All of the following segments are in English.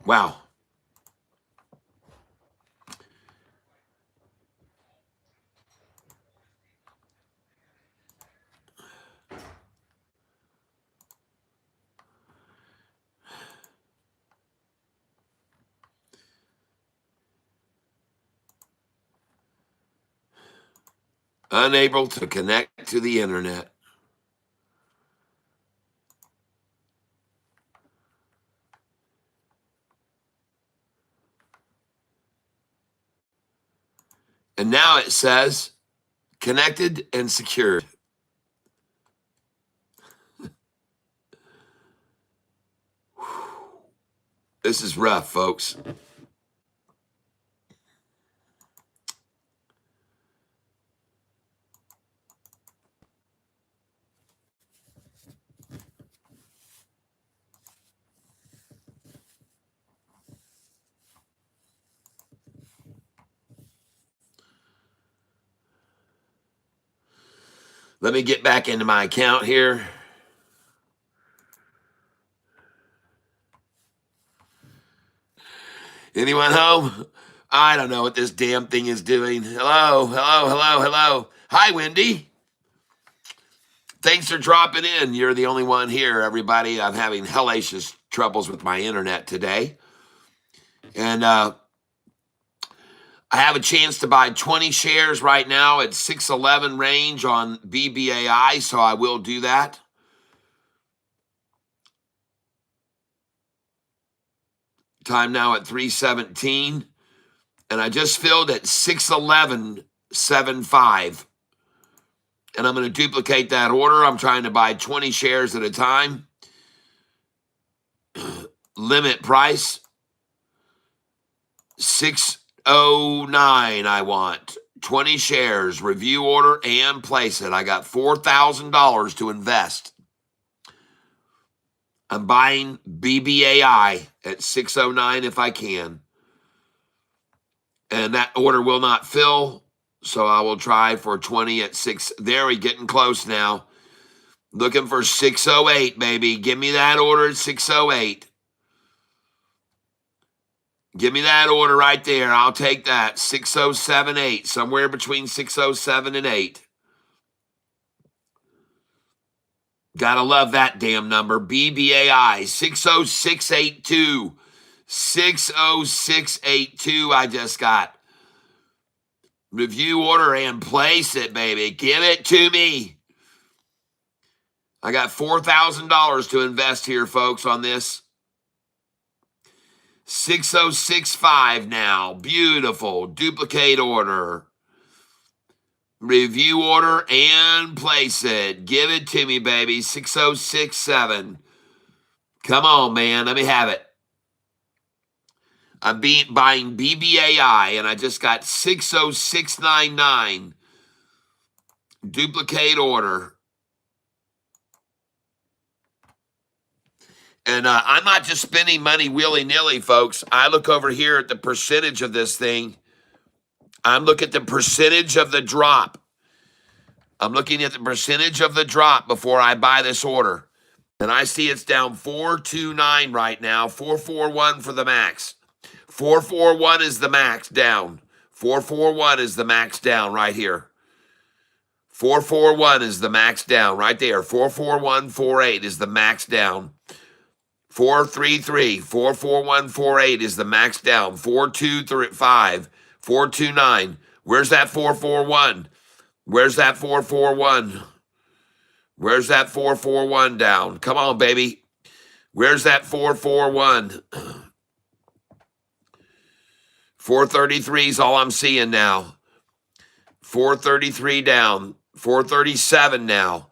Wow. Unable to connect to the internet. And now it says connected and secured. This is rough, folks. Let me get back into my account here. Anyone home? I don't know what this damn thing is doing. Hello, hello, hello, hello. Hi, Wendy. Thanks for dropping in. You're the only one here, everybody. I'm having hellacious troubles with my internet today. And I have a chance to buy 20 shares right now at 611 range on BBAI, so I will do that. Time now at 317. And I just filled at 611.75. And I'm going to duplicate that order. I'm trying to buy 20 shares at a time. Limit price 609. I want 20 shares, review order, and place it. I got $4,000 to invest. I'm buying BBAI at 609 if I can. And that order will not fill, so I will try for 20 at 6. There, we're getting close now. Looking for 608, baby. Give me that order at 608. Give me that order right there. I'll take that. 6078, somewhere between 607 and 8. Gotta love that damn number. BBAI 60682. 60682. I just got. Review order and place it, baby. Give it to me. I got $4,000 to invest here, folks, on this. 6065 now. Beautiful. Duplicate order. Review order and place it. Give it to me, baby. 6067. Come on, man. Let me have it. I'm buying BBAI, and I just got 60699. Duplicate order. And I'm not just spending money willy-nilly, folks. I look over here at the percentage of this thing. I'm looking at the percentage of the drop. I'm looking at the percentage of the drop before I buy this order. And I see it's down 429 right now. 441 for the max. 441 is the max down. 441 is the max down right here. 441 is the max down right there. 44148 is the max down. 433, 44148 is the max down. 425, 429. Where's that 441? Where's that 441? Where's that 441 down? Come on, baby. Where's that 441? 433 is all I'm seeing now. 433 down. 437 now.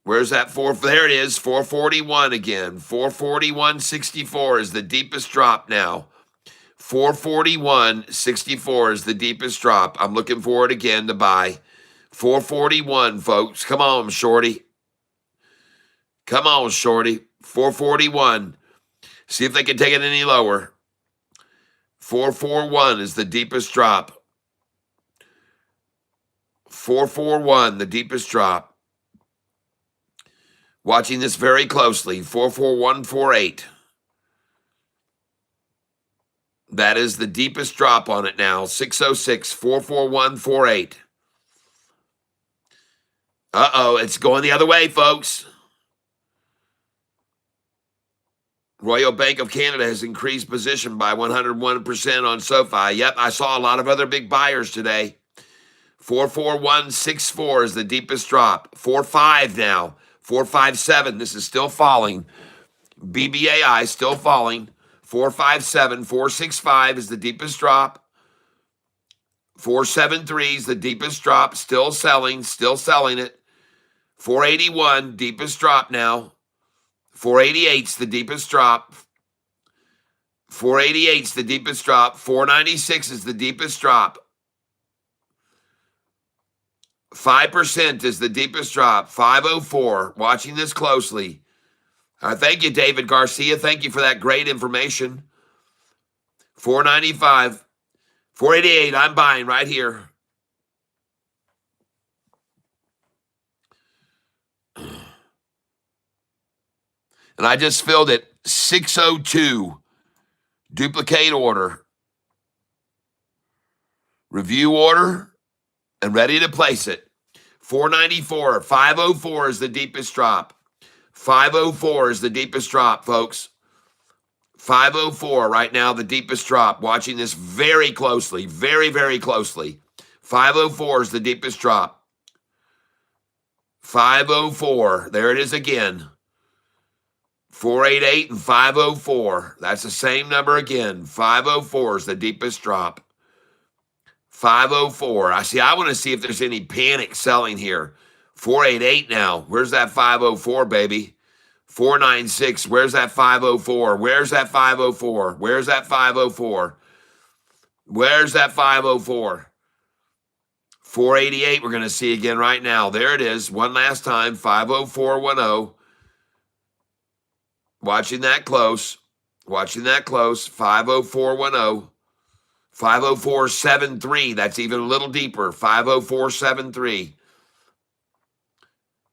Where's that 4? There it is, 441 again. 441.64 is the deepest drop now. 441.64 is the deepest drop. I'm looking for it again to buy. 441, folks. Come on, shorty. Come on, shorty. 441. See if they can take it any lower. 441 is the deepest drop. 441, the deepest drop. Watching this very closely. 44148. That is the deepest drop on it now. 606 441 48. Uh-oh, it's going the other way, folks. Royal Bank of Canada has increased position by 101% on SoFi. Yep, I saw a lot of other big buyers today. 44164 is the deepest drop. 45 now. 457. This is still falling. BBAI still falling. 457. 465 is the deepest drop. 473 is the deepest drop. Still selling it. 481, deepest drop now. 488 is the deepest drop. 488 is the deepest drop. 496 is the deepest drop. 5% is the deepest drop. 504. Watching this closely. Thank you, David Garcia. Thank you for that great information. 495. 488. I'm buying right here. And I just filled it. 602. Duplicate order. Review order. And ready to place it. 494. 504 is the deepest drop. 504 is the deepest drop, folks. 504 right now, the deepest drop. Watching this very closely. Very, very closely. 504 is the deepest drop. 504. There it is again. 488 and 504. That's the same number again. 504 is the deepest drop. 504. I want to see if there's any panic selling here. 488 now. Where's that 504, baby? 496. Where's that 504? Where's that 504? Where's that 504? Where's that 504? 488 we're going to see again right now. There it is. One last time. 50410. Watching that close. Watching that close. 50410. 50473. That's even a little deeper. 50473.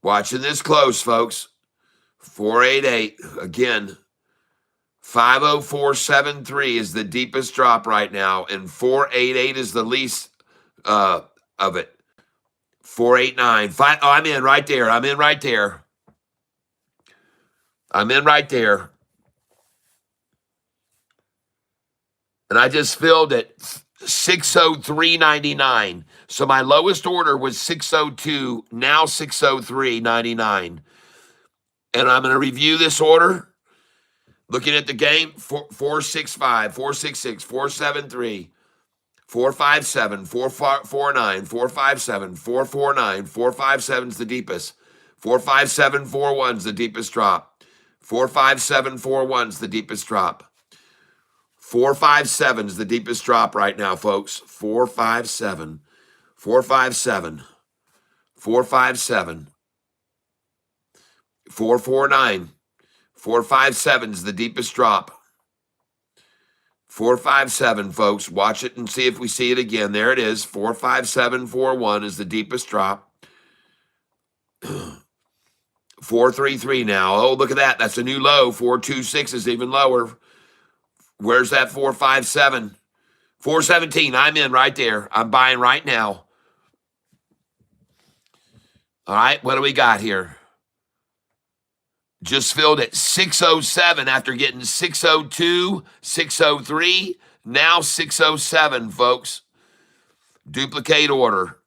Watching this close, folks. 488. Again. 50473 is the deepest drop right now. And 488 is the least of it. 489. I'm in right there. I'm in right there. I'm in right there. And I just filled it 603.99. So my lowest order was 602, now 603.99. And I'm going to review this order. Looking at the game, 465, 466, 473, 457, 449, 457, 449, 457 is the deepest. 45741 is the deepest drop. 45741 is the deepest drop. 457 is the deepest drop right now, folks. 457. 457. 457. 449. 457 is the deepest drop. 457, folks. Watch it and see if we see it again. There it is. 45741 is the deepest drop. 433 now. Oh, look at that. That's a new low. 426 is even lower. Where's that 457? 417. I'm in right there. I'm buying right now. All right. What do we got here? Just filled at 607 after getting 602, 603, now 607, folks. Duplicate order.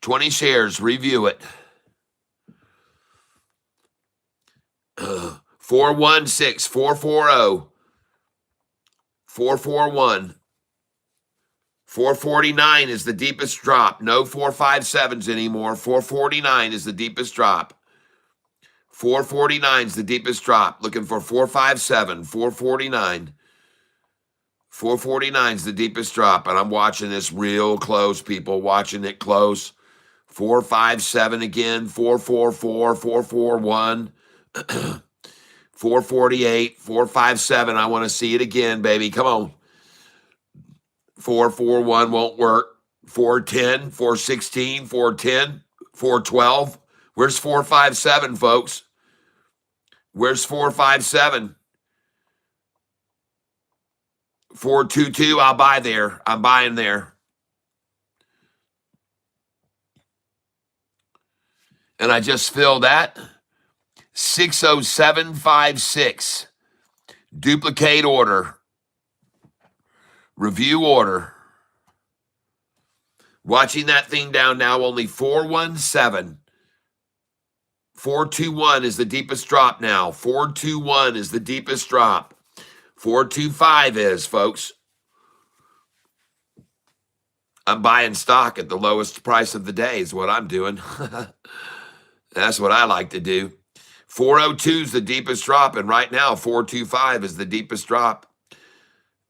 20 shares. Review it. 416, 440, 441. 449 is the deepest drop. No 457s anymore. 449 is the deepest drop. 449 is the deepest drop. Looking for 457, 449. 449 is the deepest drop. And I'm watching this real close, people. Watching it close. 457 again. 444, 441. 448, 457. I want to see it again, baby. Come on. 441 won't work. 410, 416, 410, 412. Where's 457, folks? Where's 457? 422, I'll buy there. I'm buying there. And I just filled that. 60756. Duplicate order. Review order. Watching that thing down now, only 417. 421 is the deepest drop now. 421 is the deepest drop. 425 is, folks. I'm buying stock at the lowest price of the day is what I'm doing. That's what I like to do. 402 is the deepest drop, and right now 425 is the deepest drop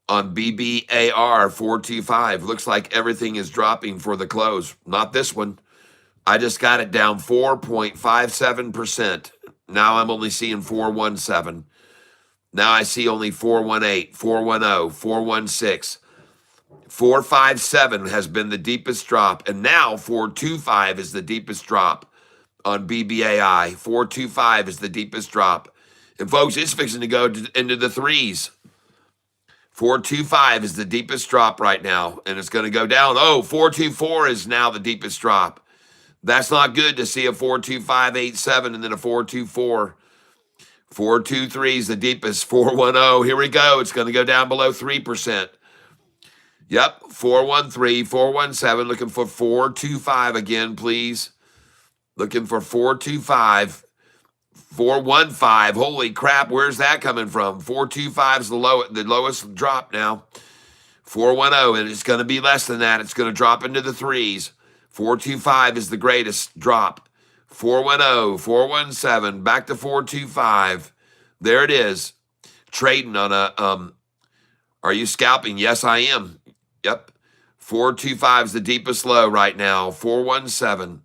on BBAR 425. Looks like everything is dropping for the close. Not this one. I just got it down 4.57%. Now I'm only seeing 417. Now I see only 418, 410, 416. 457 has been the deepest drop, and now 425 is the deepest drop on BBAI. 425 is the deepest drop. And folks, it's fixing to go into the threes. 425 is the deepest drop right now, and it's going to go down. Oh, 424 is now the deepest drop. That's not good to see a 42587 and then a 424. 423 is the deepest. 410, here we go. It's going to go down below 3%. Yep, 413, 417, looking for 425 again, please. Looking for 425. 415, holy crap, where's that coming from? 425 is the lowest drop now. 410, and it's going to be less than that. It's going to drop into the threes. 425 is the greatest drop. 410, 417, back to 425. There it is. Trading on a, are you scalping? Yes, I am. Yep. 425 is the deepest low right now. 417.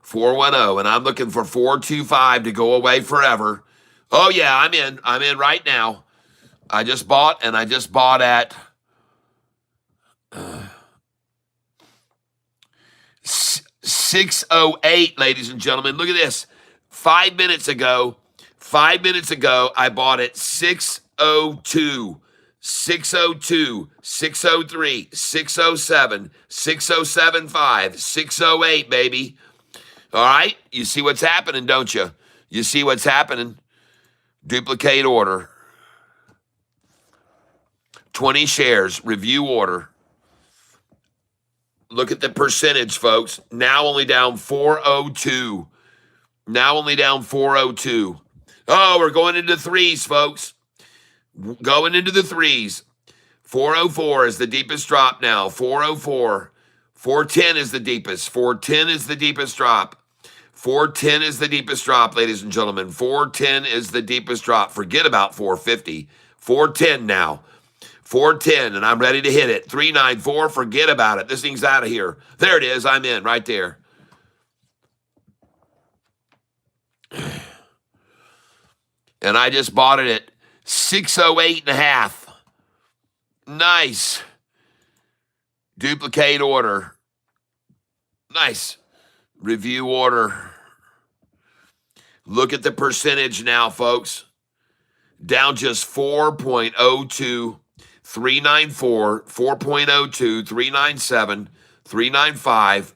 410, and I'm looking for 425 to go away forever. Oh, yeah, I'm in. I'm in right now. I just bought, and I just bought at 608, ladies and gentlemen. Look at this. 5 minutes ago, I bought at 602. 602, 603, 607, 6075, 608, baby. All right? You see what's happening, don't you? You see what's happening. Duplicate order. 20 shares, review order. Look at the percentage, folks. Now only down 402. Now only down 402. Oh, we're going into threes, folks. Going into the threes. 404 is the deepest drop now. 404. 410 is the deepest. 410 is the deepest drop. 410 is the deepest drop, ladies and gentlemen. 410 is the deepest drop. Forget about 450. 410 now. 410, and I'm ready to hit it. 394, forget about it. This thing's out of here. There it is. I'm in right there. And I just bought it at 608.5. Nice. Duplicate order. Nice. Review order. Look at the percentage now, folks. Down just 4.02. 394, 4.02, 397, 395.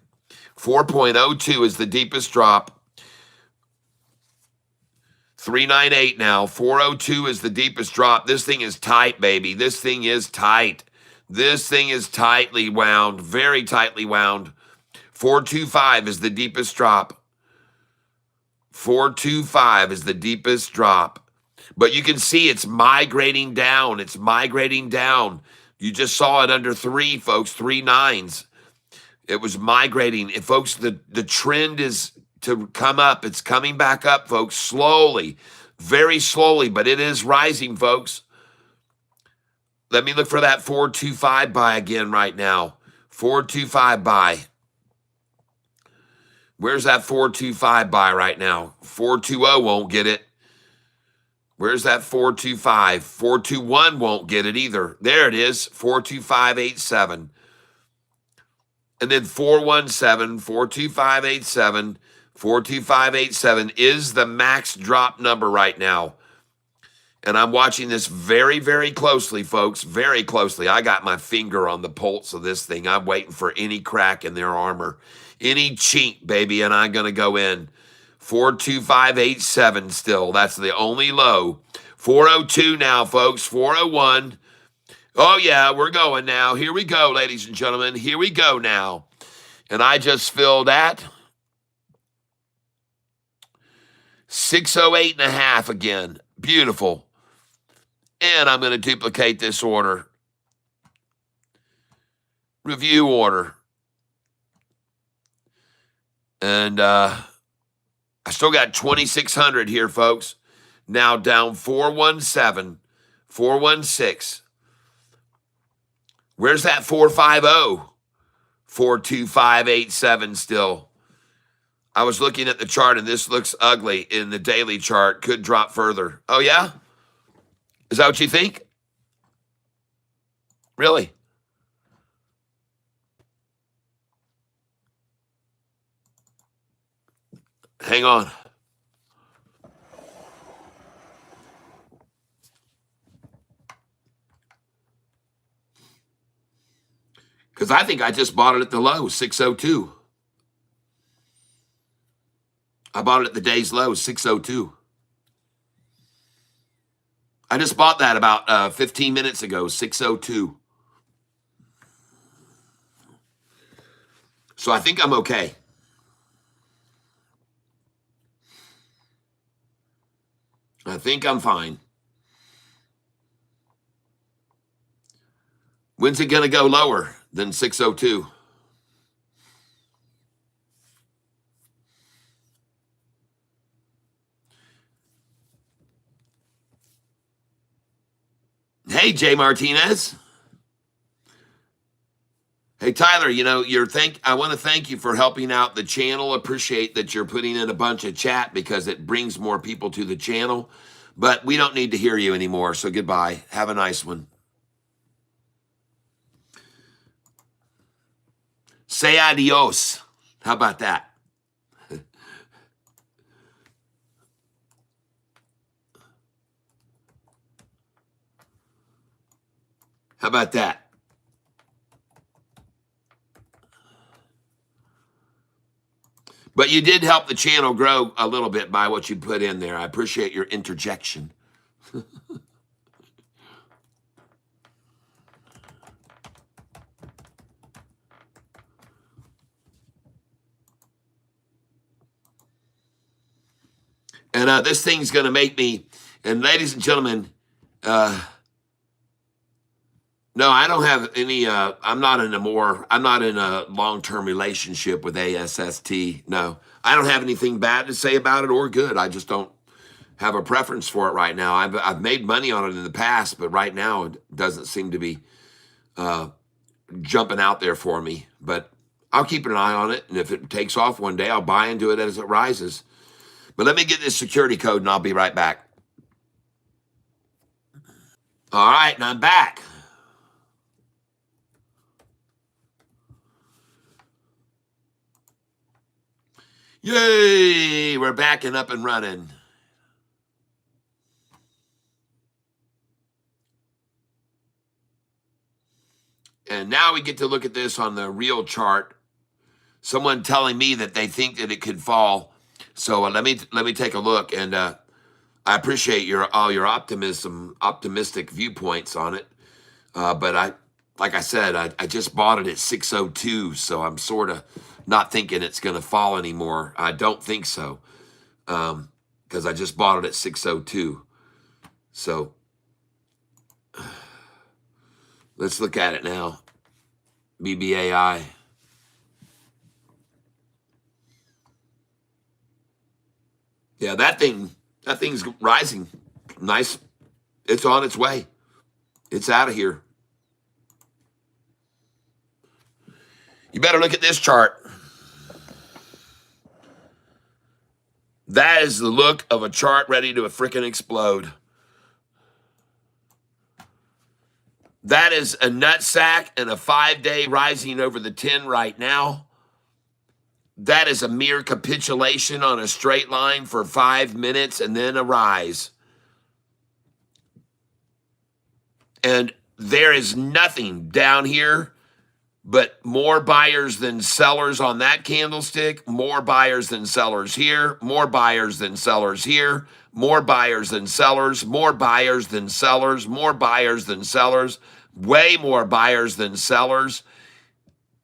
4.02 is the deepest drop. 398 now. 402 is the deepest drop. This thing is tight, baby. This thing is tight. This thing is tightly wound, very tightly wound. 425 is the deepest drop. 425 is the deepest drop. But you can see it's migrating down. It's migrating down. You just saw it under 3, folks, 3 nines. It was migrating. And folks, the trend is to come up. It's coming back up, folks, slowly, very slowly, but it is rising, folks. Let me look for that 425 buy again right now. 425 buy. Where's that 425 buy right now? 420 won't get it. Where's that 425? 421 won't get it either. There it is, 42587. And then 417, 42587, 42587 is the max drop number right now. And I'm watching this very, very closely, folks, very closely. I got my finger on the pulse of this thing. I'm waiting for any crack in their armor, any chink, baby, and I'm going to go in. 42587 still. That's the only low. 402 now, folks. 401. Oh, yeah, we're going now. Here we go, ladies and gentlemen. Here we go now. And I just filled at 608 and a half again. Beautiful. And I'm going to duplicate this order. Review order. And I still got 2,600 here, folks. Now down 417, 416. Where's that 450? 42587 still. I was looking at the chart, and this looks ugly in the daily chart. Could drop further. Oh, yeah? Is that what you think? Really? Hang on. Because I think I just bought it at the low, 602. I bought it at the day's low, 602. I just bought that about 15 minutes ago, 602. So I think I'm okay. I think I'm fine. When's it going to go lower than 602? Hey, Jay Martinez. Hey, Tyler, I want to thank you for helping out the channel. Appreciate that you're putting in a bunch of chat because it brings more people to the channel. But we don't need to hear you anymore, so goodbye. Have a nice one. Say adios. How about that? How about that? But you did help the channel grow a little bit by what you put in there. I appreciate your interjection. And this thing's going to make me, and ladies and gentlemen, no, I don't have any, I'm not in a long-term relationship with ASST. No, I don't have anything bad to say about it or good. I just don't have a preference for it right now. I've made money on it in the past, but right now it doesn't seem to be jumping out there for me. But I'll keep an eye on it, and if it takes off one day, I'll buy into it as it rises. But let me get this security code, and I'll be right back. All right, and I'm back. Yay, we're back and up and running. And now we get to look at this on the real chart. Someone telling me that they think that it could fall. So let me take a look, and I appreciate all your optimistic viewpoints on it. But like I said, I just bought it at 602, so I'm sort of not thinking it's going to fall anymore. I don't think so, because I just bought it at 602. So let's look at it now. BBAI. Yeah, that thing's rising. Nice. It's on its way. It's out of here. You better look at this chart. That is the look of a chart ready to frickin' explode. That is a nutsack and a 5-day rising over the 10 right now. That is a mere capitulation on a straight line for 5 minutes and then a rise. And there is nothing down here but more buyers than sellers on that candlestick, more buyers than sellers here, more buyers than sellers here, more buyers than sellers, more buyers than sellers, more buyers than sellers, way more buyers than sellers.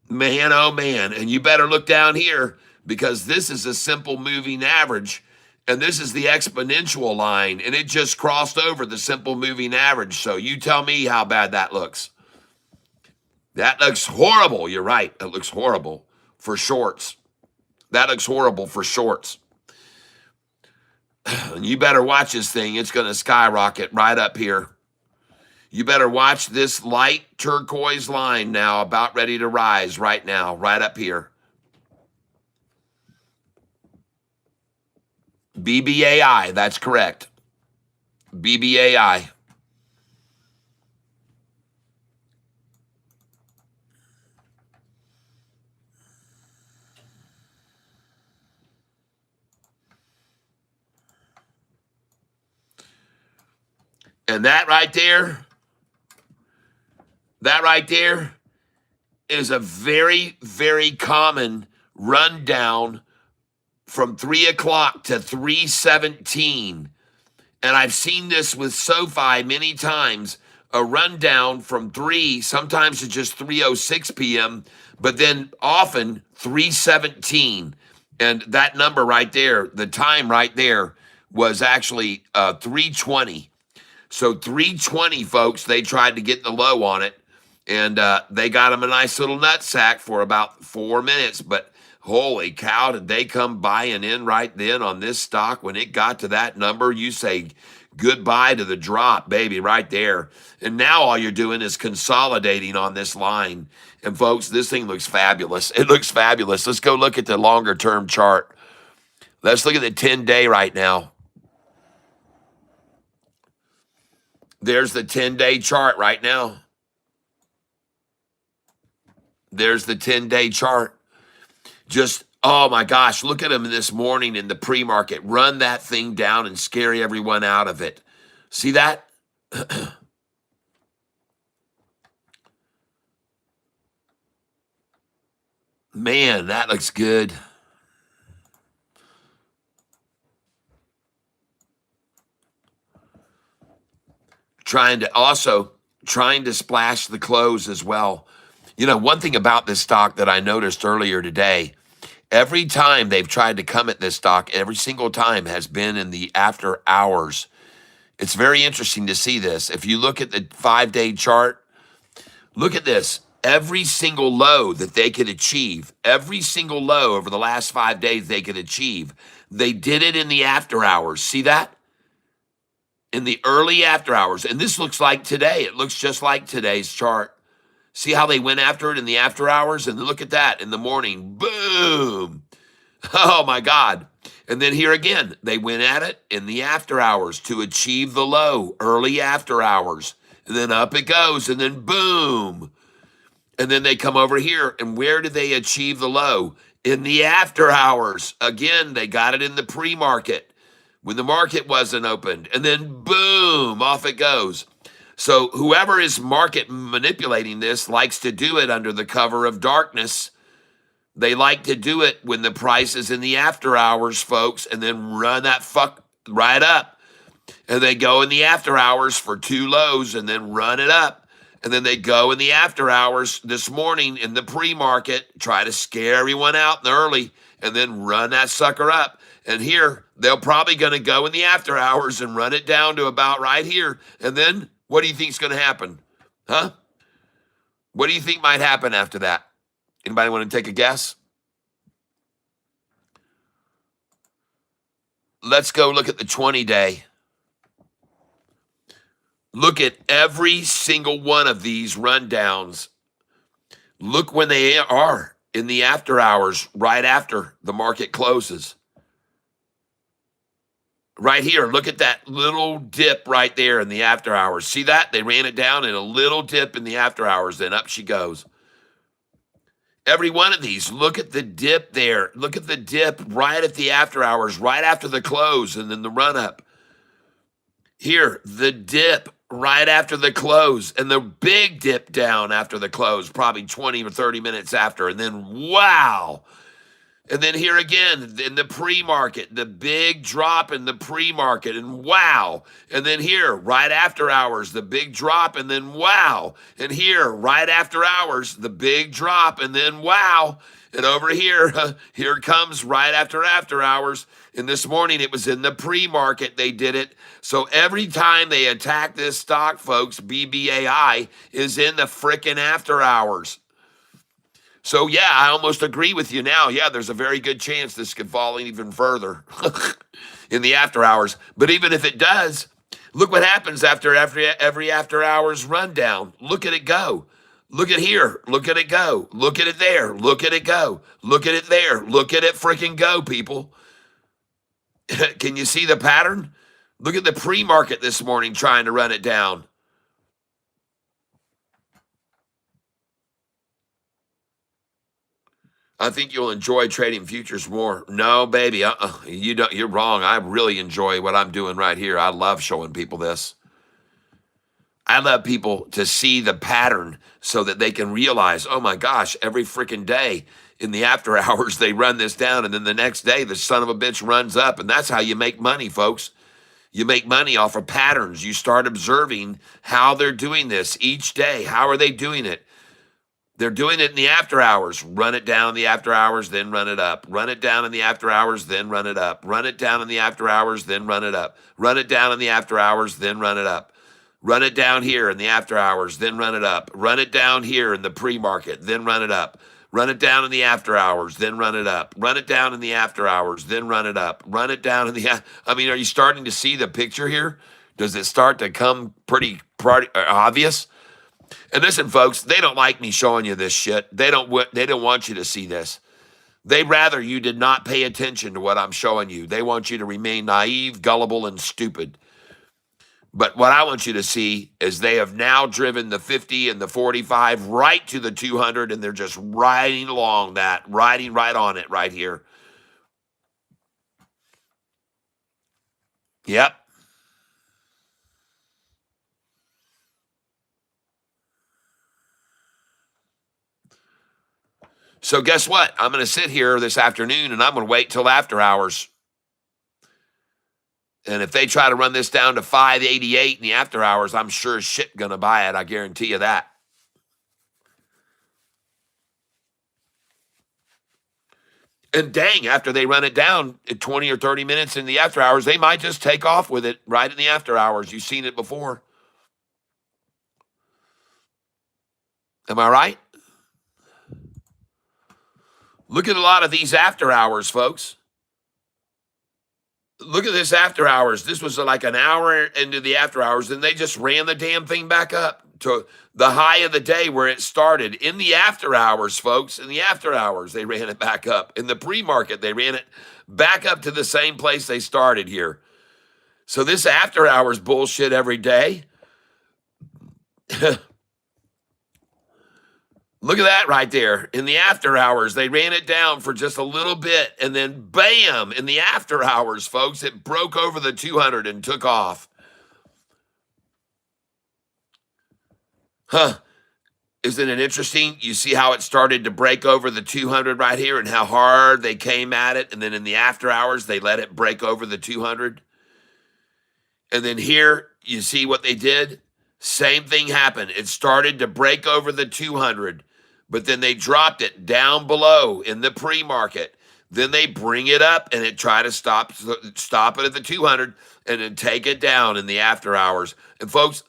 Man, oh man. And you better look down here because this is a simple moving average. And this is the exponential line. And it just crossed over the simple moving average. So you tell me how bad that looks. That looks horrible. You're right. It looks horrible for shorts. That looks horrible for shorts. And you better watch this thing. It's going to skyrocket right up here. You better watch this light turquoise line now, about ready to rise right now, right up here. BBAI, that's correct. BBAI. And that right there is a very, very common rundown from 3 o'clock to 3:17. And I've seen this with SoFi many times, a rundown from 3, sometimes to just 3:06 p.m., but then often 3:17. And that number right there, the time right there, was actually 3:20. So 3:20, folks, they tried to get the low on it, and they got them a nice little nut sack for about 4 minutes. But holy cow, did they come buying in right then on this stock? When it got to that number, you say goodbye to the drop, baby, right there. And now all you're doing is consolidating on this line. And folks, this thing looks fabulous. It looks fabulous. Let's go look at the longer term chart. Let's look at the 10-day right now. There's the 10-day chart right now. There's the 10-day chart. Just, oh my gosh, look at them this morning in the pre-market. Run that thing down and scare everyone out of it. See that? Man, that looks good. Trying to splash the close as well. You know, one thing about this stock that I noticed earlier today, every time they've tried to come at this stock, every single time has been in the after hours. It's very interesting to see this. If you look at the 5-day chart, look at this. Every single low that they could achieve, every single low over the last 5 days they could achieve, they did it in the after hours. See that? In the early after hours. And this looks like today. It looks just like today's chart. See how they went after it in the after hours? And look at that in the morning. Boom. Oh, my God. And then here again, they went at it in the after hours to achieve the low, early after hours. And then up it goes, and then boom. And then they come over here, and where did they achieve the low? In the after hours. Again, they got it in the pre-market when the market wasn't opened. And then boom, off it goes. So whoever is market manipulating this likes to do it under the cover of darkness. They like to do it when the price is in the after hours, folks, and then run that fuck right up. And they go in the after hours for 2 lows and then run it up. And then they go in the after hours this morning in the pre-market, try to scare everyone out in the early, and then run that sucker up. And here, they're probably going to go in the after hours and run it down to about right here. And then what do you think is going to happen? Huh? What do you think might happen after that? Anybody want to take a guess? Let's go look at the 20-day. Look at every single one of these rundowns. Look when they are in the after hours, right after the market closes. Right here, look at that little dip right there in the after hours. See that? They ran it down in a little dip in the after hours, then up she goes. Every one of these, look at the dip there. Look at the dip right at the after hours, right after the close, and then the run up. Here, the dip right after the close, and the big dip down after the close, probably 20 or 30 minutes after, and then wow. And then here again in the pre-market, the big drop in the pre-market, and wow. And then here, right after hours, the big drop, and then wow. And here, right after hours, the big drop, and then wow. And over here, here comes right after hours. And this morning, it was in the pre-market they did it. So every time they attack this stock, folks, BBAI is in the frickin' after hours. So, yeah, I almost agree with you now. Yeah, there's a very good chance this could fall even further in the after hours. But even if it does, look what happens after every after hours rundown. Look at it go. Look at here. Look at it go. Look at it there. Look at it go. Look at it there. Look at it freaking go, people. Can you see the pattern? Look at the pre-market this morning trying to run it down. I think you'll enjoy trading futures more. No, baby, you don't. You're wrong. I really enjoy what I'm doing right here. I love showing people this. I love people to see the pattern so that they can realize, oh my gosh, every freaking day in the after hours they run this down, and then the next day the son of a bitch runs up, and that's how you make money, folks. You make money off of patterns. You start observing how they're doing this each day. How are they doing it? They're doing it in the after hours. Run it down in the after hours, then run it up. Run it down in the after hours, then run it up. Run it down in the after hours, then run it up. Run it down in the after hours, then run it up. Run it down here in the after hours, then run it up. Run it down here in the pre-market, then run it up. Run it down in the after hours, then run it up. Run it down in the after hours, then run it up. Run it down in the, I mean, are you starting to see the picture here? Does it start to come pretty obvious? And listen, folks, they don't like me showing you this shit. They don't want you to see this. They'd rather you did not pay attention to what I'm showing you. They want you to remain naive, gullible, and stupid. But what I want you to see is they have now driven the 50 and the 45 right to the 200, and they're just riding along that, riding right on it right here. Yep. So guess what? I'm going to sit here this afternoon, and I'm going to wait till after hours. And if they try to run this down to 588 in the after hours, I'm sure as shit going to buy it. I guarantee you that. And dang, after they run it down at 20 or 30 minutes in the after hours, they might just take off with it right in the after hours. You've seen it before. Am I right? Look at a lot of these after hours, folks. Look at this after hours. This was like an hour into the after hours, and they just ran the damn thing back up to the high of the day where it started. In the after hours, folks, in the after hours, they ran it back up. In the pre-market, they ran it back up to the same place they started here. So this after hours bullshit every day. Look at that right there. In the after hours, they ran it down for just a little bit, and then bam, in the after hours, folks, it broke over the 200 and took off. Huh. Isn't it interesting? You see how it started to break over the 200 right here and how hard they came at it, and then in the after hours, they let it break over the 200. And then here, you see what they did? Same thing happened. It started to break over the 200. But then they dropped it down below in the pre-market. Then they bring it up and it try to stop it at the 200 and then take it down in the after hours. And folks,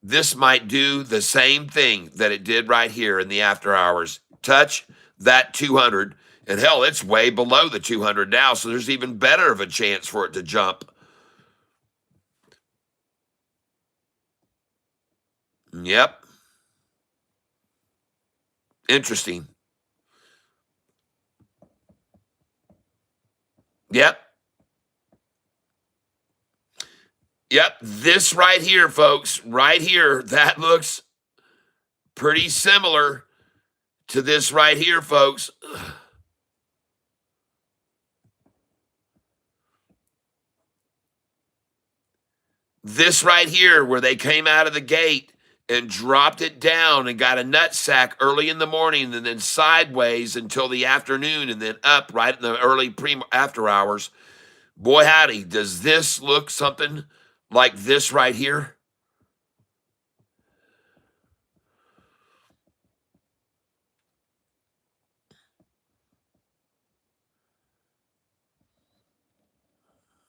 this might do the same thing that it did right here in the after hours. Touch that 200, and hell, it's way below the 200 now, so there's even better of a chance for it to jump. Yep. Interesting. Yep. Yep. This right here, folks, right here, that looks pretty similar to this right here, folks. This right here, where they came out of the gate and dropped it down and got a nut sack early in the morning and then sideways until the afternoon and then up right in the early after hours. Boy, howdy, does this look something like this right here?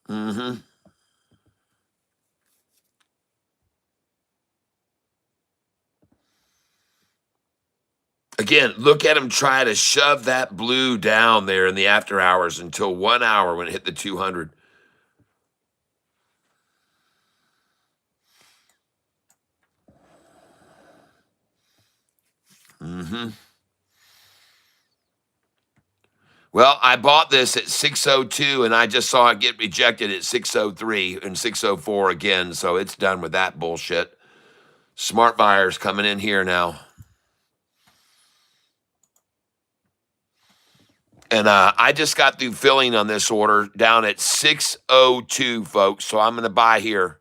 Mm-hmm. Again, look at him try to shove that blue down there in the after hours until 1 hour when it hit the 200. Mm-hmm. Well, I bought this at 602 and I just saw it get rejected at 603 and 604 again. So it's done with that bullshit. Smart buyers coming in here now. And I just got through filling on this order down at 602, folks. So I'm going to buy here.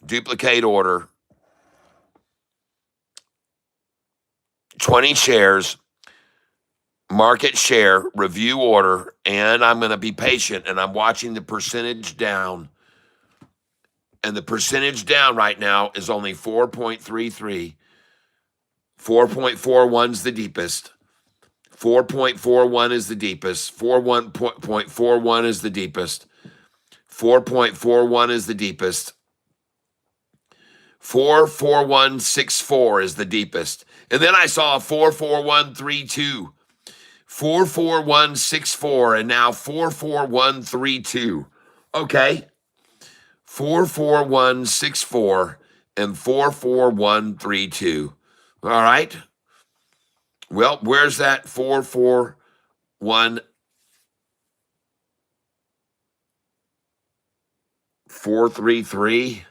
Duplicate order. 20 shares. Market share. Review order. And I'm going to be patient. And I'm watching the percentage down. And the percentage down right now is only 4.33. 4.41 is the deepest. 4.41 is the deepest. 41.41 is the deepest. 4.41 is the deepest. 44164 is the deepest. And then I saw a 44132. 44164 and now 44132. Okay. 44164 and 44132. All right. Well, where's that 441 433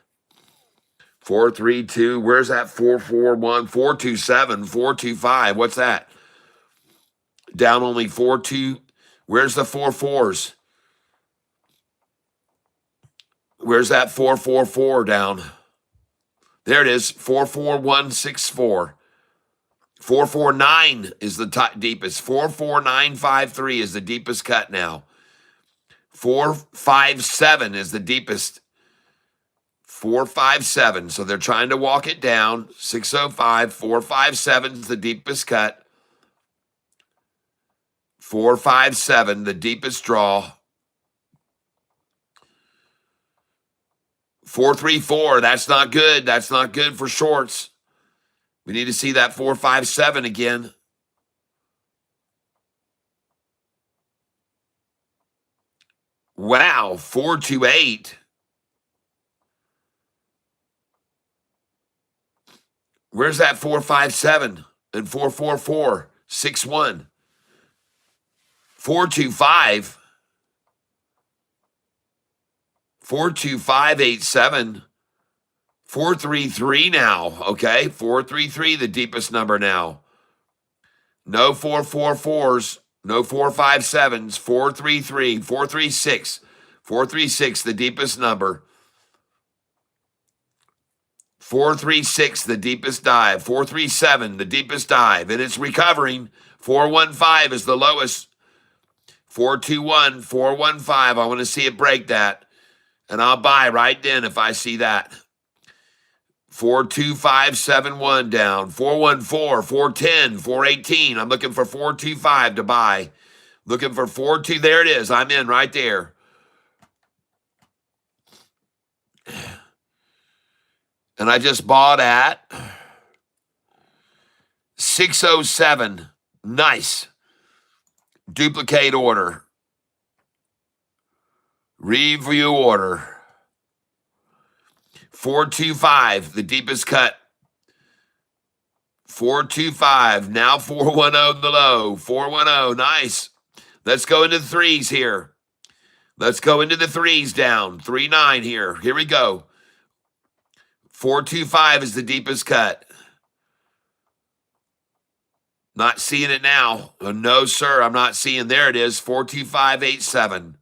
432? Where's that 441 427 425? What's that? Down only 42. Where's the 44s? Where's that 444 down? There it is. 44164. 449 is the deepest. 44953 is the deepest cut now. 457 is the deepest. 457. So they're trying to walk it down. 605. 457 is the deepest cut. 457, the deepest draw. 434, that's not good. That's not good for shorts. We need to see that 457 again. Wow, 428. Where's that 457 and 444? 61. 425. 42587. 433 now. Okay, 433, the deepest number now. No 444s, no 457s, 433, 436, 436, the deepest number. 436, the deepest dive. 437, the deepest dive. And it's recovering. 415 is the lowest. 421, 415. I want to see it break that. And I'll buy right then if I see that. 42571 down. 414, 410, 418. I'm looking for 425 to buy. Looking for 42. There it is. I'm in right there. And I just bought at 607. Nice. Duplicate order. Review order. 425, the deepest cut. 425, now 410, the low. 410, nice. Let's go into the threes here. Let's go into the threes down. 39 here. Here we go. 425 is the deepest cut. Not seeing it now. Oh, no, sir, I'm not seeing. There it is, 42587.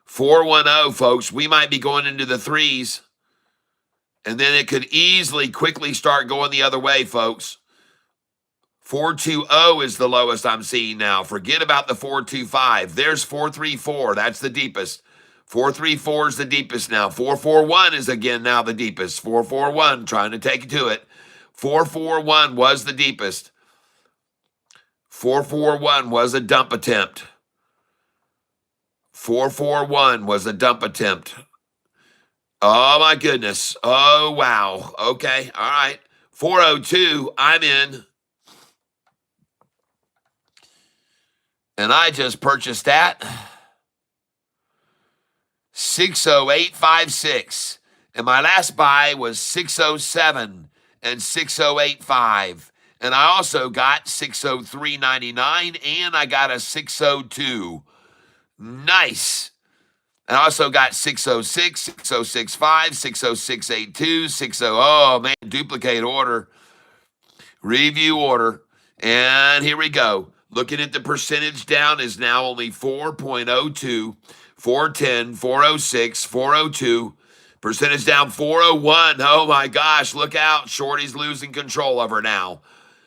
410, folks. We might be going into the threes, and then it could easily quickly start going the other way, folks. 420 is the lowest I'm seeing now. Forget about the 425. There's 434. That's the deepest. 434 is the deepest now. 441 is again now the deepest. 441, trying to take it to it. 441 was the deepest. 441 was a dump attempt. 441 was a dump attempt. Oh, my goodness. Oh, wow. Okay. All right. 402, I'm in. And I just purchased that. 60856. And my last buy was 607 and 6085. And I also got 603.99 and I got a 602. Nice. And I also got 606, 6065, 60682, 60. Oh, man, duplicate order. Review order. And here we go. Looking at the percentage down is now only 4.02, 410, 406, 402. Percentage down 401. Oh my gosh, look out. Shorty's losing control of her now.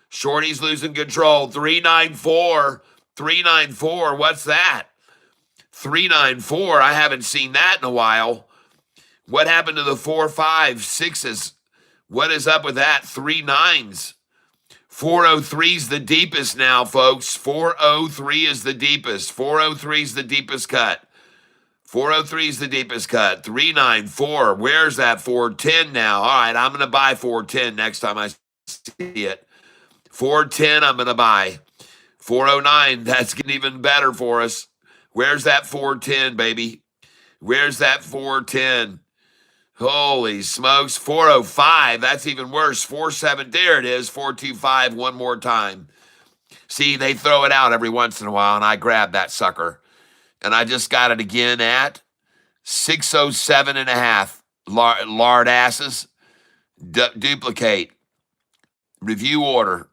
Shorty's losing control. 394. 394. What's that? 394. I haven't seen that in a while. What happened to the 456s? What is up with that? 39s. 403 is the deepest now, folks. 403 is the deepest. 403 is the deepest cut. 403 is the deepest cut. 394. Where's that 410 now? All right, I'm going to buy 410 next time I see it. 410, I'm going to buy. 409, that's getting even better for us. Where's that 410, baby? Where's that 410? Holy smokes. 405, that's even worse. 47, there it is. 425, one more time. See, they throw it out every once in a while, and I grab that sucker. And I just got it again at 607 and a half. Lard asses. Duplicate. Review order.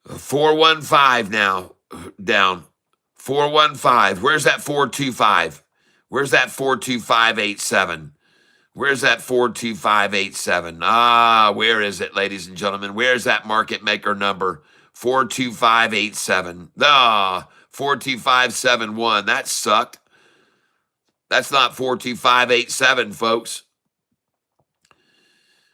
415 now. Down. 415. Where's that 425? Where's that 42587? Where's that 42587? Ah, where is it, ladies and gentlemen? Where's that market maker number? 42587. Ah, 42571. That sucked. That's not 42587, folks.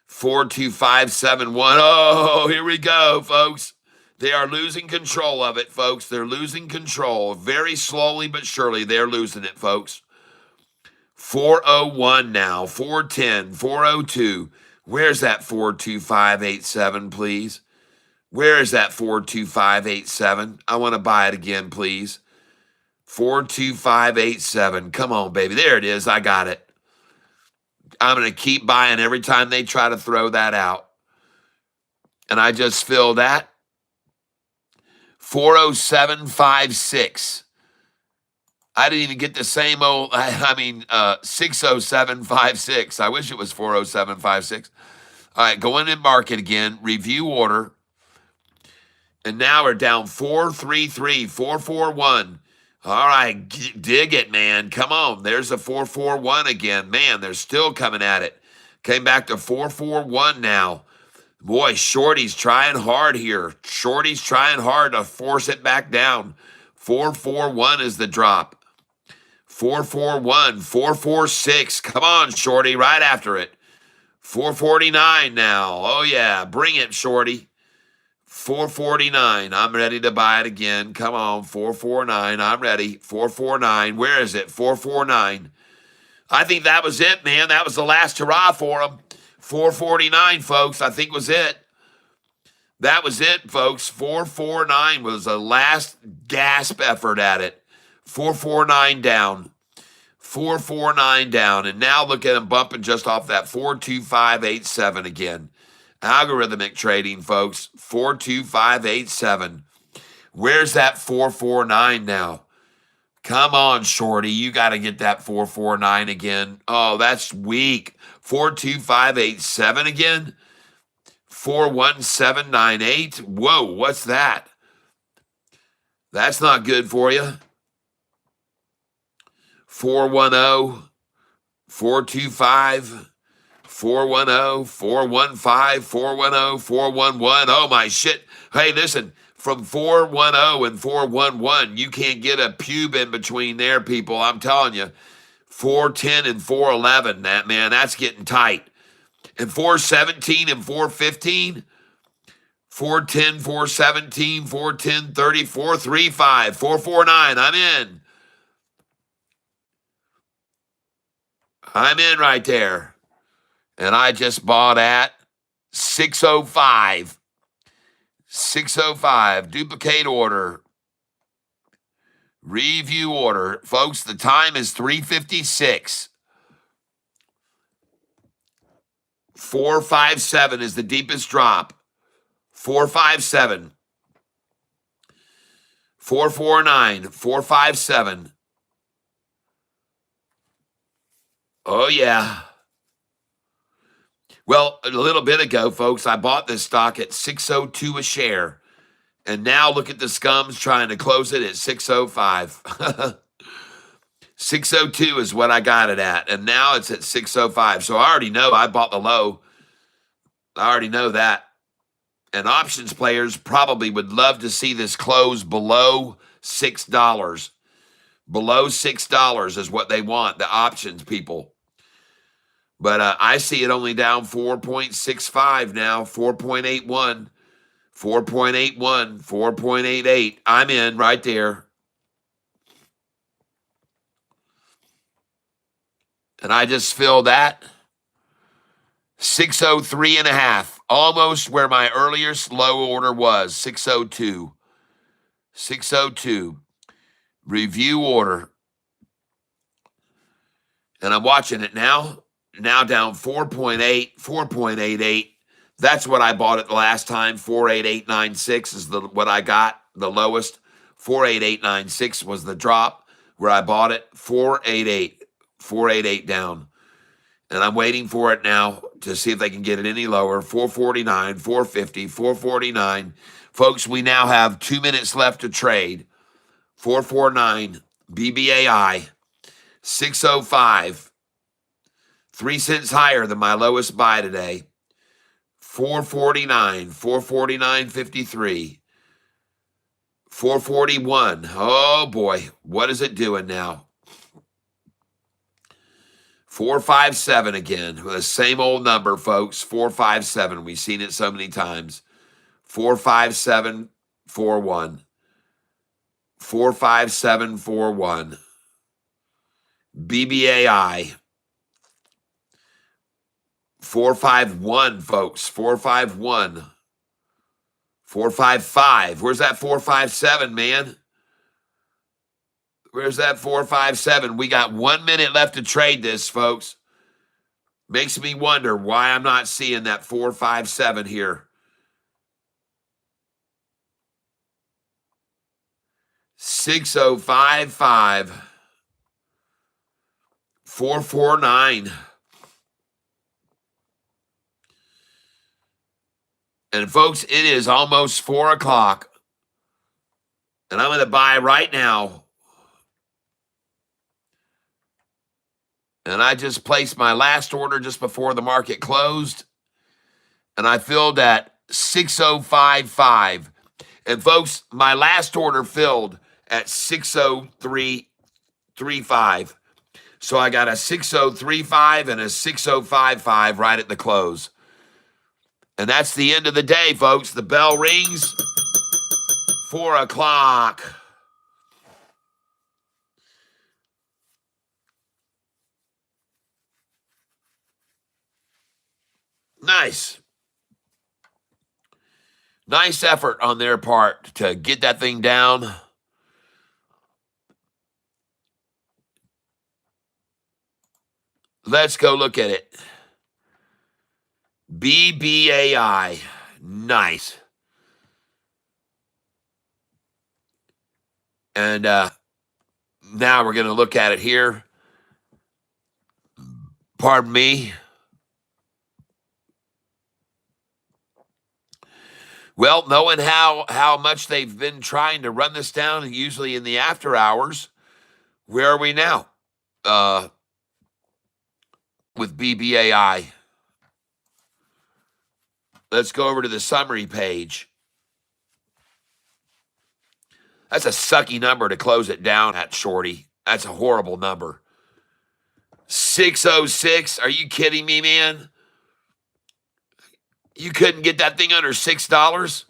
42571. Oh, here we go, folks. They are losing control of it, folks. They're losing control. Very slowly but surely, they're losing it, folks. 401 now. 410. 402. Where's that 42587, please? Where is that 42587? I want to buy it again, please. 42587. Come on, baby. There it is. I got it. I'm going to keep buying every time they try to throw that out. And I just filled that. 40756. I didn't even get the same old, 60756. I wish it was 40756. All right, going in market again. Review order. And now we're down 433, 441. All right, dig it, man. Come on. There's a 441 again. Man, they're still coming at it. Came back to 441 now. Boy, Shorty's trying hard here. Shorty's trying hard to force it back down. 441 is the drop. 441, 446. Come on, Shorty, right after it. 449 now. Oh, yeah. Bring it, Shorty. 449. I'm ready to buy it again. Come on, 449. I'm ready. 449. Where is it? 449. I think that was it, man. That was the last hurrah for them. 449, folks, I think was it. That was it, folks. 449 was the last gasp effort at it. 449 down. 449 down. And now look at them bumping just off that 42587 again. Algorithmic trading, folks. 42587. Where's that 449 now? Come on, Shorty. You got to get that 449 again. Oh, that's weak. 42587 again. 41798. Whoa, what's that? That's not good for you. 410, 425, 410, 415, 410, 411. Oh, my shit. Hey, listen, from 410 and 411, you can't get a pube in between there, people. I'm telling you. 410 and 411, that's getting tight. And 417 and 415, 410, 417, 410, 30, 435, 449. I'm in right there. And I just bought at 605. 605. Duplicate order. Review order. Folks, the time is 3:56. 457 is the deepest drop. 457. 449. 457. Oh, yeah. Well, a little bit ago, folks, I bought this stock at 602 a share. And now look at the scums trying to close it at 605. 602 is what I got it at. And now it's at 605. So I already know I bought the low. I already know that. And options players probably would love to see this close below $6. Below $6 is what they want, the options people. But I see it only down 4.65 now, 4.81, 4.81, 4.88. I'm in right there. And I just filled that 603 and a half, almost where my earliest low order was, 602. 602. Review order. And I'm watching it now. Now down 4.8, 4.88. That's what I bought it the last time. 48896 is what I got, the lowest. 48896 was the drop where I bought it. 488 down. And I'm waiting for it now to see if they can get it any lower. 449, 450, 449. Folks, we now have 2 minutes left to trade. 449, BBAI, 605. 3 cents higher than my lowest buy today. 449, 449.53. 441. Oh boy, what is it doing now? 457 again. The same old number, folks. 457. We've seen it so many times. 45741. 45741. BBAI. 451, folks. 451. 455. Where's that 457, man? Where's that 457? We got 1 minute left to trade this, folks. Makes me wonder why I'm not seeing that 457 here. 6055. 449. And folks, it is almost 4 o'clock. And I'm going to buy right now. And I just placed my last order just before the market closed. And I filled at 6055. And folks, my last order filled at 603.35. So I got a 6035 and a 6055 right at the close. And that's the end of the day, folks. The bell rings. 4 o'clock. Nice. Nice effort on their part to get that thing down. Let's go look at it. BBAI. Nice. And now we're going to look at it here. Pardon me. Well, knowing how much they've been trying to run this down, usually in the after hours, where are we now? uh, with BBAI. Let's go over to the summary page. That's a sucky number to close it down at, Shorty. That's a horrible number. 606? Are you kidding me, man? You couldn't get that thing under $6?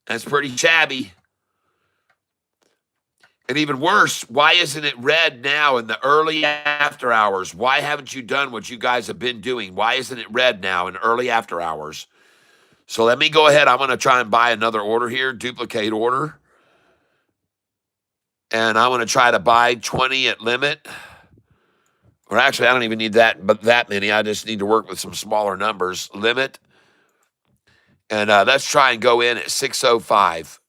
That's pretty shabby. And even worse, why isn't it red now in the early after hours? Why haven't you done what you guys have been doing? Why isn't it red now in early after hours? So let me go ahead. I'm going to try and buy another order here, duplicate order. And I'm going to try to buy 20 at limit. Or actually, I don't even need that many. I just need to work with some smaller numbers. Limit. And let's try and go in at 605.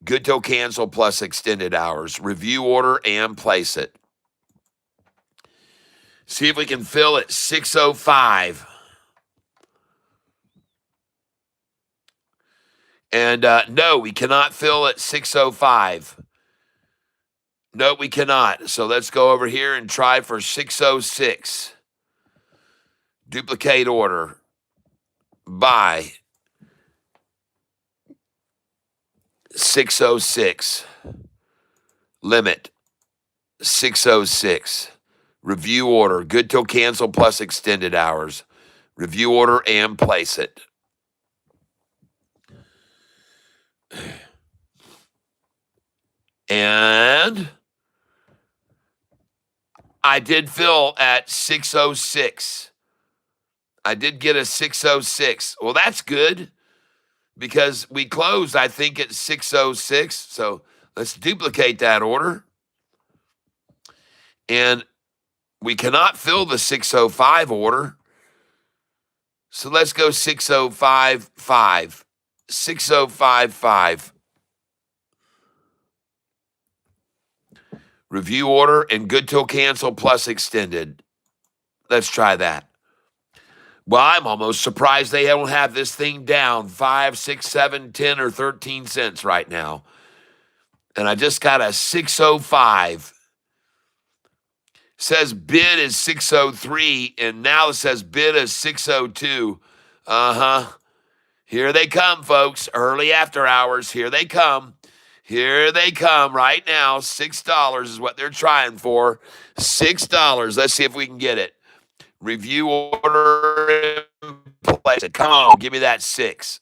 Good till cancel plus extended hours. Review order and place it. See if we can fill at 605. And no, we cannot fill at 605. No, we cannot. So let's go over here and try for 606. Duplicate order. Buy. 606. Limit. 606. Review order. Good till cancel plus extended hours. Review order and place it. And I did fill at 606. I did get a 606. Well, that's good because we closed, I think, at 606. So let's duplicate that order. And we cannot fill the 605 order. So let's go 6055. 6055. Review order and good till cancel plus extended. Let's try that. Well, I'm almost surprised they don't have this thing down 5, 6, 7, 10, or 13 cents right now. And I just got a 605. Says bid is 603, and now it says bid is 602. Here they come, folks. Early after hours. Here they come. Here they come right now. $6 is what they're trying for. $6. Let's see if we can get it. Review order and place it. Come on, give me that 6.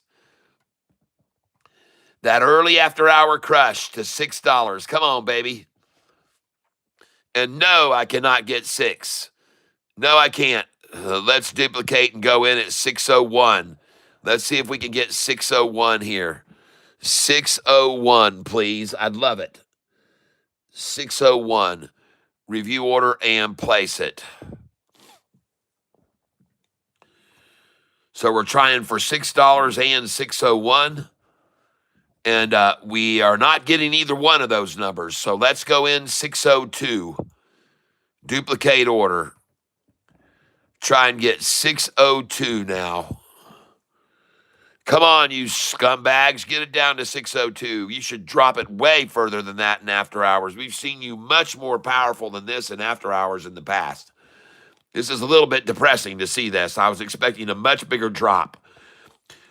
That early after hour crush to $6. Come on, baby. And no, I cannot get 6. No, I can't. Let's duplicate and go in at 601. Let's see if we can get 601 here. 601, please. I'd love it. 601. Review order and place it. So we're trying for $6 and 601. And we are not getting either one of those numbers. So let's go in 602. Duplicate order. Try and get 602 now. Come on, you scumbags. Get it down to 602. You should drop it way further than that in after hours. We've seen you much more powerful than this in after hours in the past. This is a little bit depressing to see this. I was expecting a much bigger drop.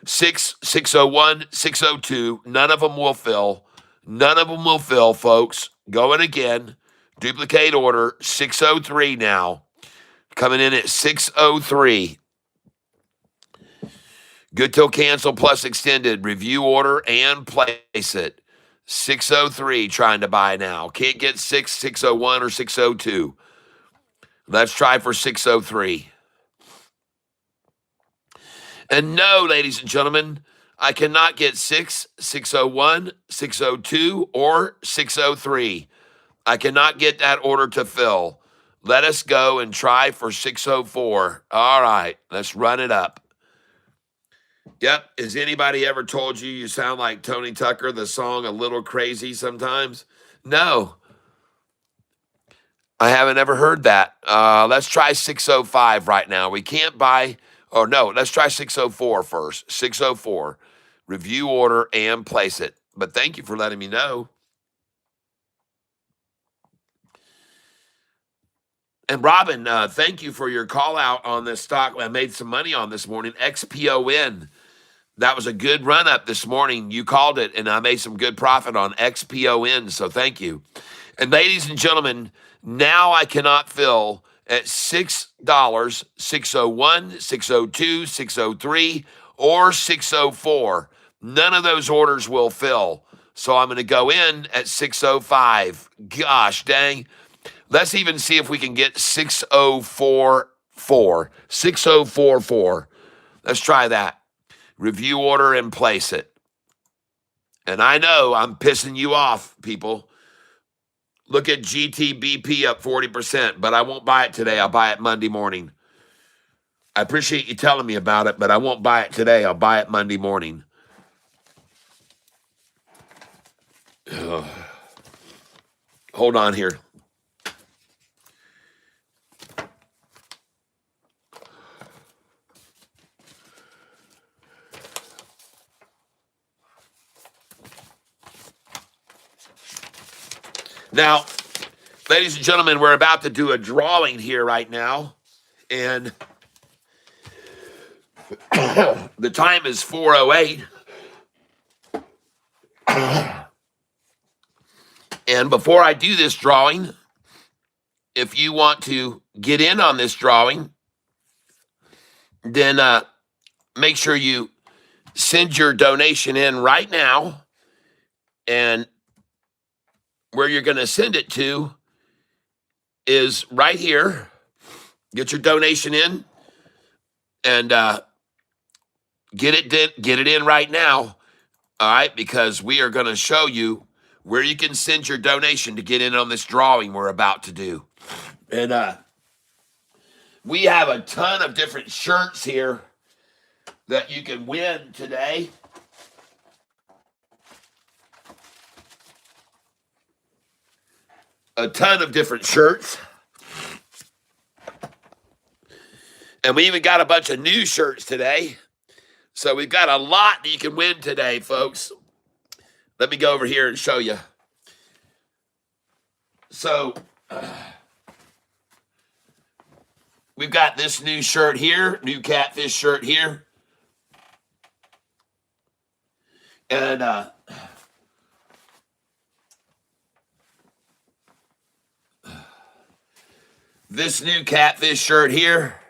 601, 602. None of them will fill. None of them will fill, folks. Going again. Duplicate order. 603 now. Coming in at 603. Good till cancel plus extended. Review order and place it. 603 trying to buy now. Can't get 601 or 602. Let's try for 603. And no, ladies and gentlemen, I cannot get 601, 602, or 603. I cannot get that order to fill. Let us go and try for 604. All right, let's run it up. Yep. Has anybody ever told you you sound like Tony Tucker, the song A Little Crazy sometimes? No. I haven't ever heard that. Let's try 605 right now. We can't buy, oh no, let's try 604 first. 604. Review order and place it. but thank you for letting me know. And Robin, thank you for your call out on this stock. I made some money on this morning. XPON. That was a good run up this morning. You called it, and I made some good profit on XPON. So thank you. And ladies and gentlemen, now I cannot fill at $6, 601, 602, 603, or 604. None of those orders will fill. So I'm going to go in at 605. Gosh dang. Let's even see if we can get 6044. 6044. Let's try that. Review order and place it. And I know I'm pissing you off, people. Look at GTBP up 40%, but I won't buy it today. I'll buy it Monday morning. I appreciate you telling me about it, but I won't buy it today. I'll buy it Monday morning. Ugh. Hold on here. Now, ladies and gentlemen, we're about to do a drawing here right now, and the time is 4:08. And before I do this drawing, if you want to get in on this drawing, then make sure you send your donation in right now. And where you're going to send it to is right here. Get your donation in and get it in right now. All right, because we are going to show you where you can send your donation to get in on this drawing we're about to do. And we have a ton of different shirts here that you can win today. A ton of different shirts. And we even got a bunch of new shirts today. So we've got a lot that you can win today, folks. Let me go over here and show you. So we've got this new shirt here, new Catfish shirt here. And this new Catfish shirt here.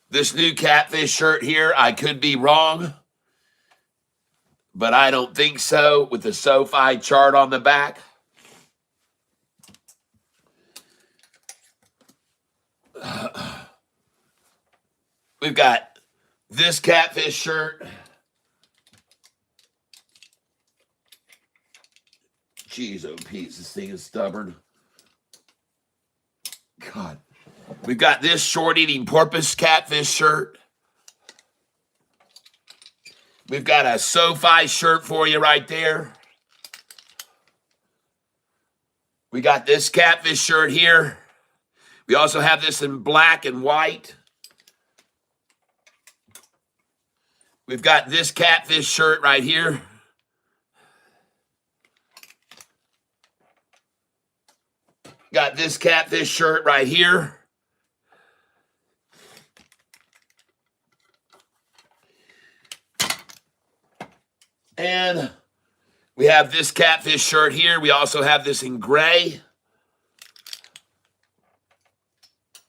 This new Catfish shirt here, I could be wrong, but I don't think so, with the SoFi chart on the back. We've got this Catfish shirt. Jeez, oh Pete, this thing is stubborn. God. We've got this short-eating porpoise Catfish shirt. We've got a SoFi shirt for you right there. We got this Catfish shirt here. We also have this in black and white. We've got this Catfish shirt right here. Got this Catfish shirt right here. And we have this Catfish shirt here. We also have this in gray.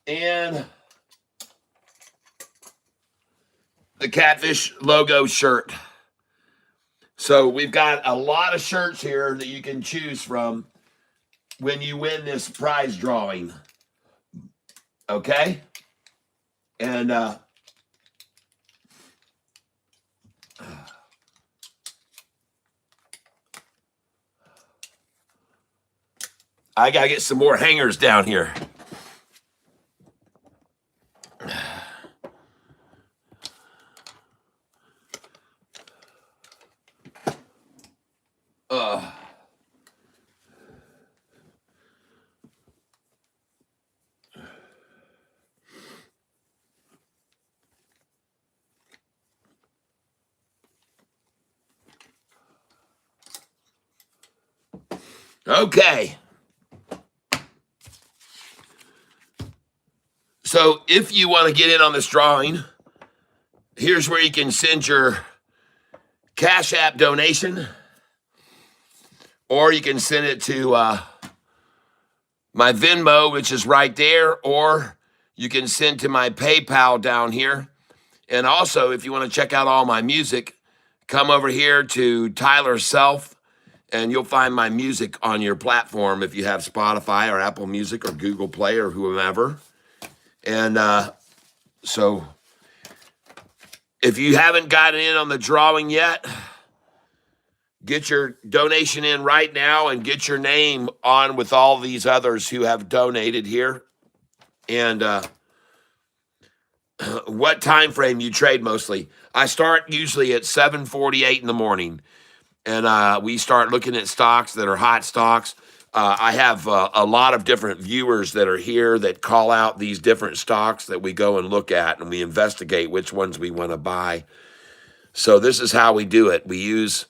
And the Catfish logo shirt. So we've got a lot of shirts here that you can choose from when you win this prize drawing. Okay? And I got to get some more hangers down here. Okay. So if you want to get in on this drawing, here's where you can send your Cash App donation, or you can send it to my Venmo, which is right there, or you can send to my PayPal down here. And also, if you want to check out all my music, come over here to Tyler Self, and you'll find my music on your platform if you have Spotify or Apple Music or Google Play or whomever. And so if you haven't gotten in on the drawing yet, get your donation in right now and get your name on with all these others who have donated here. And what time frame you trade mostly? I start usually at 7:48 in the morning, and we start looking at stocks that are hot stocks. I have a lot of different viewers that are here that call out these different stocks that we go and look at, and we investigate which ones we want to buy. So this is how we do it. We use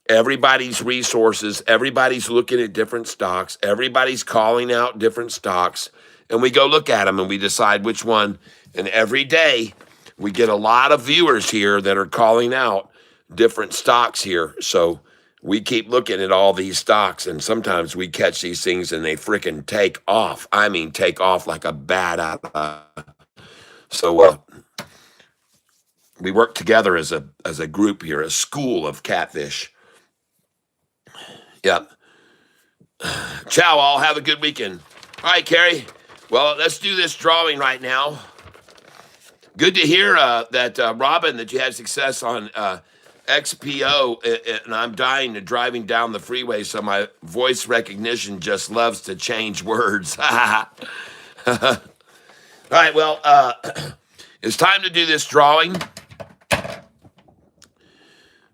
everybody's resources. Everybody's looking at different stocks. Everybody's calling out different stocks, and we go look at them and we decide which one. And every day we get a lot of viewers here that are calling out different stocks here. So we keep looking at all these stocks, and sometimes we catch these things and they freaking take off. I mean, take off like a bat. So we work together as a group here, a school of catfish. Yep. Ciao, all. Have a good weekend. All right, Carrie. Well, let's do this drawing right now. Good to hear that, Robin, that you had success on XPO, and I'm dying to driving down the freeway, so my voice recognition just loves to change words. All right, well, it's time to do this drawing.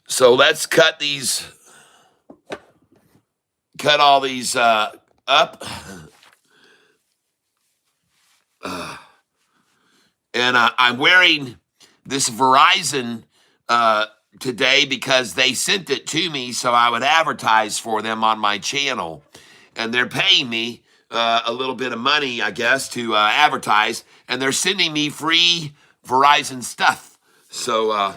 So let's cut all these up. And I'm wearing this Verizon today because they sent it to me so I would advertise for them on my channel. And they're paying me a little bit of money, I guess, to advertise. And they're sending me free Verizon stuff. So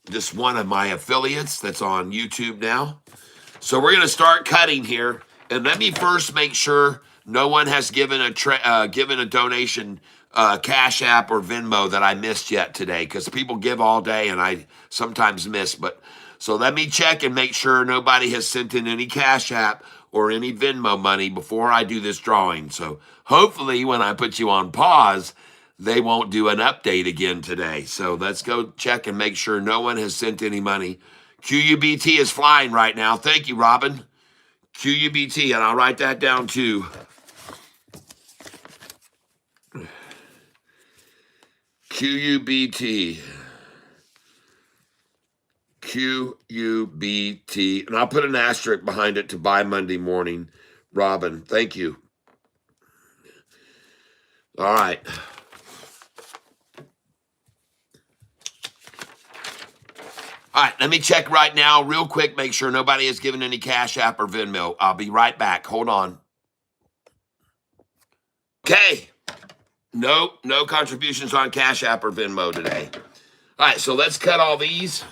just one of my affiliates that's on YouTube now. So we're going to start cutting here. And let me first make sure no one has given a donation, Cash App or Venmo that I missed yet today, because people give all day and I sometimes miss. But so let me check and make sure nobody has sent in any Cash App or any Venmo money before I do this drawing. So hopefully when I put you on pause, they won't do an update again today. So let's go check and make sure no one has sent any money. QUBT is flying right now. Thank you, Robin. QUBT, and I'll write that down too. QUBT. QUBT. And I'll put an asterisk behind it to buy Monday morning. Robin, thank you. All right. All right, let me check right now real quick, make sure nobody has given any Cash App or Venmo. I'll be right back. Hold on. Okay. No contributions on Cash App or Venmo today. All right, so let's cut all these.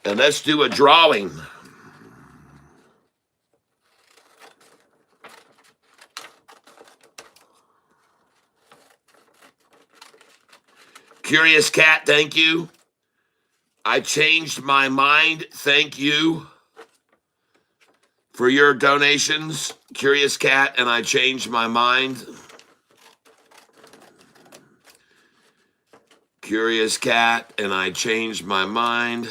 And let's do a drawing. Curious Cat, thank you. I changed my mind. Thank you for your donations, Curious Cat, and I changed my mind. Curious Cat, and I changed my mind.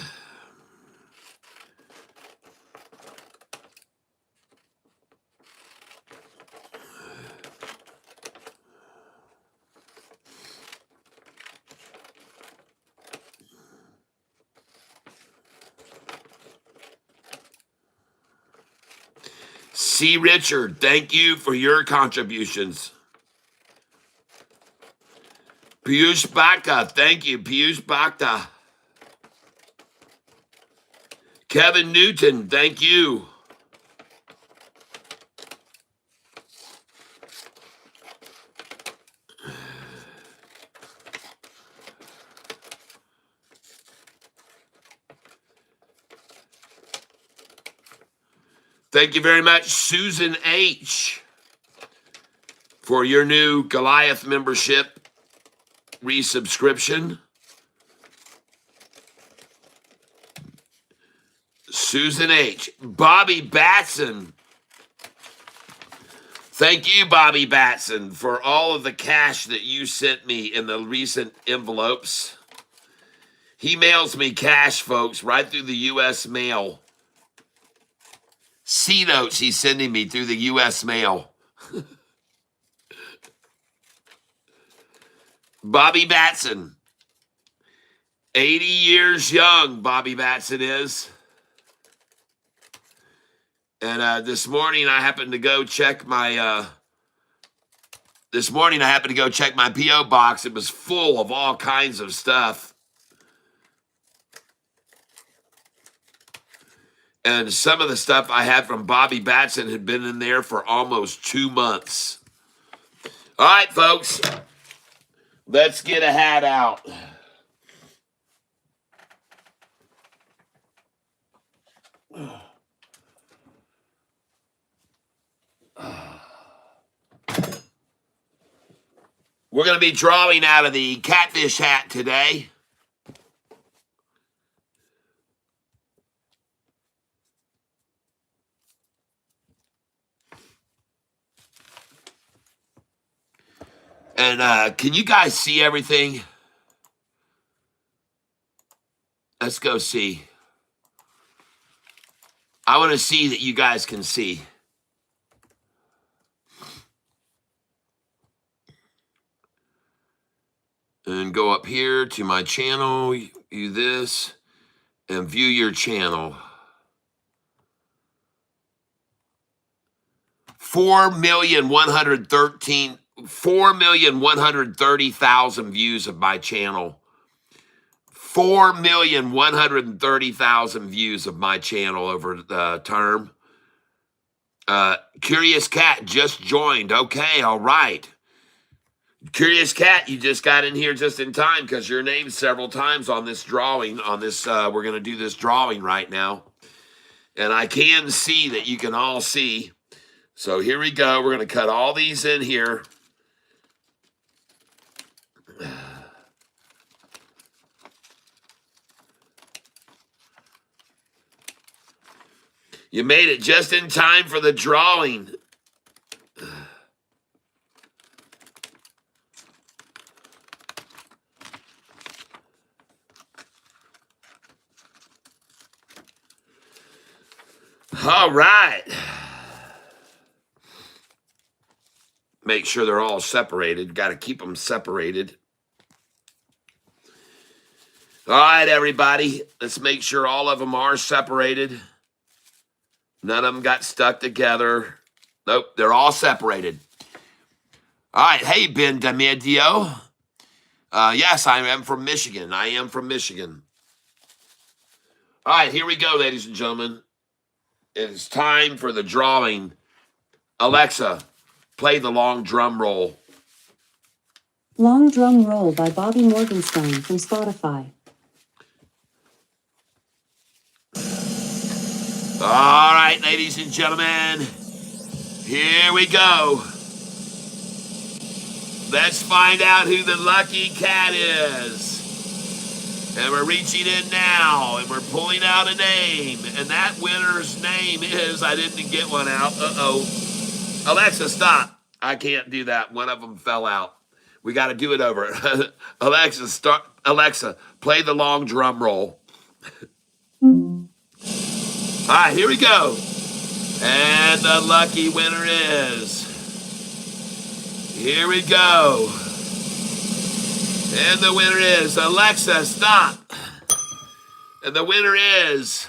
C. Richard, thank you for your contributions. Piyush Bhakta, thank you, Piyush Bhakta. Kevin Newton, thank you. Thank you very much, Susan H., for your new Goliath membership resubscription. Susan H. Bobby Batson. Thank you, Bobby Batson, for all of the cash that you sent me in the recent envelopes. He mails me cash, folks, right through the U.S. mail. C-notes he's sending me through the U.S. mail. Bobby Batson. 80 years young, Bobby Batson is. And this morning I happened to go check my P.O. box. It was full of all kinds of stuff. And some of the stuff I had from Bobby Batson had been in there for almost 2 months. All right, folks. Let's get a hat out. We're going to be drawing out of the Catfish hat today. And can you guys see everything? Let's go see. I want to see that you guys can see. And go up here to my channel, view this, and view your channel. 4,130,000 views of my channel. 4,130,000 views of my channel over the term. Curious Cat just joined. Okay, all right. Curious Cat, you just got in here just in time because your name's several times on this drawing. We're going to do this drawing right now. And I can see that you can all see. So here we go. We're going to cut all these in here. You made it just in time for the drawing. All right. Make sure they're all separated. Got to keep them separated. All right, everybody. Let's make sure all of them are separated. None of them got stuck together. Nope, they're all separated. All right. Hey, Ben Damedio. Yes, I am from Michigan. I am from Michigan. All right, here we go, ladies and gentlemen. It's time for the drawing. Alexa, play the long drum roll. Long Drum Roll by Bobby Morgenstern from Spotify. All right, ladies and gentlemen, here we go. Let's find out who the lucky cat is. And we're reaching in now, and we're pulling out a name. And that winner's name is, I didn't get one out. Uh-oh. Alexa, stop. I can't do that. One of them fell out. We got to do it over. Alexa, play the long drum roll. All right, here we go. And the lucky winner is... Here we go. And the winner is... Alexa, stop. And the winner is...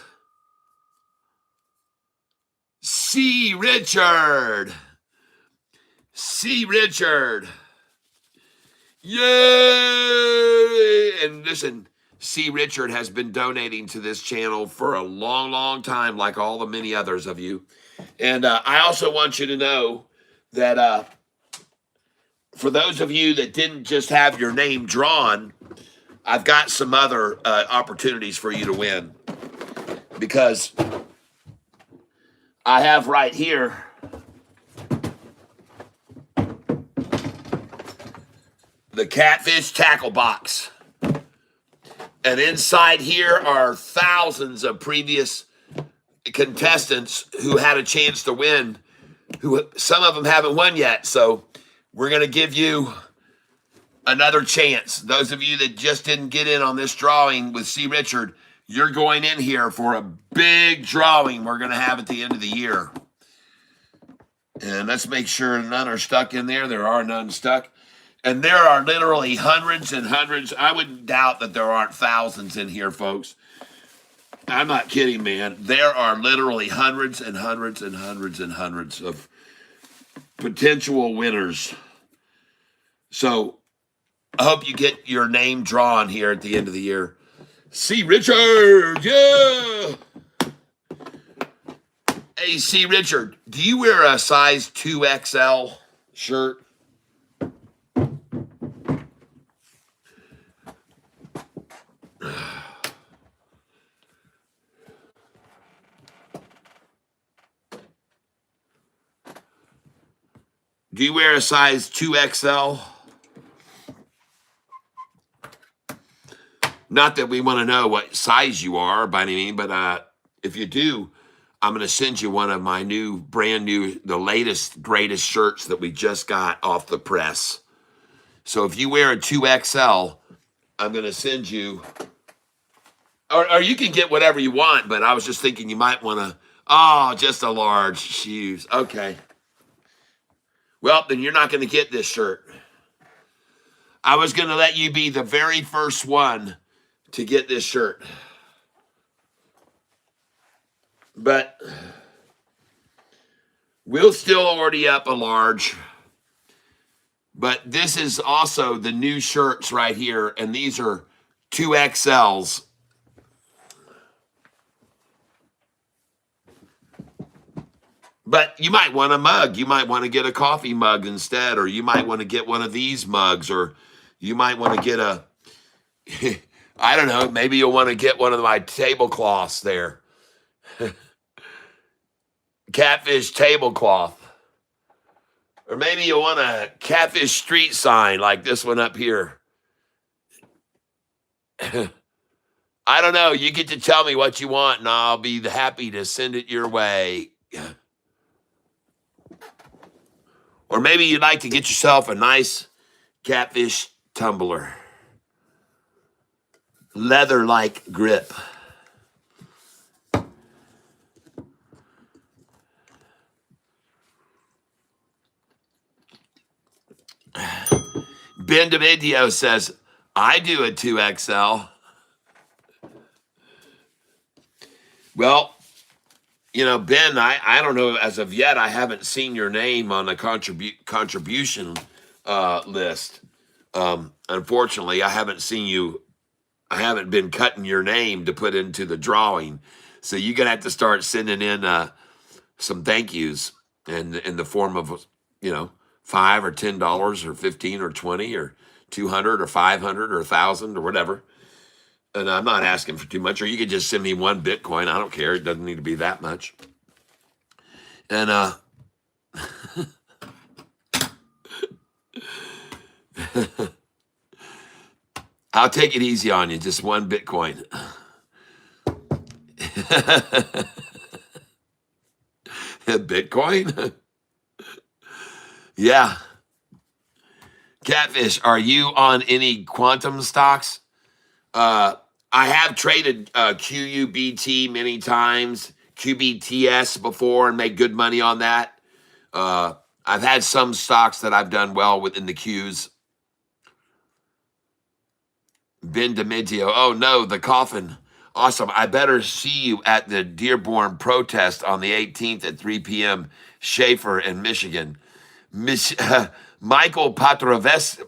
C. Richard. C. Richard. Yay! And listen, C. Richard has been donating to this channel for a long, long time, like all the many others of you. And I also want you to know that for those of you that didn't just have your name drawn, I've got some other opportunities for you to win. Because I have right here the Catfish Tackle Box. And inside here are thousands of previous contestants who had a chance to win, who some of them haven't won yet. So we're going to give you another chance. Those of you that just didn't get in on this drawing with C. Richard, you're going in here for a big drawing we're going to have at the end of the year. And let's make sure none are stuck in there. There are none stuck. And there are literally hundreds and hundreds. I wouldn't doubt that there aren't thousands in here, folks. I'm not kidding, man. There are literally hundreds and hundreds and hundreds and hundreds of potential winners. So I hope you get your name drawn here at the end of the year. C. Richard, yeah. Hey, C. Richard, do you wear a size 2XL shirt? Do you wear a size 2XL? Not that we want to know what size you are by any means, but if you do, I'm going to send you one of my brand new, the latest, greatest shirts that we just got off the press. So if you wear a 2XL, I'm going to send you, or you can get whatever you want, but I was just thinking you might want to, just a large shoes. Okay. Well, then you're not going to get this shirt. I was going to let you be the very first one to get this shirt. But we'll still order you up a large. But this is also the new shirts right here, and these are 2XLs. But you might want a mug. You might want to get a coffee mug instead, or you might want to get one of these mugs, or you might want to get a, I don't know, maybe you'll want to get one of my tablecloths there. Catfish tablecloth. Or maybe you want a Catfish street sign like this one up here. I don't know. You get to tell me what you want, and I'll be happy to send it your way. Or maybe you'd like to get yourself a nice Catfish tumbler. Leather-like grip. Ben DiMedio says, I do a 2XL. Well, you know, Ben, I don't know, as of yet, I haven't seen your name on the contribution list. Unfortunately, I haven't seen you. I haven't been cutting your name to put into the drawing. So you're going to have to start sending in some thank yous in the form of, you know, $5 or $10 or 15 or 20 or 200 or 500 or 1,000 or whatever. And I'm not asking for too much. Or you could just send me one Bitcoin. I don't care. It doesn't need to be that much. And I'll take it easy on you. Just one Bitcoin. Bitcoin? Yeah. Catfish, are you on any quantum stocks? I have traded QUBT many times, QBTS before, and made good money on that. I've had some stocks that I've done well within the Qs. Ben DiMedio, oh no, the coffin. Awesome. I better see you at the Dearborn protest on the 18th at 3 p.m. Schaefer in Michigan. Michael Petrovsky.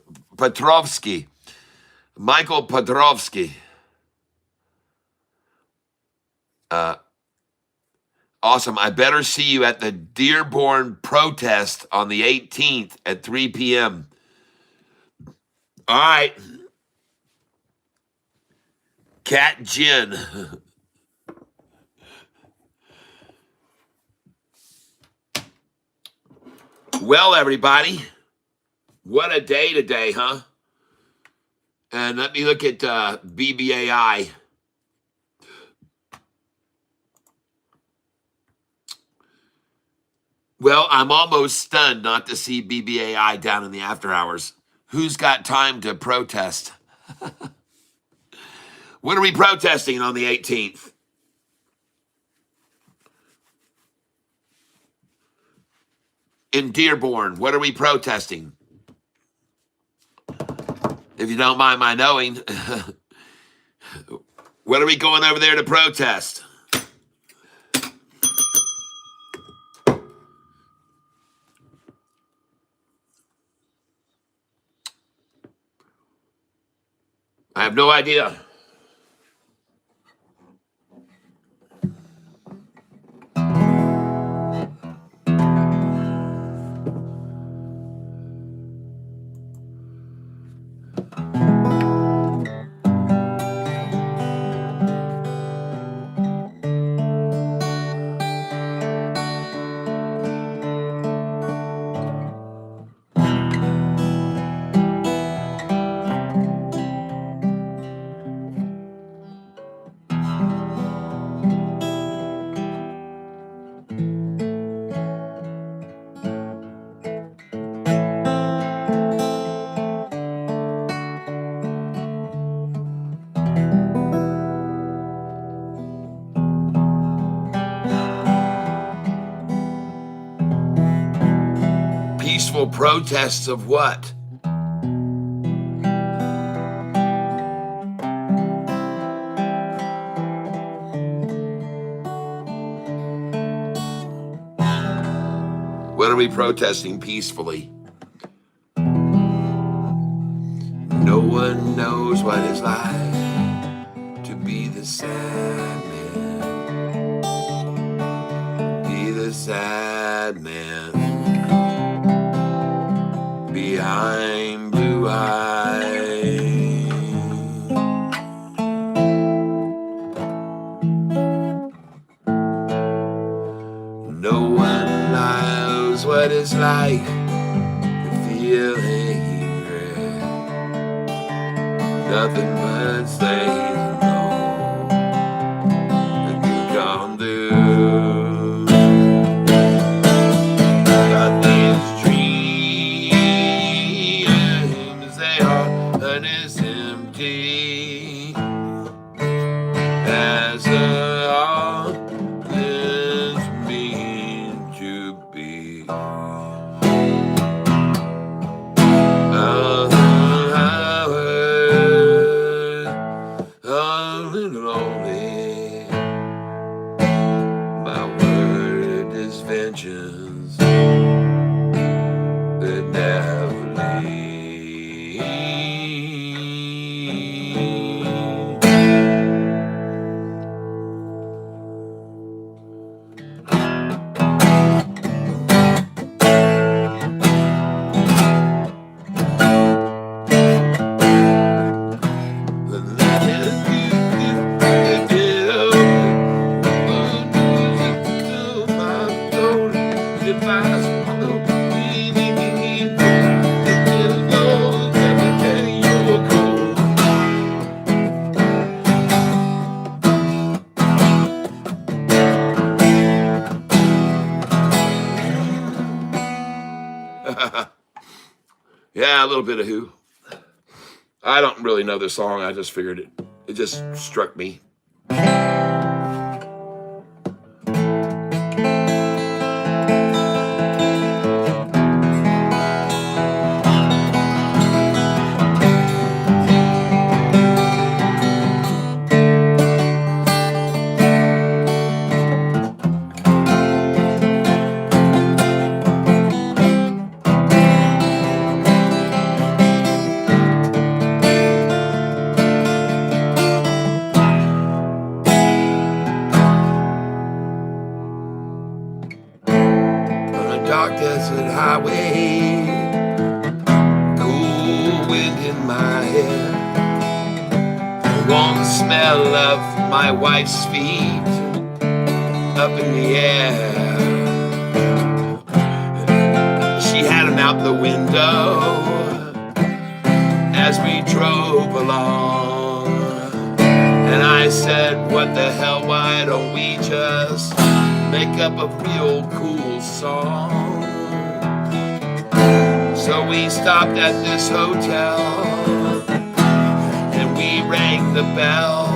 Michael Petrovsky. Uh, awesome. I better see you at the Dearborn protest on the 18th at 3 p.m. All right. Cat Jen. Well, everybody, what a day today, huh? And let me look at BBAI. Well, I'm almost stunned not to see BBAI down in the after hours. Who's got time to protest? What are we protesting on the 18th? In Dearborn, what are we protesting? If you don't mind my knowing, what are we going over there to protest? I have no idea. Peaceful protests of what? What are we protesting peacefully? No one knows what it's like to be the sad man. Be the sad man behind blue eyes. No one knows what it's like to feel angry. Nothing but stays alone that you come through. But these dreams, they are as empty as the heart is meant to be. Lonely, my word is vengeance that never leaves. Yeah, a little bit of Who. I don't really know the song. I just figured it just struck me. smell of my wife's feet up in the air. She had him out the window as we drove along. And I said, what the hell, why don't we just make up a real cool song? So we stopped at this hotel and we rang the bell.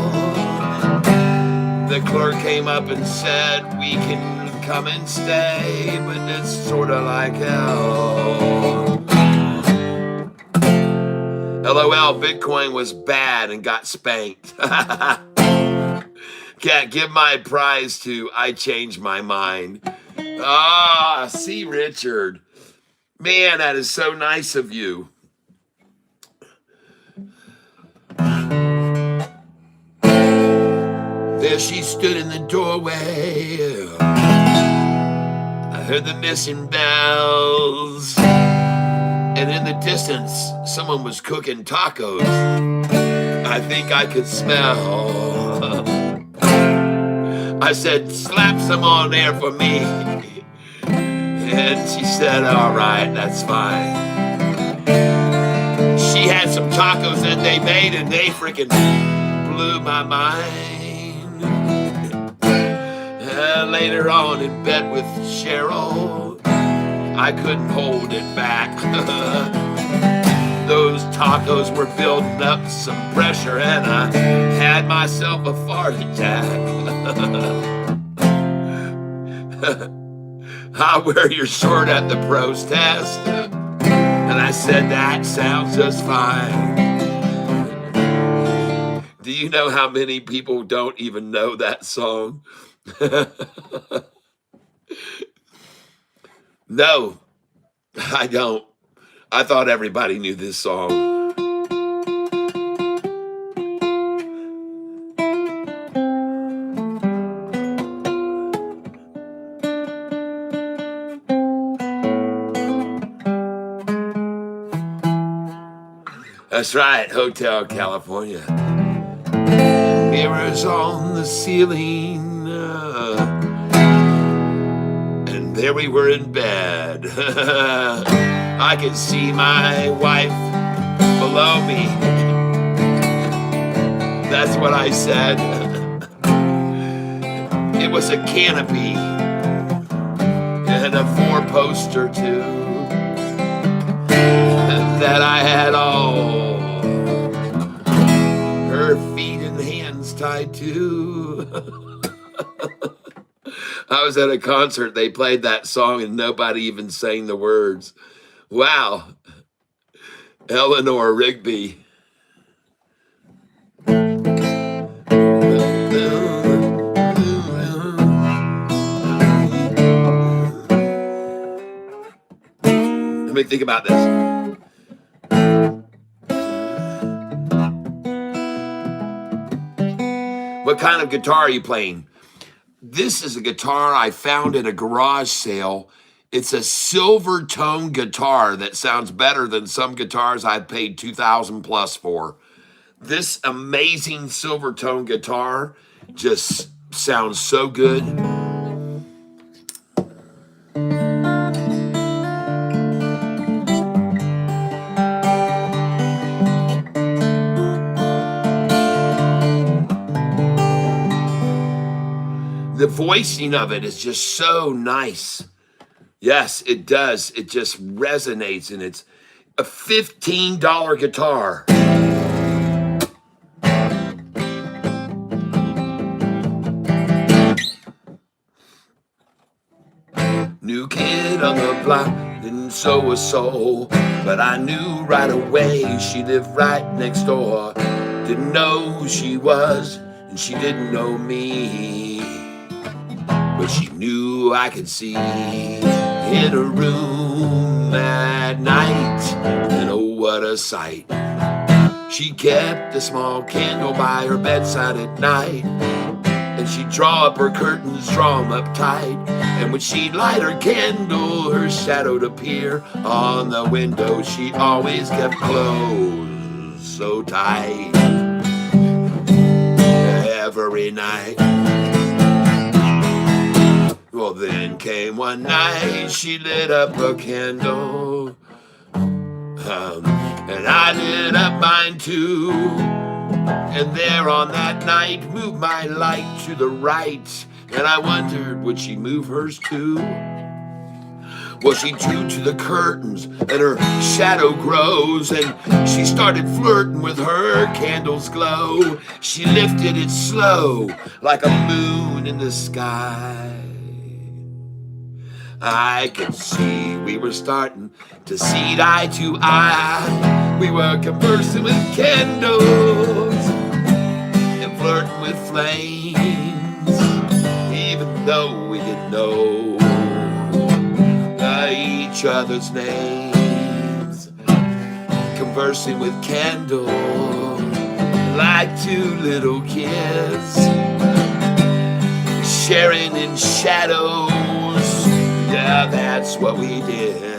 The clerk came up and said, we can come and stay, but it's sort of like hell. LOL, Bitcoin was bad and got spanked. Can't give my prize to I Changed My Mind. Ah, see, Richard. Man, that is so nice of you. There she stood in the doorway. I heard the missing bells. And in the distance, someone was cooking tacos. I think I could smell. I said, slap some on there for me. And she said, all right, that's fine. She had some tacos that they made and they freaking blew my mind. Later on in bed with Cheryl, I couldn't hold it back. Those tacos were building up some pressure and I had myself a fart attack. I'll wear your short at the protest. And I said, that sounds just fine. Do you know how many people don't even know that song? No, I don't. I thought everybody knew this song. That's right, Hotel California. Mirrors on the ceiling. And there we were in bed. I could see my wife below me. That's what I said. It was a canopy and a four-poster too that I had all her feet and hands tied to. I was at a concert, they played that song and nobody even sang the words. Wow. Eleanor Rigby. Let me think about this. What kind of guitar are you playing? This is a guitar I found at a garage sale. It's a silver tone guitar that sounds better than some guitars I've paid $2,000 plus for. This amazing silver tone guitar just sounds so good. The voicing of it is just so nice. Yes, it does. It just resonates, and it's a $15 guitar. New kid on the block, didn't sow a soul, but I knew right away she lived right next door. Didn't know who she was, and she didn't know me. But she knew I could see in her room at night, and oh, what a sight. She kept a small candle by her bedside at night, and she'd draw up her curtains, draw them up tight, and when she'd light her candle, her shadow'd appear on the window. She always kept closed so tight. every night. Well, then came one night, she lit up a candle, and I lit up mine too. And there on that night, moved my light to the right, and I wondered, would she move hers too? Well, she drew to the curtains, and her shadow grows, and she started flirting with her candle's glow. She lifted it slow, like a moon in the sky. I could see we were starting to see eye to eye. We were conversing with candles and flirting with flames, even though we didn't know each other's names. Conversing with candles like two little kids, sharing in shadows. Yeah, that's what we did.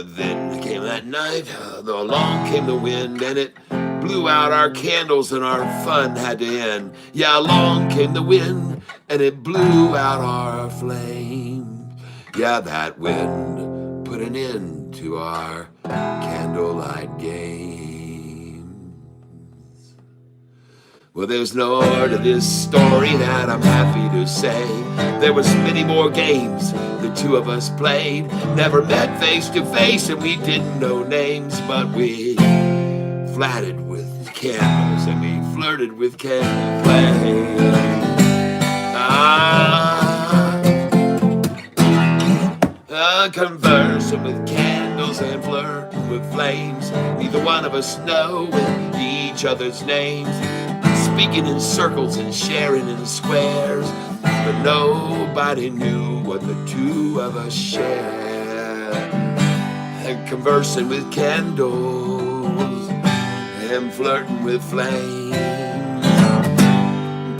Then came that night, along came the wind, and it blew out our candles, and our fun had to end. Yeah, along came the wind, and it blew out our flame. Yeah, that wind put an end to our candlelight games. Well, there's no more to this story that I'm happy to say. There was many more games the two of us played. Never met face to face, and we didn't know names, but we flattered with candles, and we flirted with candle flame. Conversing with candles and flirting with flames. Neither one of us knowing each other's names. Speaking in circles and sharing in squares, but nobody knew what the two of us shared. And conversing with candles and flirting with flames,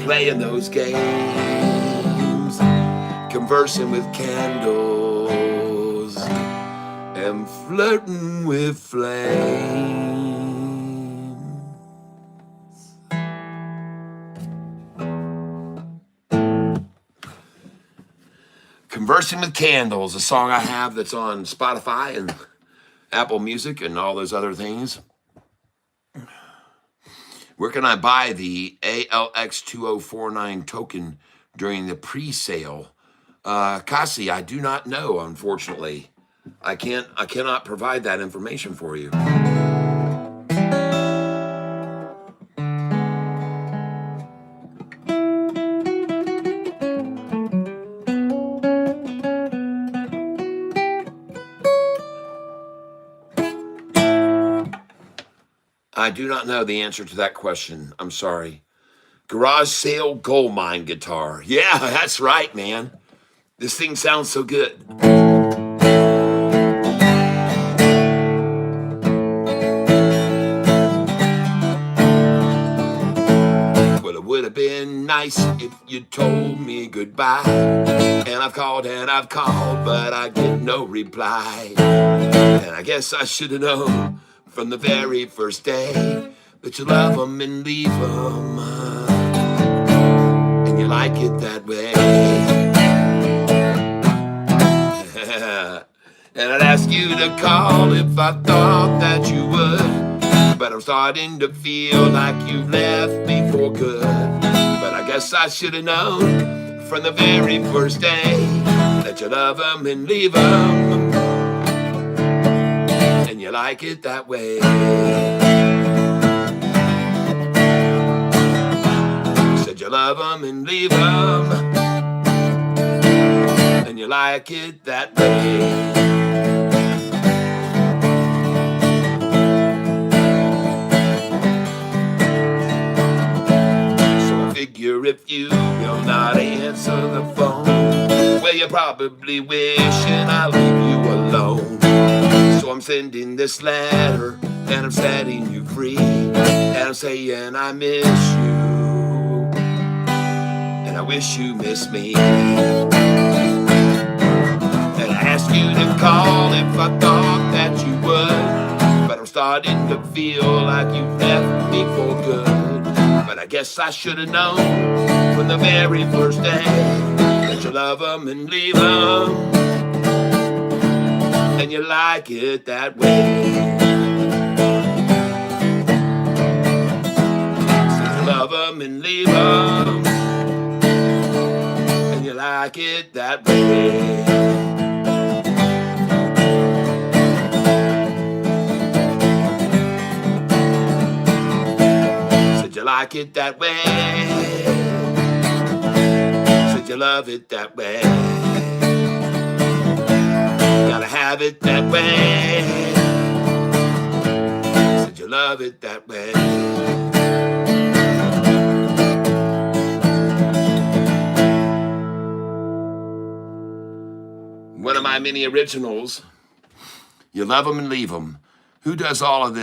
playing those games. Conversing with candles and flirting with flames. Conversing with Candles, a song I have that's on Spotify and Apple Music and all those other things. Where can I buy the ALX2049 token during the pre-sale? Kasi, I do not know, unfortunately. I cannot provide that information for you. I do not know the answer to that question. I'm sorry. Garage sale gold mine guitar. Yeah, that's right, man. This thing sounds so good. Well, it would have been nice if you told me goodbye. And I've called, but I get no reply. And I guess I should have known from the very first day that you love them and leave them, and you like it that way. And I'd ask you to call if I thought that you would, but I'm starting to feel like you've left me for good. But I guess I should have known from the very first day that you love them and leave them, and you like it that way. You said you love them and leave them, and you like it that way. So I figure if you will not answer the phone, well, you're probably wishing I'll leave you alone. So I'm sending this letter, and I'm setting you free, and I'm saying I miss you, and I wish you miss me. And I asked you to call if I thought that you would, but I'm starting to feel like you left me for good. Guess I should have known from the very first day that you love them and leave them, and you like it that way. Since you love them and leave them, and you like it that way. You like it that way. Said you love it that way. Gotta have it that way. Said you love it that way. One of my many originals. You love them and leave them. Who does all of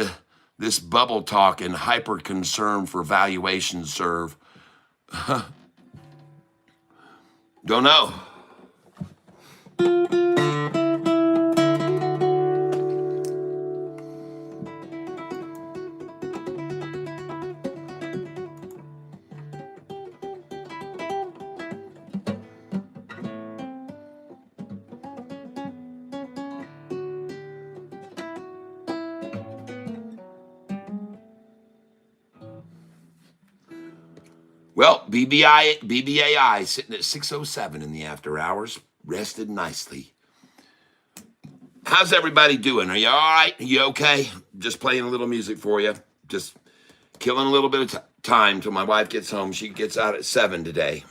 this bubble talk and hyper concern for valuation serve? Don't know. Well, BBAI sitting at 6:07 in the after hours, rested nicely. How's everybody doing? Are you all right? Are you okay? Just playing a little music for you. Just killing a little bit of time till my wife gets home. She gets out at 7 today.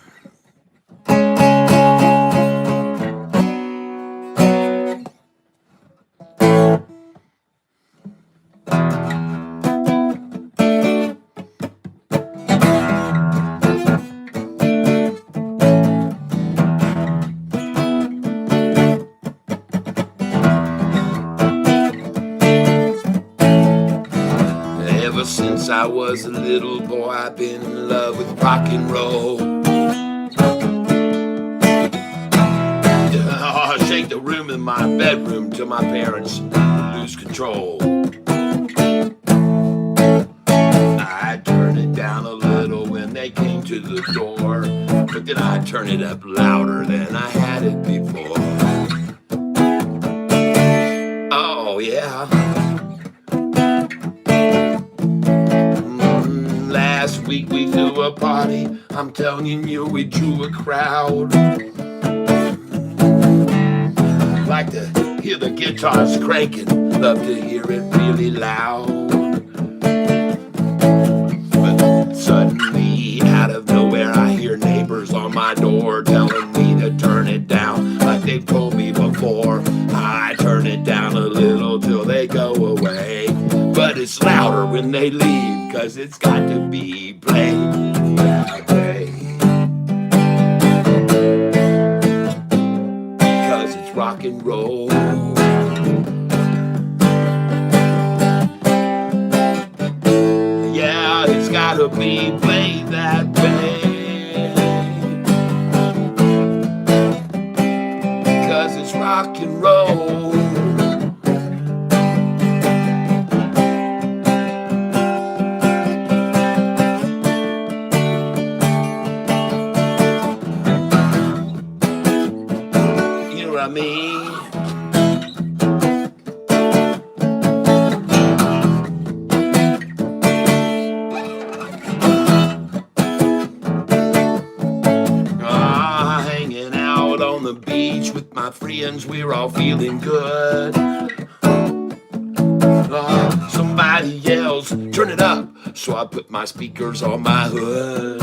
Since I was a little boy, I've been in love with rock and roll. I shake the room in my bedroom till my parents lose control. I turn it down a little when they came to the door, but then I turn it up louder than I had it before. Oh yeah. Last week we threw a party, I'm telling you, we drew a crowd. Like to hear the guitars cranking, love to hear it really loud. But suddenly, out of nowhere, I hear neighbors on my door telling me to turn it down, like they've told me before. I turn it down a little till they go away, but it's louder when they leave, 'cause it's got to be played that way. 'Cause it's rock and roll. Yeah, it's gotta be played that way. 'Cause it's rock and roll. I mean, hanging out on the beach with my friends, we're all feeling good. Somebody yells, turn it up, so I put my speakers on my hood.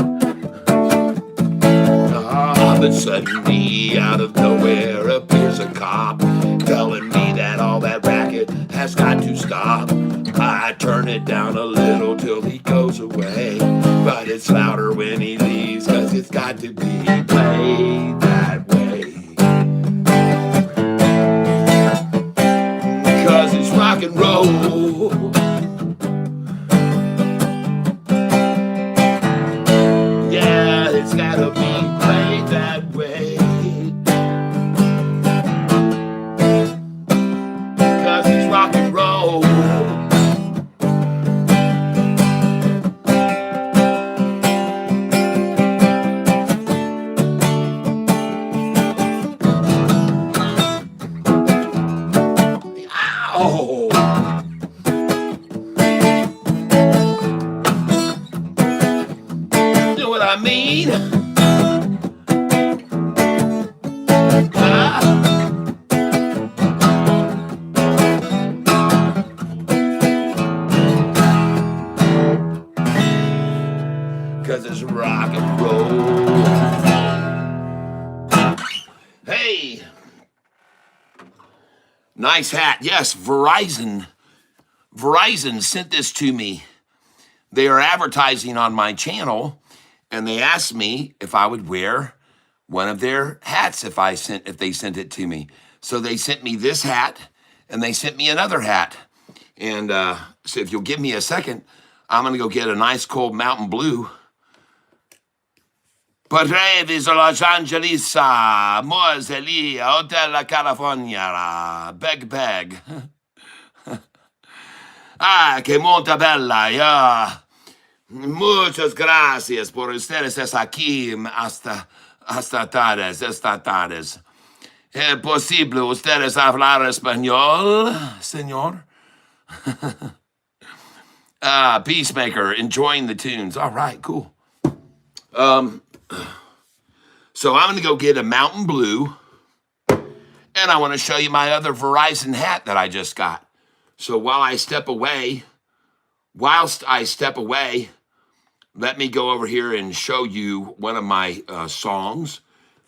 But suddenly, out of nowhere, appears a cop telling me that all that racket has got to stop. I turn it down a little till he goes away, but it's louder when he leaves, 'cause it's got to be played that way. 'Cause it's rock and roll. Yeah, it's gotta be played that way. 'Cause it's rock and roll. Oh. You know what I mean? Because it's rock and roll. Hey. Nice hat. Yes, Verizon sent this to me. They are advertising on my channel, and they asked me if I would wear one of their hats if they sent it to me. So they sent me this hat, and they sent me another hat. And so if you'll give me a second, I'm going to go get a nice cold Mountain Blue. Paredes Los Angeles, Moseli, Hotel California, bag. Que monta bella, ya. Muchas gracias por ustedes aquí hasta tardes. ¿Es posible ustedes hablar español, señor? Peacemaker, enjoying the tunes. All right, cool. So I'm going to go get a Mountain Blue, and I want to show you my other Verizon hat that I just got. So whilst I step away, let me go over here and show you one of my songs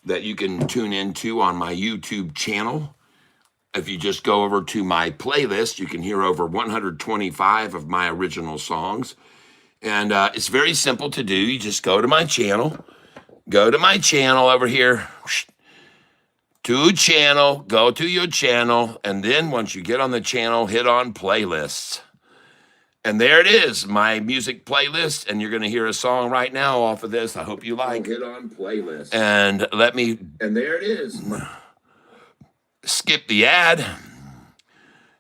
that you can tune into on my YouTube channel. If you just go over to my playlist, you can hear over 125 of my original songs. And it's very simple to do. You just go to my channel. Go to my channel over here. To channel, go to your channel. And then once you get on the channel, hit on playlists. And there it is, my music playlist. And you're going to hear a song right now off of this. I hope you like. Hit on playlist. And there it is. Skip the ad.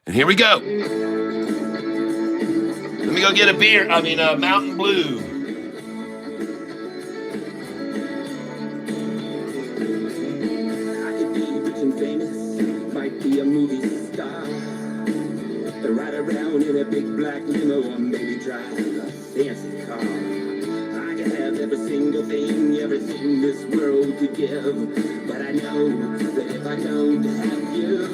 And here we go. Let me go get a Mountain Blue. Be a movie star, ride around in a big black limo, or maybe drive a fancy car. I can have every single thing, everything this world could give, but I know that if I don't have you,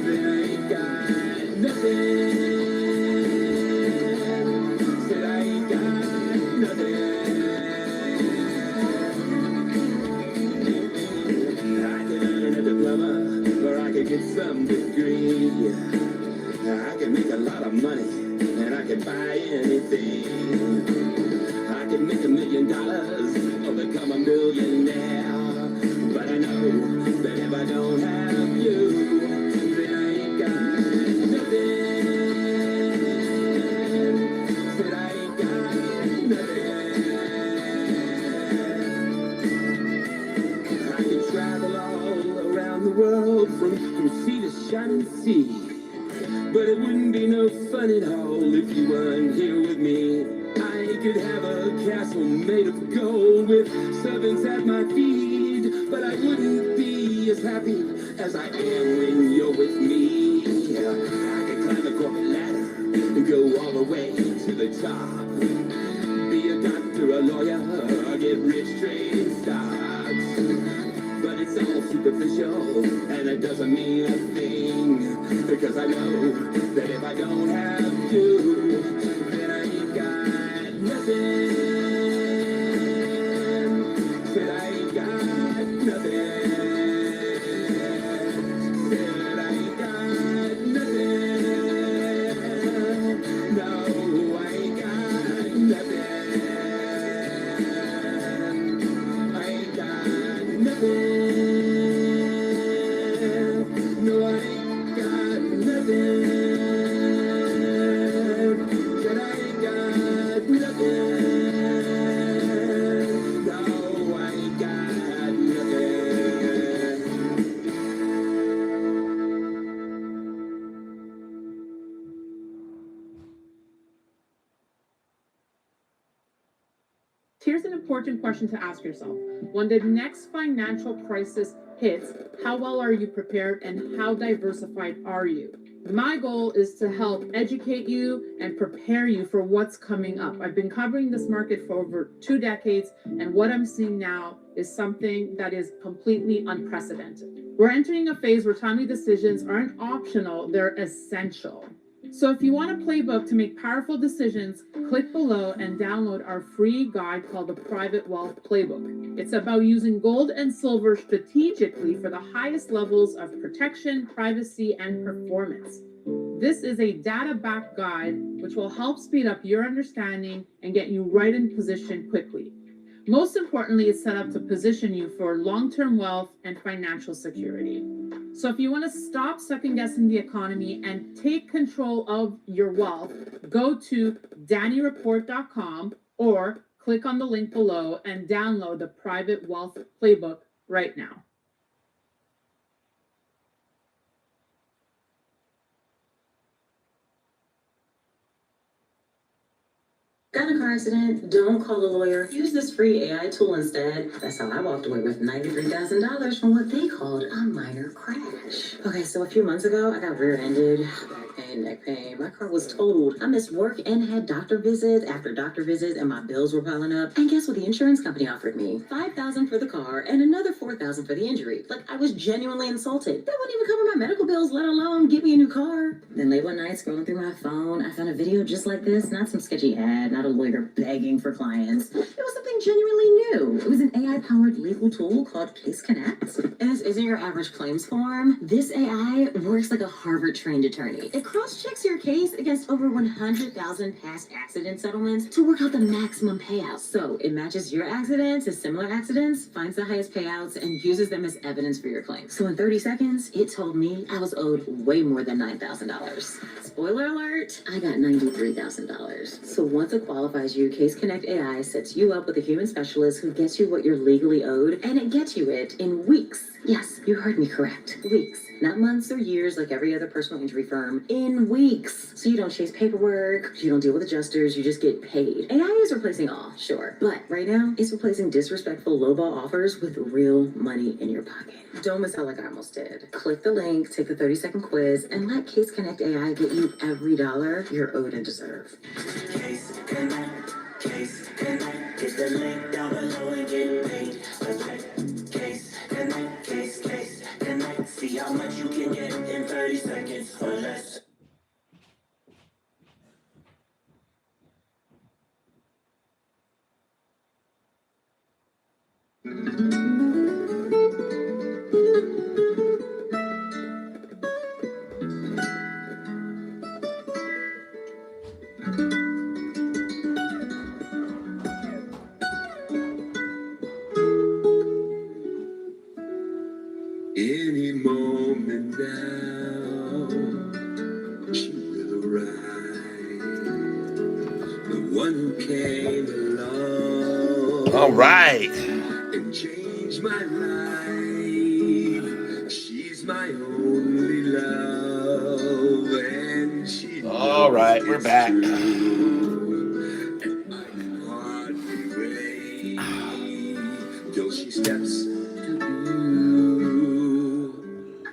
then I ain't got nothing. Said I ain't got nothing. I could earn a diploma, or I could get some degree. I could make a lot of money, and I could buy anything. I could make $1 million, or become a millionaire. But I know that if I don't have you, then I ain't got nothing. Said I ain't got nothing. I could travel all around the world from sea to shining sea, but it wouldn't be no fun at all if you weren't here with me. I could have a castle made of gold with servants at my feet, but I wouldn't be as happy as I am when you're with me. I could climb a corporate ladder and go all the way to the top, be a doctor, a lawyer, or get rich trading stocks. But it's all superficial, and it doesn't mean a thing, because I know that if I don't have you, then I ain't got nothing. Said I ain't got nothing. Said I ain't got nothing. No, I ain't got nothing. I ain't got nothing. No, I ain't got nothing. Said I ain't got nothing. No, I ain't got nothing. Here's an important question to ask yourself. When the next financial crisis hits, how well are you prepared and how diversified are you? My goal is to help educate you and prepare you for what's coming up. I've been covering this market for over 2 decades, and what I'm seeing now is something that is completely unprecedented. We're entering a phase where timely decisions aren't optional, they're essential. So if you want a playbook to make powerful decisions, click below and download our free guide called the Private Wealth Playbook. It's about using gold and silver strategically for the highest levels of protection, privacy, and performance. This is a data-backed guide which will help speed up your understanding and get you right in position quickly. Most importantly, it's set up to position you for long-term wealth and financial security. So if you want to stop second guessing the economy and take control of your wealth, go to DannyReport.com or click on the link below and download the Private Wealth Playbook right now. Got in a car accident? Don't call a lawyer. Use this free AI tool instead. That's how I walked away with $93,000 from what they called a minor crash. Okay, so a few months ago, I got rear-ended. Back pain, neck pain. My car was totaled. I missed work and had doctor visits after doctor visits, and my bills were piling up. And guess what the insurance company offered me? $5,000 for the car and another $4,000 for the injury. Like, I was genuinely insulted. That wouldn't even cover my medical bills, let alone get me a new car. Then late one night, scrolling through my phone, I found a video just like this. Not some sketchy ad, not a lawyer begging for clients. It was something genuinely new. It was an AI-powered legal tool called Case Connect. And this isn't your average claims form. This AI works like a Harvard-trained attorney. It cross-checks your case against over 100,000 past accident settlements to work out the maximum payouts. So it matches your accident to similar accidents, finds the highest payouts, and uses them as evidence for your claim. So in 30 seconds, it told me I was owed way more than $9,000. Spoiler alert, I got $93,000. So once it qualifies you, Case Connect AI sets you up with a human specialist who gets you what you're legally owed, and it gets you it in weeks. Yes, you heard me correct. Weeks. Not months or years like every other personal injury firm. In weeks. So you don't chase paperwork, you don't deal with adjusters, you just get paid. AI is replacing all, sure. But right now, it's replacing disrespectful lowball offers with real money in your pocket. Don't miss out like I almost did. Click the link, take the 30-second quiz, and let Case Connect AI get you every dollar you're owed and deserve. Case Connect, Case Connect. Get the link down below and get paid. Case Connect, Case Connect. See how much you can get in 30 seconds or less. Any moment now, she will arrive. The one who came along. All right. And changed my life. She's my only love, and she. All right, we're back. And I can hardly wait till she steps to you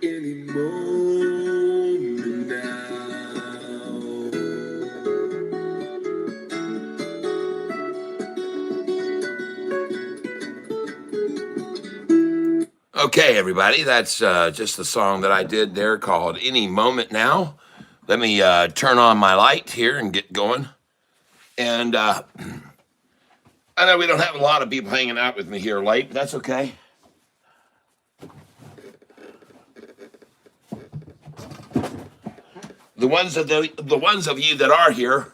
any moment now. Okay, everybody, that's just the song that I did there called Any Moment Now. Let me turn on my light here and get going. And I know we don't have a lot of people hanging out with me here late, but that's okay. The ones of you that are here,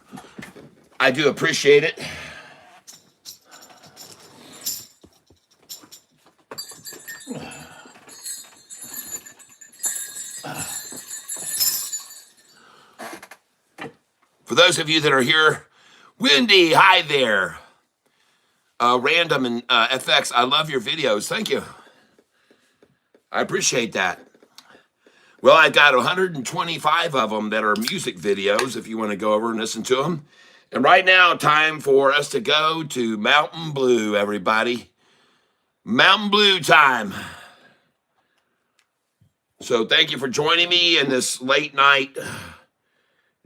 I do appreciate it. For those of you that are here, Wendy, hi there. Random and FX, I love your videos. Thank you. I appreciate that. Well, I got 125 of them that are music videos if you want to go over and listen to them. And right now, time for us to go to Mountain Blue, everybody. Mountain Blue time. So thank you for joining me in this late night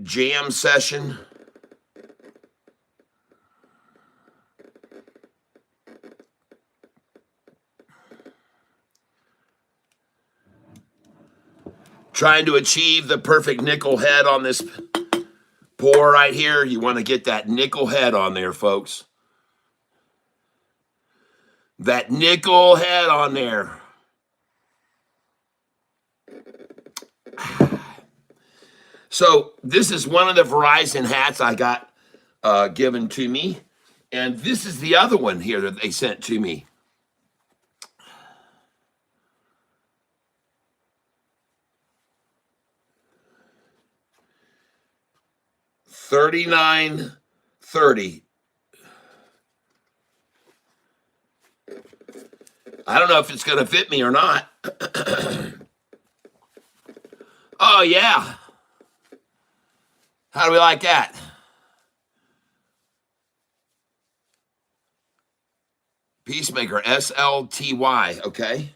jam session. Trying to achieve the perfect nickel head on this pour right here. You want to get that nickel head on there, folks. That nickel head on there. So this is one of the Verizon hats I got given to me. And this is the other one here that they sent to me. $39.30. I don't know if it's going to fit me or not. Oh, yeah. How do we like that? Peacemaker, SLTY, okay?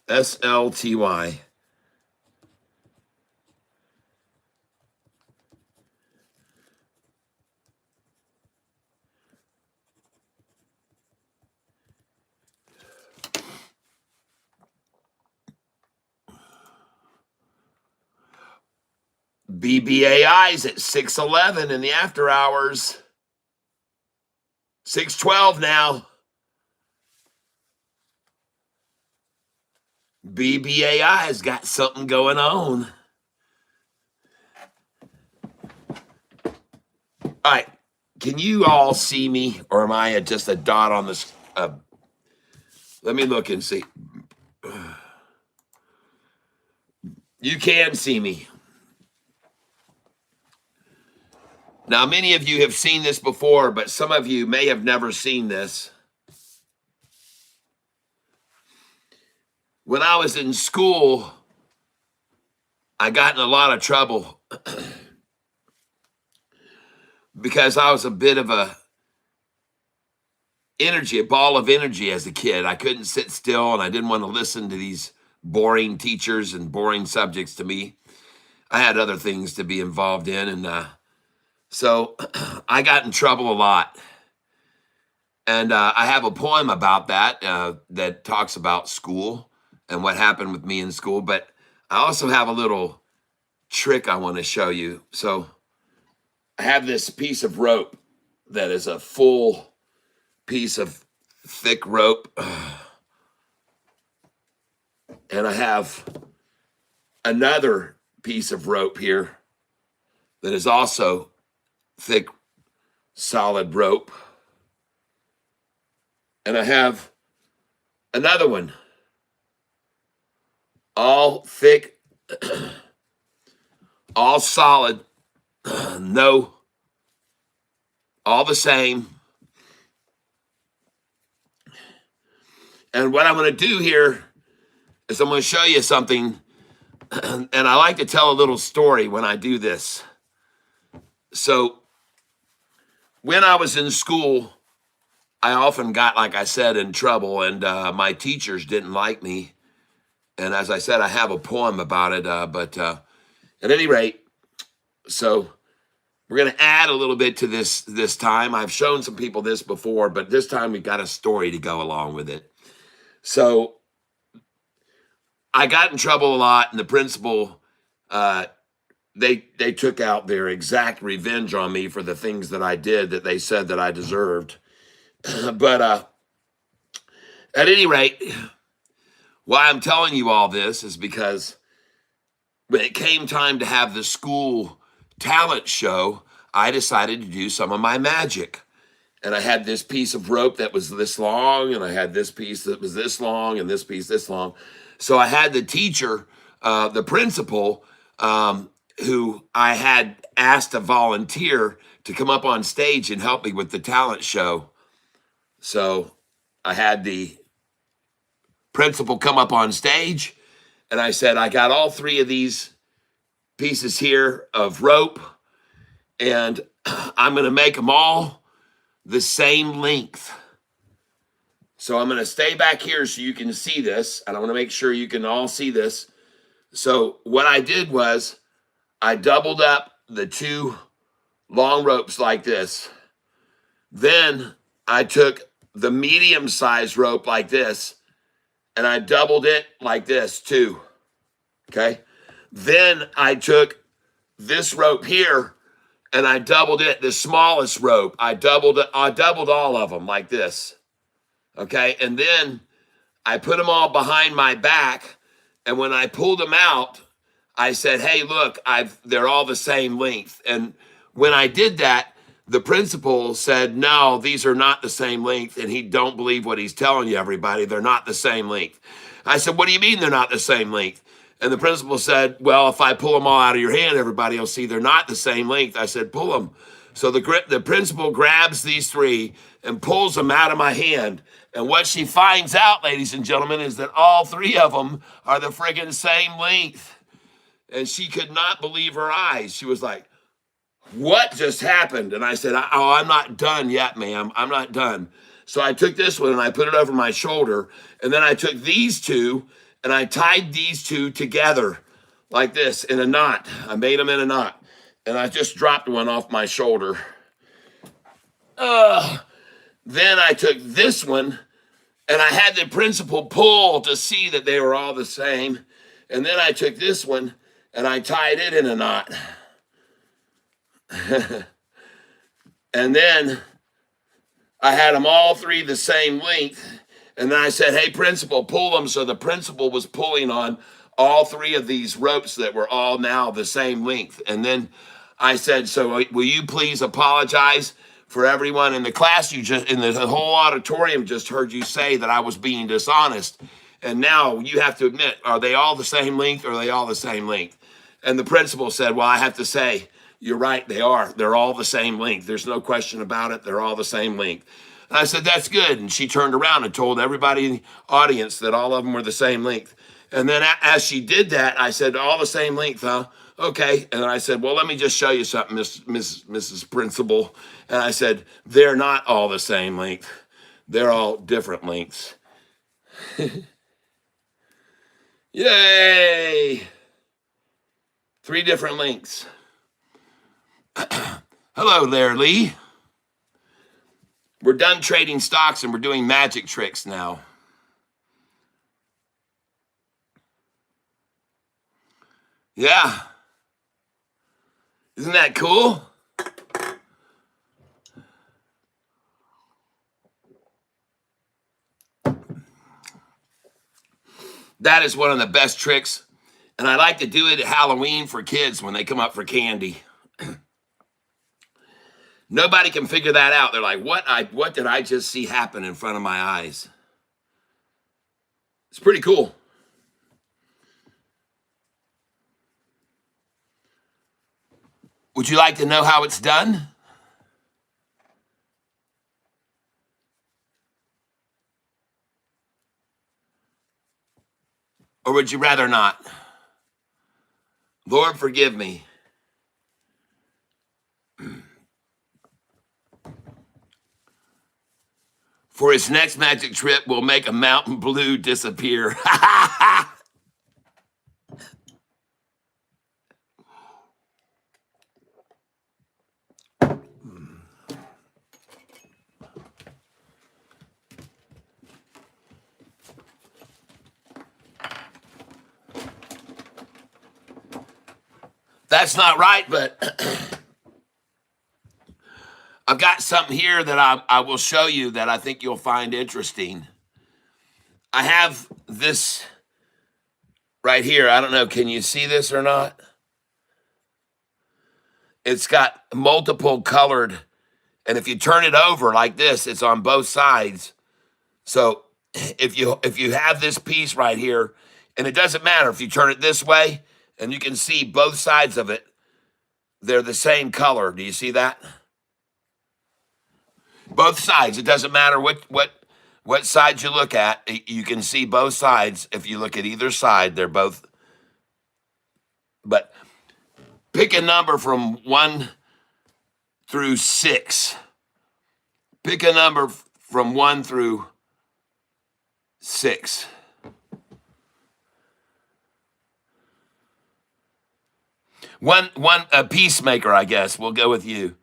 SLTY. BBAI's at 611 in the after hours. 612 now. BBAI's got something going on. All right. Can you all see me, or am I just a dot on this? Let me look and see. You can see me. Now, many of you have seen this before, but some of you may have never seen this. When I was in school, I got in a lot of trouble because I was a bit of a ball of energy as a kid. I couldn't sit still, and I didn't want to listen to these boring teachers and boring subjects to me. I had other things to be involved in, and so I got in trouble a lot. And I have a poem about that that talks about school and what happened with me in school. But I also have a little trick I want to show you. So I have this piece of rope that is a full piece of thick rope. And I have another piece of rope here that is also thick, solid rope. And I have another one, all thick, all solid, no, all the same. And what I'm going to do here is I'm going to show you something, and I like to tell a little story when I do this. So when I was in school, I often got, like I said, in trouble, and my teachers didn't like me. And as I said, I have a poem about it, but at any rate, so we're going to add a little bit to this time. I've shown some people this before, but this time we got a story to go along with it. So I got in trouble a lot, and the principal, they took out their exact revenge on me for the things that I did that they said that I deserved. But at any rate, why I'm telling you all this is because when it came time to have the school talent show, I decided to do some of my magic. And I had this piece of rope that was this long, and I had this piece that was this long, and this piece this long. So I had the teacher, the principal, who I had asked to volunteer to come up on stage and help me with the talent show. So I had the principal come up on stage, and I said, I got all three of these pieces here of rope, and I'm going to make them all the same length. So I'm going to stay back here so you can see this, and I want to make sure you can all see this. So what I did was I doubled up the two long ropes like this. Then I took the medium size rope like this, and I doubled it like this too. Okay. Then I took this rope here and I doubled it, the smallest rope. I doubled all of them like this. Okay. And then I put them all behind my back. And when I pulled them out, I said, hey, look, they're all the same length. And when I did that, the principal said, no, these are not the same length. And he don't believe what he's telling you, everybody. They're not the same length. I said, what do you mean they're not the same length? And the principal said, well, if I pull them all out of your hand, everybody will see they're not the same length. I said, pull them. So the principal grabs these three and pulls them out of my hand. And what she finds out, ladies and gentlemen, is that all three of them are the friggin' same length. And she could not believe her eyes. She was like, what just happened? And I said, oh, I'm not done yet, ma'am. I'm not done. So I took this one and I put it over my shoulder. And then I took these two and I tied these two together like this in a knot. I made them in a knot. And I just dropped one off my shoulder. Then I took this one and I had the principal pull to see that they were all the same. And then I took this one and I tied it in a knot. And then I had them all three the same length. And then I said, hey, principal, pull them. So the principal was pulling on all three of these ropes that were all now the same length. And then I said, so will you please apologize for everyone in the class? You just, in the whole auditorium just heard you say that I was being dishonest. And now you have to admit, are they all the same length or are they all the same length? And the principal said, well, I have to say, you're right, they are. They're all the same length. There's no question about it. They're all the same length. And I said, that's good. And she turned around and told everybody in the audience that all of them were the same length. And then as she did that, I said, all the same length, huh? Okay. And I said, well, let me just show you something, Mrs. Principal. And I said, they're not all the same length. They're all different lengths. Yay! 3 different lengths. Hello there, Lee. We're done trading stocks and we're doing magic tricks now. Yeah. Isn't that cool? That is one of the best tricks. And I like to do it at Halloween for kids when they come up for candy. Nobody can figure that out. They're like, what did I just see happen in front of my eyes? It's pretty cool. Would you like to know how it's done? Or would you rather not? Lord, forgive me. For his next magic trip, we'll make a mountain blue disappear. That's not right, but I've got something here that I will show you that I think you'll find interesting. I have this right here. I don't know, can you see this or not? It's got multiple colored, and if you turn it over like this, it's on both sides. So if you have this piece right here, and it doesn't matter if you turn it this way, and you can see both sides of it, they're the same color. Do you see that? Both sides. It doesn't matter what side you look at. You can see both sides. If you look at either side, they're both. But Pick a number from 1 through 6. Pick a number from 1 through 6. One, a peacemaker, I guess. We'll go with you.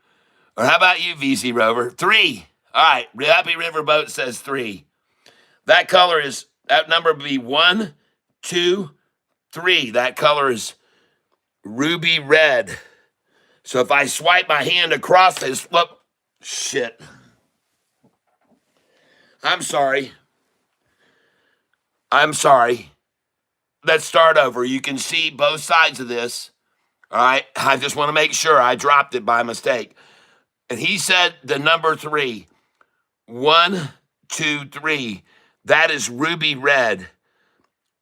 Or how about you, VZ Rover? 3. All right. Happy Riverboat says 3. That number would be 1, 2, 3. That color is ruby red. So if I swipe my hand across this, whoop, shit. I'm sorry. Let's start over. You can see both sides of this. All right. I just want to make sure I dropped it by mistake. And he said the number 3. 1, 2, 3. That is ruby red.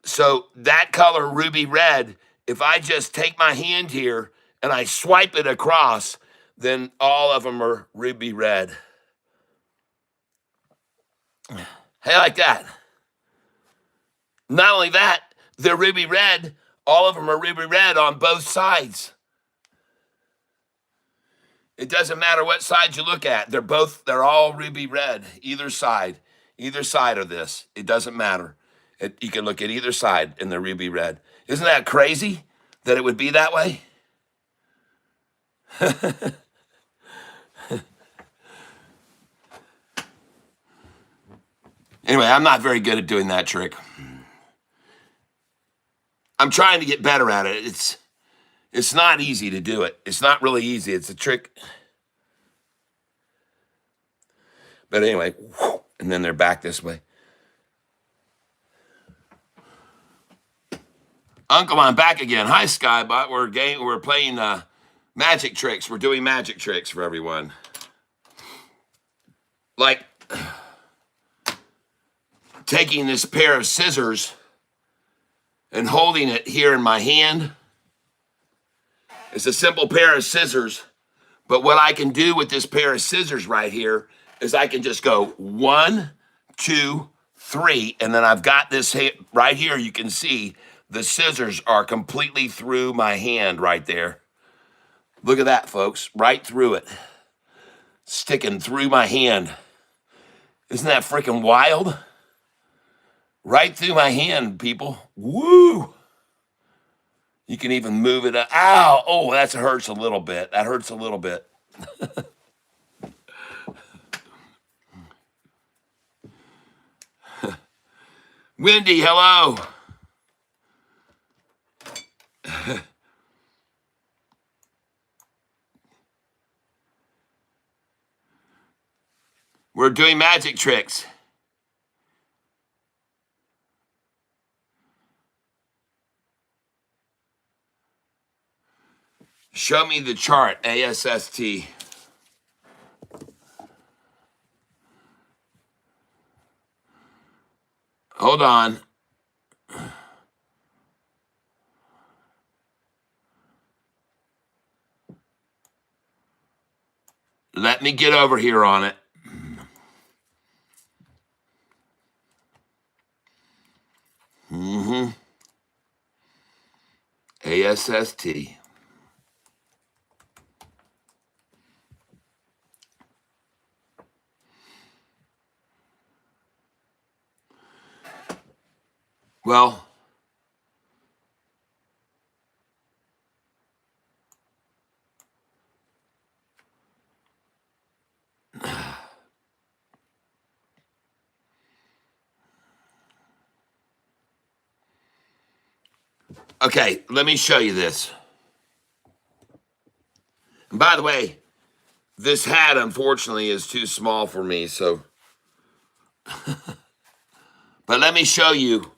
So that color, ruby red, if I just take my hand here and I swipe it across, then all of them are ruby red. Hey, like that. Not only that, they're ruby red. All of them are ruby red on both sides. It doesn't matter what side you look at. They're all ruby red, either side of this. It doesn't matter. You can look at either side and they're ruby red. Isn't that crazy that it would be that way? Anyway, I'm not very good at doing that trick. I'm trying to get better at it. It's not easy to do it. It's not really easy. It's a trick. But anyway, and then they're back this way. Uncle, I'm back again. Hi, Skybot. We're playing magic tricks. We're doing magic tricks for everyone. Like taking this pair of scissors and holding it here in my hand. It's a simple pair of scissors, but what I can do with this pair of scissors right here is I can just go 1, 2, 3, and then I've got this right here. You can see the scissors are completely through my hand right there. Look at that, folks, right through it, sticking through my hand. Isn't that freaking wild? Right through my hand, people. Woo! You can even move it. Ow! Oh, that hurts a little bit. That hurts a little bit. Wendy, hello. We're doing magic tricks. Show me the chart, ASST. Hold on. Let me get over here on it. ASST. Well, okay, let me show you this. And by the way, this hat, unfortunately, is too small for me, so. But let me show you.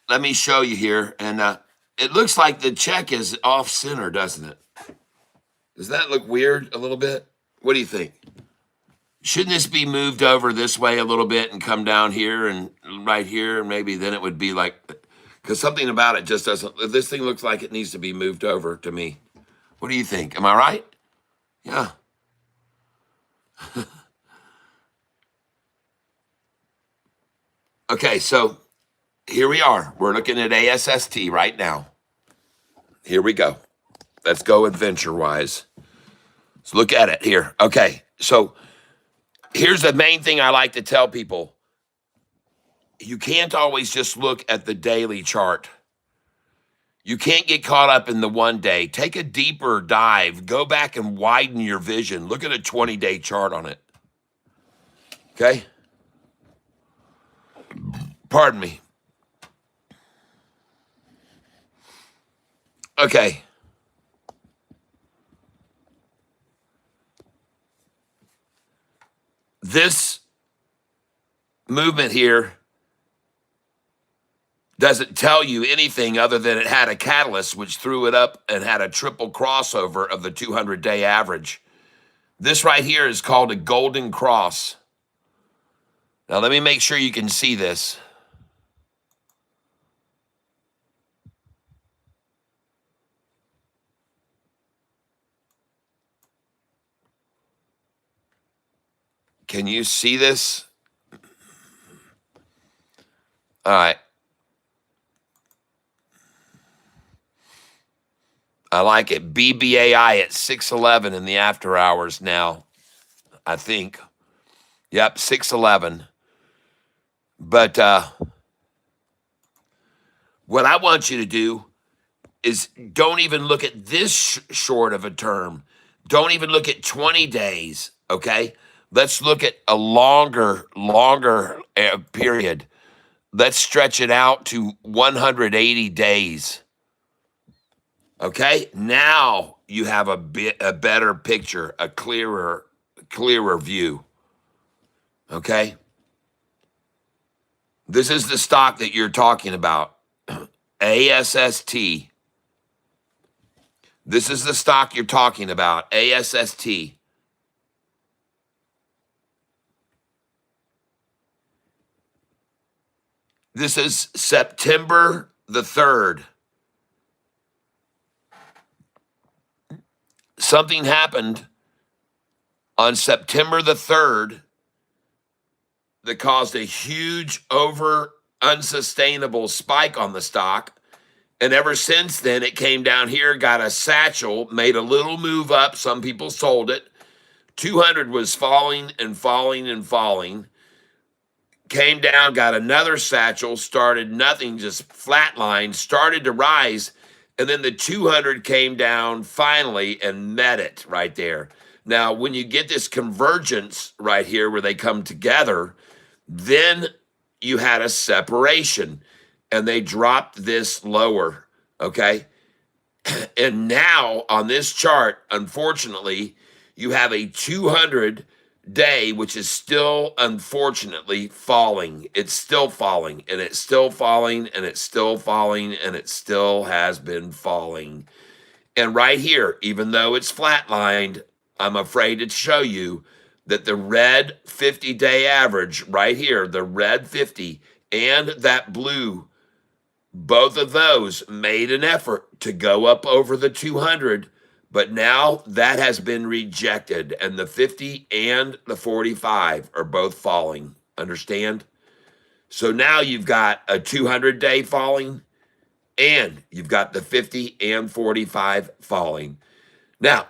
Let me show you here. And it looks like the check is off center, doesn't it? Does that look weird a little bit? What do you think? Shouldn't this be moved over this way a little bit and come down here and right here? And maybe then it would be like, because something about it just doesn't, this thing looks like it needs to be moved over to me. What do you think? Am I right? Yeah. Okay, so here we are. We're looking at ASST right now. Here we go. Let's go adventure-wise. Let's look at it here. Okay, so here's the main thing I like to tell people. You can't always just look at the daily chart. You can't get caught up in the one day. Take a deeper dive. Go back and widen your vision. Look at a 20-day chart on it. Okay? Pardon me. Okay. This movement here doesn't tell you anything other than it had a catalyst which threw it up and had a triple crossover of the 200-day average. This right here is called a golden cross. Now let me make sure you can see this. Can you see this? All right. I like it. BBAI at 611 in the after hours now, I think. Yep, 611. But what I want you to do is don't even look at this short of a term. Don't even look at 20 days, okay? Let's look at a longer period. Let's stretch it out to 180 days. Okay, now you have a better picture, a clearer view. Okay, this is the stock that you're talking about, ASST. This is the stock you're talking about, ASST. This is September the 3rd. Something happened on September the 3rd that caused a huge unsustainable spike on the stock. And ever since then, it came down here, got a satchel, made a little move up. Some people sold it. 200 was falling and falling and falling. Came down, got another satchel, started nothing, just flatlined, started to rise. And then the 200 came down finally and met it right there. Now, when you get this convergence right here where they come together, then you had a separation and they dropped this lower, okay? And now on this chart, unfortunately, you have a 200 day, which is still unfortunately falling. It's still falling and it's still falling and it's still falling and it still has been falling. And right here, even though it's flatlined, I'm afraid to show you that the red 50-day average right here, the red 50 and that blue, both of those made an effort to go up over the 200. But now that has been rejected, and the 50 and the 45 are both falling. Understand? So now you've got a 200-day falling, and you've got the 50 and 45 falling. Now,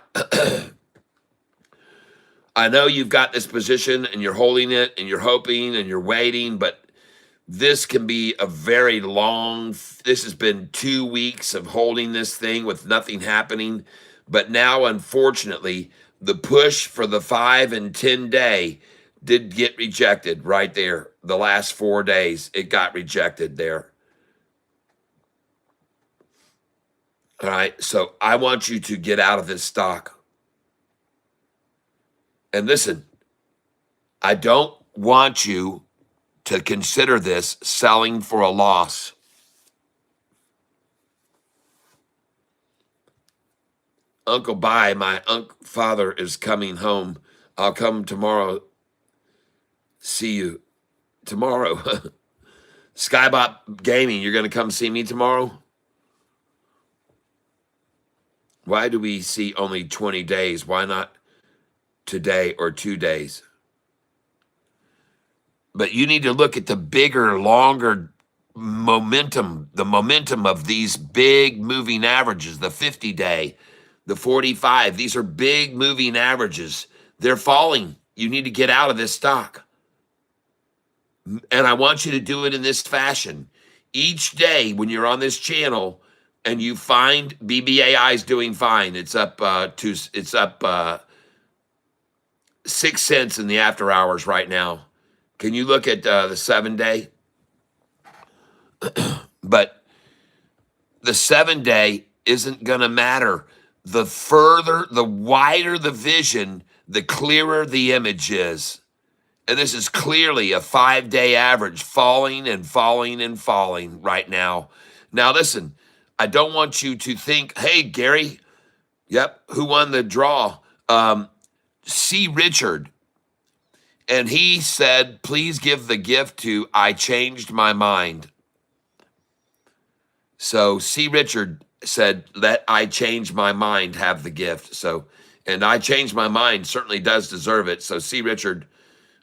I know you've got this position, and you're holding it, and you're hoping, and you're waiting, but this can be a very long, this has been 2 weeks of holding this thing with nothing happening. But now, unfortunately, the push for the 5 and 10 day did get rejected right there. The last 4 days, it got rejected there. All right, so I want you to get out of this stock. And listen, I don't want you to consider this selling for a loss. Uncle Bye, my father is coming home. I'll come tomorrow. See you tomorrow. Skybot Gaming, you're going to come see me tomorrow? Why do we see only 20 days? Why not today or 2 days? But you need to look at the bigger, longer the momentum of these big moving averages, the 50-day, the 45, these are big moving averages. They're falling. You need to get out of this stock. And I want you to do it in this fashion. Each day when you're on this channel and you find BBAI is doing fine, it's up 6 cents in the after hours right now. Can you look at the 7-day? But the 7-day isn't going to matter. The wider the vision, the clearer the image is. And this is clearly a 5-day average falling and falling and falling right now. Now, listen, I don't want you to think, hey, Gary, yep, who won the draw? C. Richard. And he said, please give the gift to I Changed My Mind. So C. Richard said, let I Change My Mind have the gift. So, and I Changed My Mind certainly does deserve it. So C. Richard,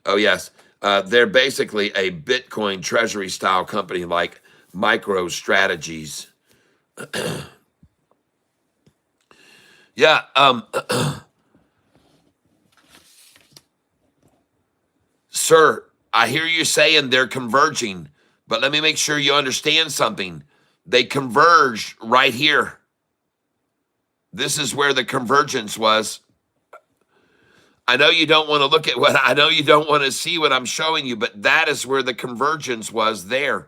oh yes, they're basically a Bitcoin treasury style company like MicroStrategies. Yeah, sir, I hear you saying they're converging, but let me make sure you understand something. They converged right here. This is where the convergence was. I know you don't want to look at I know you don't want to see what I'm showing you, but that is where the convergence was there.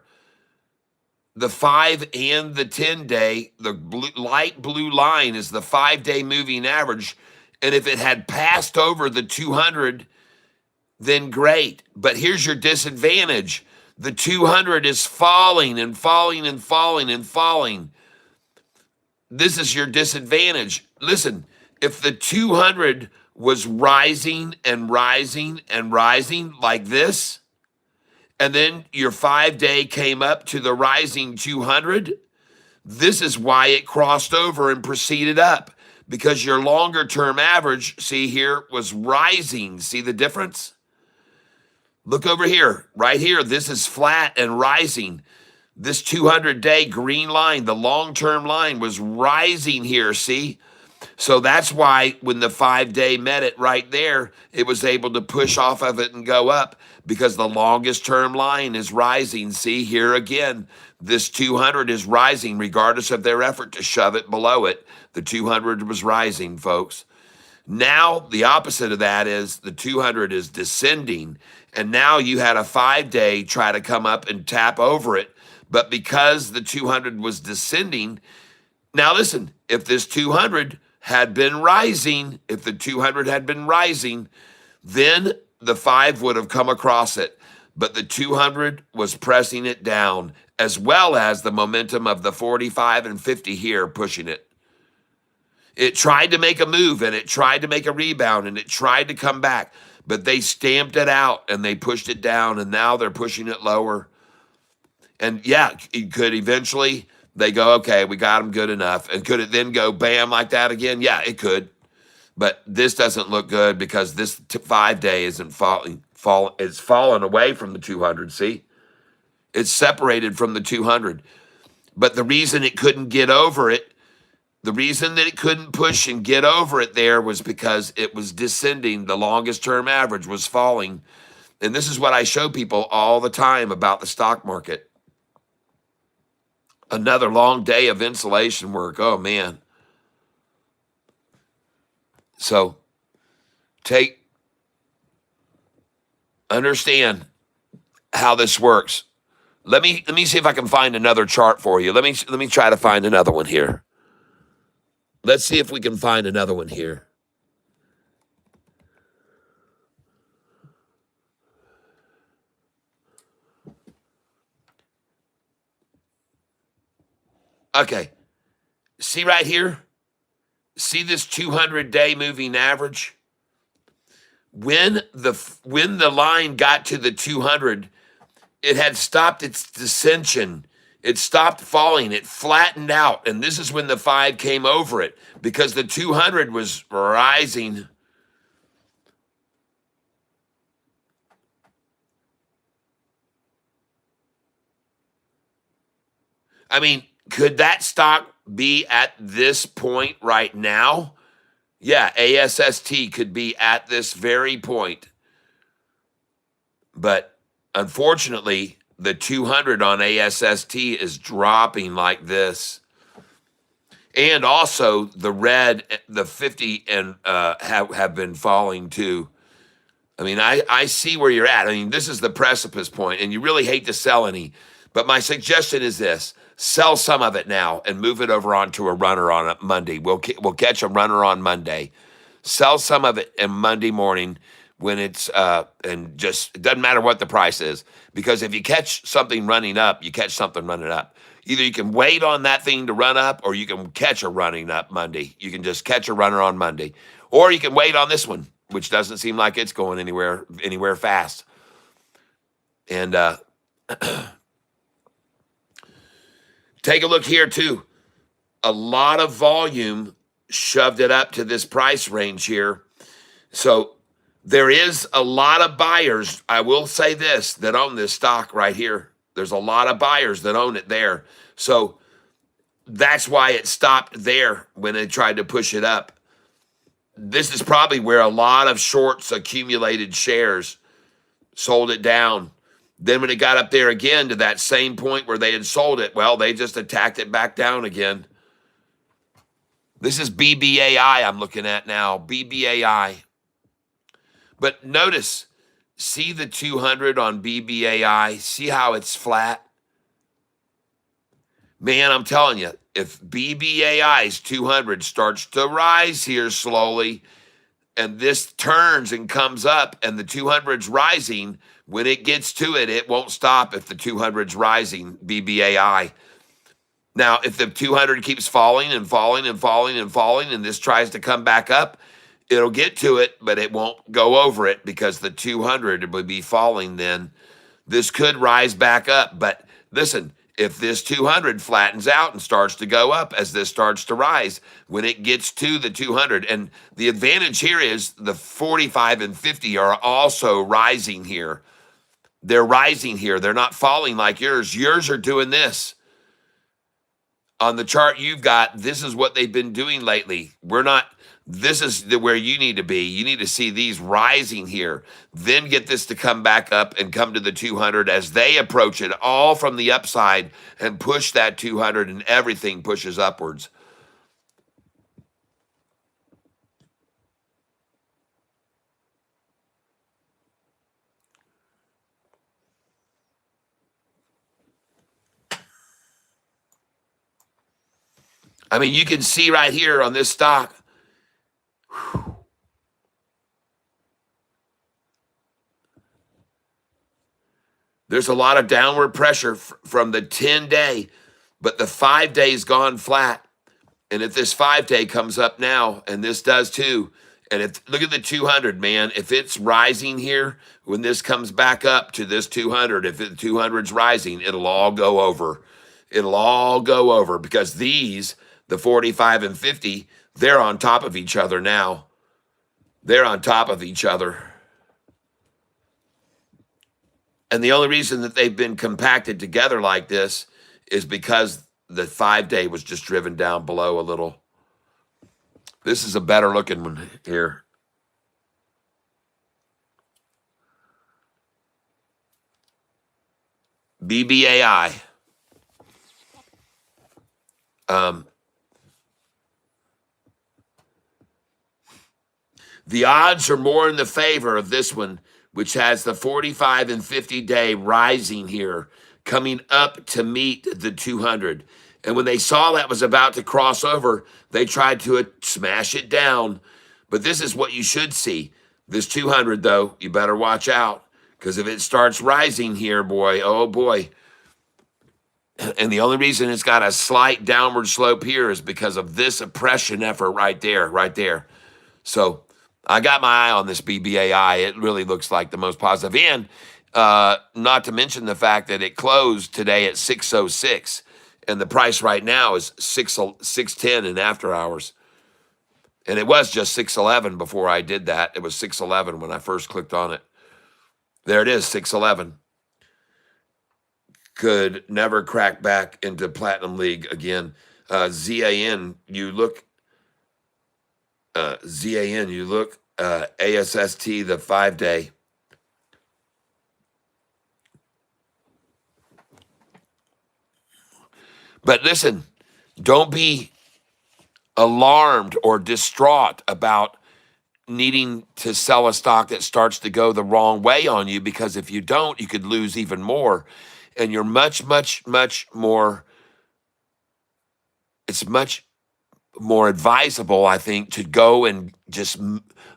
The 5 and the 10-day, the light blue line is the 5-day moving average. And if it had passed over the 200, then great. But here's your disadvantage. The 200 is falling and falling and falling and falling. This is your disadvantage. Listen, if the 200 was rising and rising and rising like this, and then your 5-day came up to the rising 200, this is why it crossed over and proceeded up, because your longer term average, see here, was rising. See the difference? Look over here, right here. This is flat and rising. This 200-day green line, the long-term line, was rising here, see? So that's why when the 5-day met it right there, it was able to push off of it and go up, because the longest term line is rising. See here again, this 200 is rising regardless of their effort to shove it below it. The 200 was rising, folks. Now the opposite of that is the 200 is descending, and now you had a 5-day try to come up and tap over it, but because the 200 was descending, now listen, if this 200 had been rising, if the 200 had been rising, then the 5 would have come across it, but the 200 was pressing it down, as well as the momentum of the 45 and 50 here pushing it. It tried to make a move, and it tried to make a rebound, and it tried to come back, but they stamped it out and they pushed it down, and now they're pushing it lower. And yeah, it could eventually, they go, okay, we got them good enough. And could it then go bam like that again? Yeah, it could. But this doesn't look good because this 5-day isn't it's fallen away from the 200, see? It's separated from the 200. But the reason it couldn't get over it, the reason that it couldn't push and get over it there was because it was descending. The longest term average was falling. And this is what I show people all the time about the stock market. Another long day of insulation work. Oh, man. So understand how this works. Let me see if I can find another chart for you. Let me try to find another one here. Let's see if we can find another one here. Okay. See right here? See this 200-day moving average? When the line got to the 200, it had stopped its descension. It stopped falling. It flattened out. And this is when the 5 came over it, because the 200 was rising. I mean, could that stock be at this point right now? Yeah, ASST could be at this very point. But unfortunately, the 200 on ASST is dropping like this. And also the red, the 50 and have been falling too. I mean, I see where you're at. I mean, this is the precipice point, and you really hate to sell any. But my suggestion is this: sell some of it now and move it over onto a runner on a Monday. We'll catch a runner on Monday. Sell some of it on Monday morning when it's and just it doesn't matter what the price is, because if you catch something running up, you catch something running up. Either you can wait on that thing to run up, or you can catch a running up Monday. You can just catch a runner on Monday, or you can wait on this one, which doesn't seem like it's going anywhere fast. And take a look here too. A lot of volume shoved it up to this price range here. So there is a lot of buyers, I will say this, that own this stock right here. There's a lot of buyers that own it there. So that's why it stopped there when they tried to push it up. This is probably where a lot of shorts accumulated shares, sold it down. Then when it got up there again to that same point where they had sold it, well, they just attacked it back down again. This is BBAI I'm looking at now, BBAI. But notice, see the 200 on BBAI? See how it's flat? Man, I'm telling you, if BBAI's 200 starts to rise here slowly, and this turns and comes up, and the 200's rising, when it gets to it, it won't stop if the 200's rising, BBAI. Now, if the 200 keeps falling and falling and falling and falling, and this tries to come back up, it'll get to it, but it won't go over it because the 200 would be falling then. This could rise back up, but listen, if this 200 flattens out and starts to go up as this starts to rise, when it gets to the 200, and the advantage here is the 45 and 50 are also rising here. They're rising here. They're not falling like yours. Yours are doing this. On the chart you've got, this is what they've been doing lately. We're not, this is where you need to be. You need to see these rising here, then get this to come back up and come to the 200 as they approach it, all from the upside, and push that 200, and everything pushes upwards. I mean, you can see right here on this stock, whew, there's a lot of downward pressure from the 10-day, but the 5-day's gone flat. And if this 5-day comes up now, and this does too, and if look at the 200, man, if it's rising here, when this comes back up to this 200, if the 200's rising, it'll all go over. It'll all go over because these, the 45 and 50, they're on top of each other now. They're on top of each other. And the only reason that they've been compacted together like this is because the 5-day was just driven down below a little. This is a better looking one here. BBAI. The odds are more in the favor of this one, which has the 45 and 50-day rising here, coming up to meet the 200. And when they saw that was about to cross over, they tried to smash it down. But this is what you should see. This 200, though, you better watch out, because if it starts rising here, boy, oh boy. And the only reason it's got a slight downward slope here is because of this oppression effort right there. So I got my eye on this BBAI. It really looks like the most positive. And not to mention the fact that it closed today at 606, and the price right now is 610 in after hours. And it was just 611 before I did that. It was 611 when I first clicked on it. There it is, 611. could never crack back into Platinum League again. ZAN, you look, ASST, the 5-day. But listen, don't be alarmed or distraught about needing to sell a stock that starts to go the wrong way on you, because if you don't, you could lose even more. And you're much more, it's much more advisable, I think, to go and just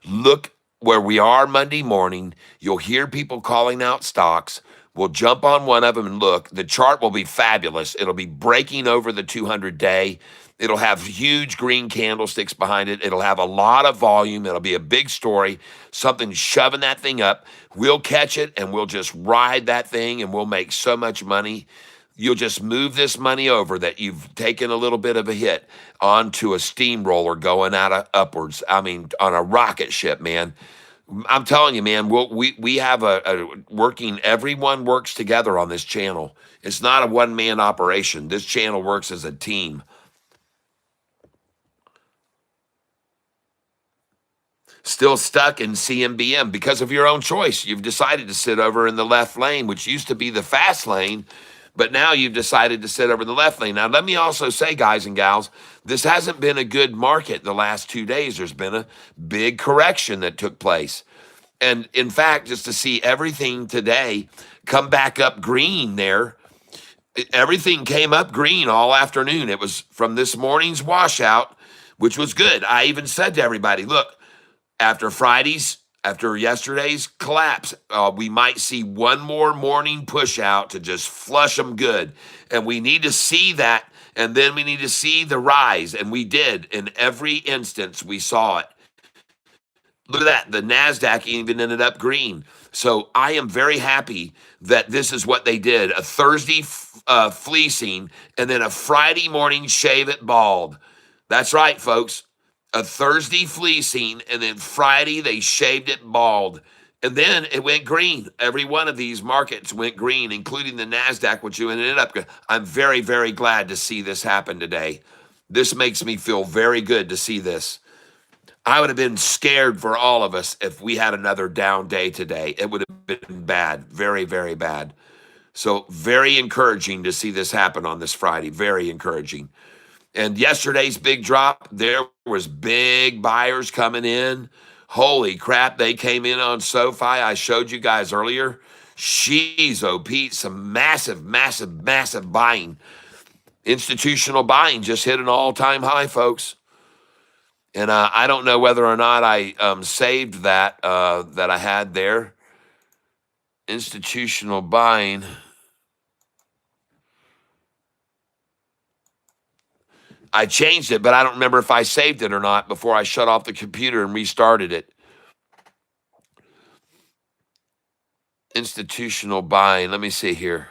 look where we are Monday morning. You'll hear people calling out stocks. We'll jump on one of them and look. The chart will be fabulous. It'll be breaking over the 200-day. It'll have huge green candlesticks behind it. It'll have a lot of volume. It'll be a big story, something shoving that thing up. We'll catch it and we'll just ride that thing and we'll make so much money. You'll just move this money over that you've taken a little bit of a hit onto a steamroller going out of upwards. I mean, on a rocket ship, man. I'm telling you, man, we have a working, everyone works together on this channel. It's not a one-man operation. This channel works as a team. Still stuck in CMBM because of your own choice. You've decided to sit over in the left lane, which used to be the fast lane, but now you've decided to sit over in the left lane. Now, let me also say, guys and gals, this hasn't been a good market the last 2 days. There's been a big correction that took place. And in fact, just to see everything today come back up green there, everything came up green all afternoon. It was from this morning's washout, which was good. I even said to everybody, look, after yesterday's collapse, we might see one more morning push out to just flush them good. And we need to see that, and then we need to see the rise. And we did. In every instance, we saw it. Look at that. The NASDAQ even ended up green. So I am very happy that this is what they did. A Thursday fleecing and then a Friday morning shave it bald. That's right, folks. A Thursday fleecing, and then Friday they shaved it bald. And then it went green. Every one of these markets went green, including the NASDAQ, which you ended up. I'm very, very glad to see this happen today. This makes me feel very good to see this. I would have been scared for all of us if we had another down day today. It would have been bad, very, very bad. So very encouraging to see this happen on this Friday. Very encouraging. And yesterday's big drop, there was big buyers coming in. Holy crap, they came in on SoFi. I showed you guys earlier. Jeez, oh Pete, some massive buying. Institutional buying just hit an all-time high, folks. And I don't know whether or not I saved that that I had there. Institutional buying. I changed it, but I don't remember if I saved it or not before I shut off the computer and restarted it. Institutional buying. Let me see here.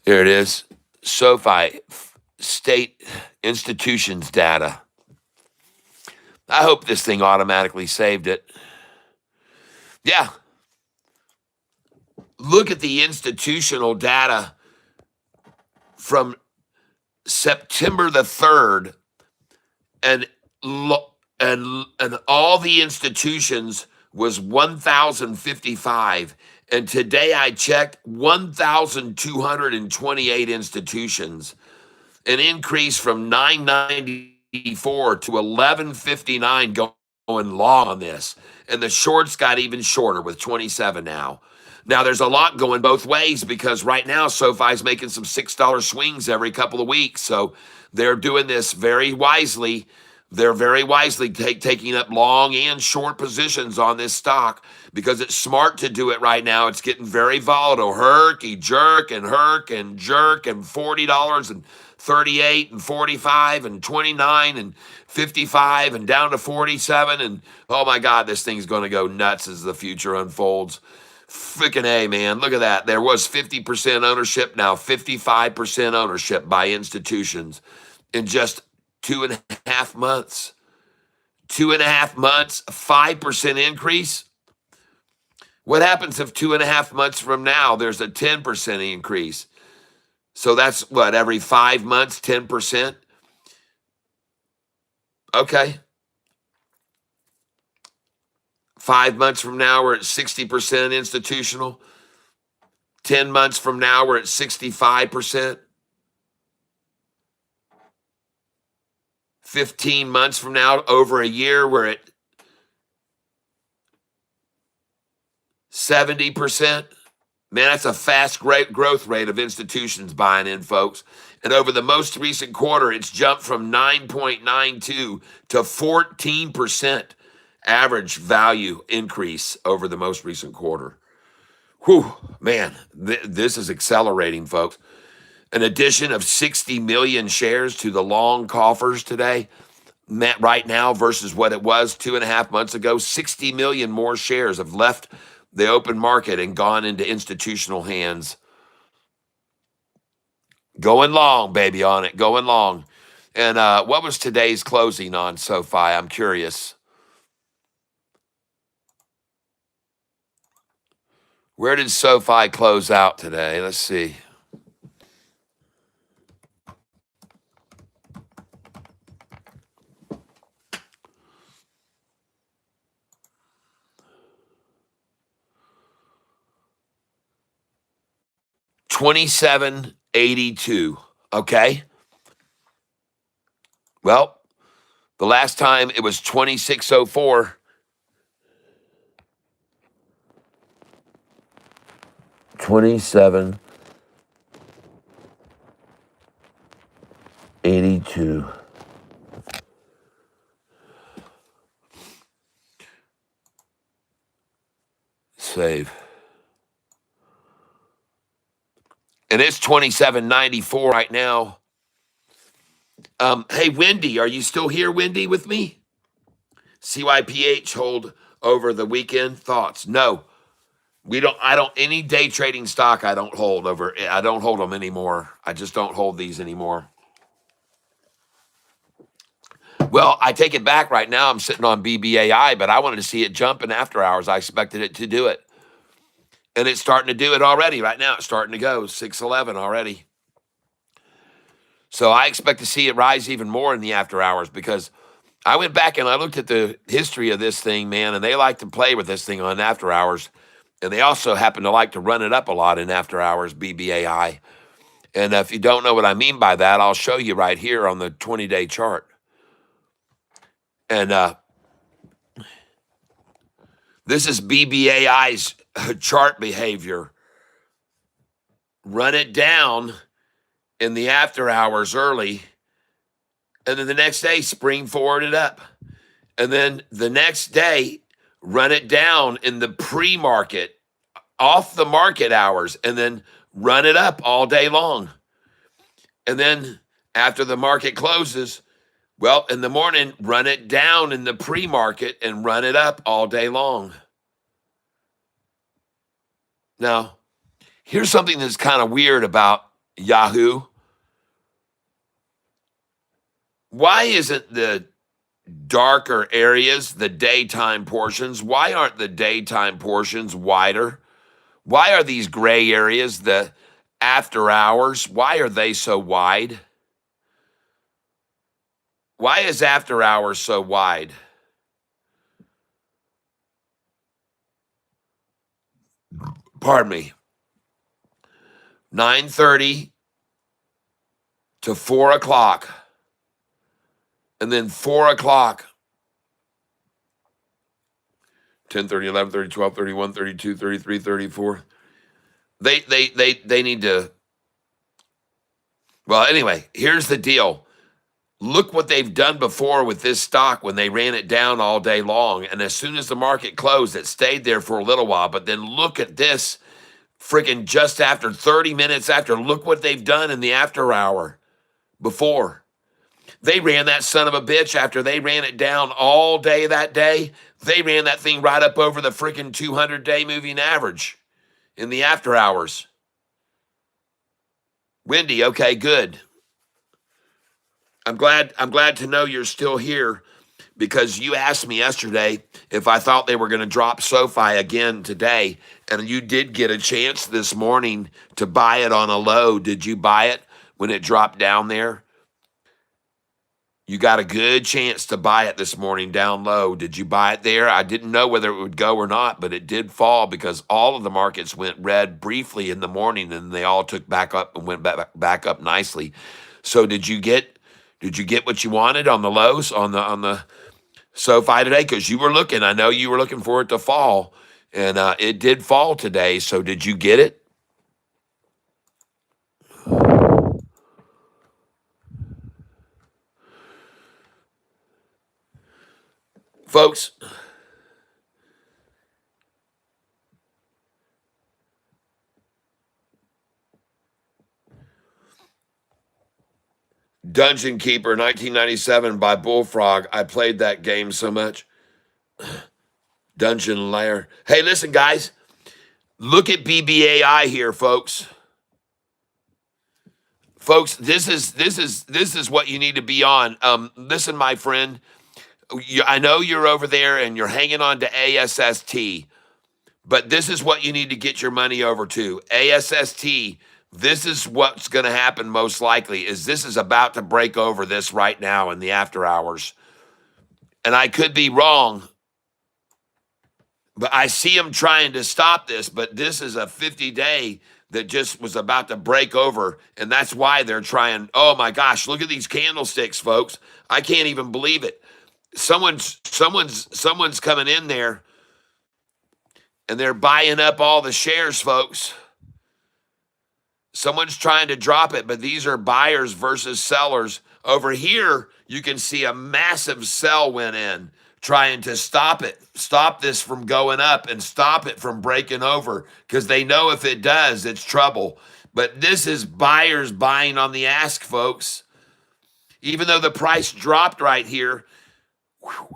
Here it is. SoFi state institutions data. I hope this thing automatically saved it. Yeah. Look at the institutional data from September the 3rd, and all the institutions was 1,055. And today I checked 1,228 institutions, an increase from 994 to 1159 going long on this. And the shorts got even shorter with 27 now. Now, there's a lot going both ways because right now SoFi's making some $6 swings every couple of weeks. So they're doing this very wisely. They're very wisely taking up long and short positions on this stock because it's smart to do it right now. It's getting very volatile. Herky jerk and jerk and $40 and 38 and 45 and 29 and 55 and down to 47. And oh my God, this thing's going to go nuts as the future unfolds. Freaking A, man. Look at that. There was 50% ownership, now 55% ownership by institutions in just 2.5 months. 2.5 months, 5% increase. What happens if 2.5 months from now there's a 10% increase? So that's what, every 5 months, 10%? Okay. 5 months from now, we're at 60% institutional. 10 months from now, we're at 65%. 15 months from now, over a year, we're at 70%. Man, that's a fast growth rate of institutions buying in, folks. And over the most recent quarter, it's jumped from 9.92 to 14% average value increase over the most recent quarter. Whew, man, this is accelerating, folks. An addition of 60 million shares to the long coffers today, right now versus what it was 2.5 months ago. 60 million more shares have left the open market and gone into institutional hands. Going long, baby, on it, going long. And what was today's closing on SoFi? I'm curious. Where did SoFi close out today? Let's see. $27.82. Okay. Well, the last time it was 26.04. 27.82. Save. And it's 27.94 right now. Hey, Wendy, are you still here, Wendy, with me? CYPH hold over the weekend. Thoughts? No. I don't, any day trading stock I don't hold them anymore. I just don't hold these anymore. Well, I take it back right now. I'm sitting on BBAI, but I wanted to see it jump in after hours. I expected it to do it. And it's starting to do it already right now. It's starting to go 611 already. So I expect to see it rise even more in the after hours, because I went back and I looked at the history of this thing, man, and they like to play with this thing on after hours. And they also happen to like to run it up a lot in after hours, BBAI. And if you don't know what I mean by that, I'll show you right here on the 20-day chart. And this is BBAI's chart behavior. Run it down in the after hours early, and then the next day spring forward it up. And then the next day, run it down in the pre-market, off the market hours, and then run it up all day long. And then after the market closes, well, in the morning, run it down in the pre-market and run it up all day long. Now, here's something that's kind of weird about Yahoo. Why isn't the darker areas, the daytime portions, why aren't the daytime portions wider? Why are these gray areas, the after hours, why are they so wide? Why is after hours so wide? Pardon me. 9:30 to 4 o'clock. And then 4 o'clock, 10:30, 11:30, 12:30, 1:32, 33, 34. They need to. Well, anyway, here's the deal. Look what they've done before with this stock when they ran it down all day long. And as soon as the market closed, it stayed there for a little while. But then look at this, freaking just after 30 minutes after, look what they've done in the after hour before. They ran that son of a bitch after they ran it down all day that day. They ran that thing right up over the freaking 200-day moving average in the after hours. Wendy, okay, good. I'm glad to know you're still here because you asked me yesterday if I thought they were going to drop SoFi again today, and you did get a chance this morning to buy it on a low. Did you buy it when it dropped down there? You got a good chance to buy it this morning down low. Did you buy it there? I didn't know whether it would go or not, but it did fall because all of the markets went red briefly in the morning, and they all took back up and went back up nicely. So did you get what you wanted on the lows on the SoFi today? Because you were looking. I know you were looking for it to fall, and it did fall today. So did you get it? Folks, Dungeon Keeper 1997 by Bullfrog. I played that game so much. Dungeon Lair. Hey, listen, guys. Look at BBAI here, folks. Folks, this is what you need to be on. Listen, my friend. I know you're over there and you're hanging on to ASST, but this is what you need to get your money over to. ASST, this is what's going to happen most likely, is this is about to break over this right now in the after hours. And I could be wrong, but I see them trying to stop this, but this is a 50-day that just was about to break over, and that's why they're trying. Oh my gosh, look at these candlesticks, folks. I can't even believe it. Someone's coming in there and they're buying up all the shares, folks. Someone's trying to drop it, but these are buyers versus sellers. Over here, you can see a massive sell went in trying to stop this from going up and stop it from breaking over, because they know if it does, it's trouble. But this is buyers buying on the ask, folks. Even though the price dropped right here,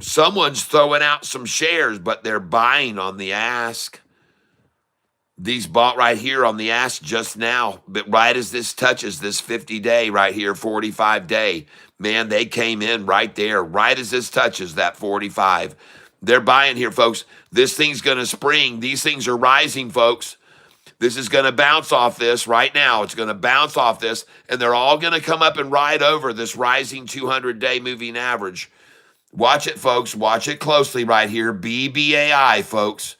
someone's throwing out some shares, but they're buying on the ask. These bought right here on the ask just now, but right as this touches this 50-day right here, 45-day, man, they came in right there, right as this touches that 45. They're buying here, folks. This thing's going to spring. These things are rising, folks. This is going to bounce off this right now. It's going to bounce off this, and they're all going to come up and ride over this rising 200-day moving average. Watch it, folks. Watch it closely right here. BBAI, folks.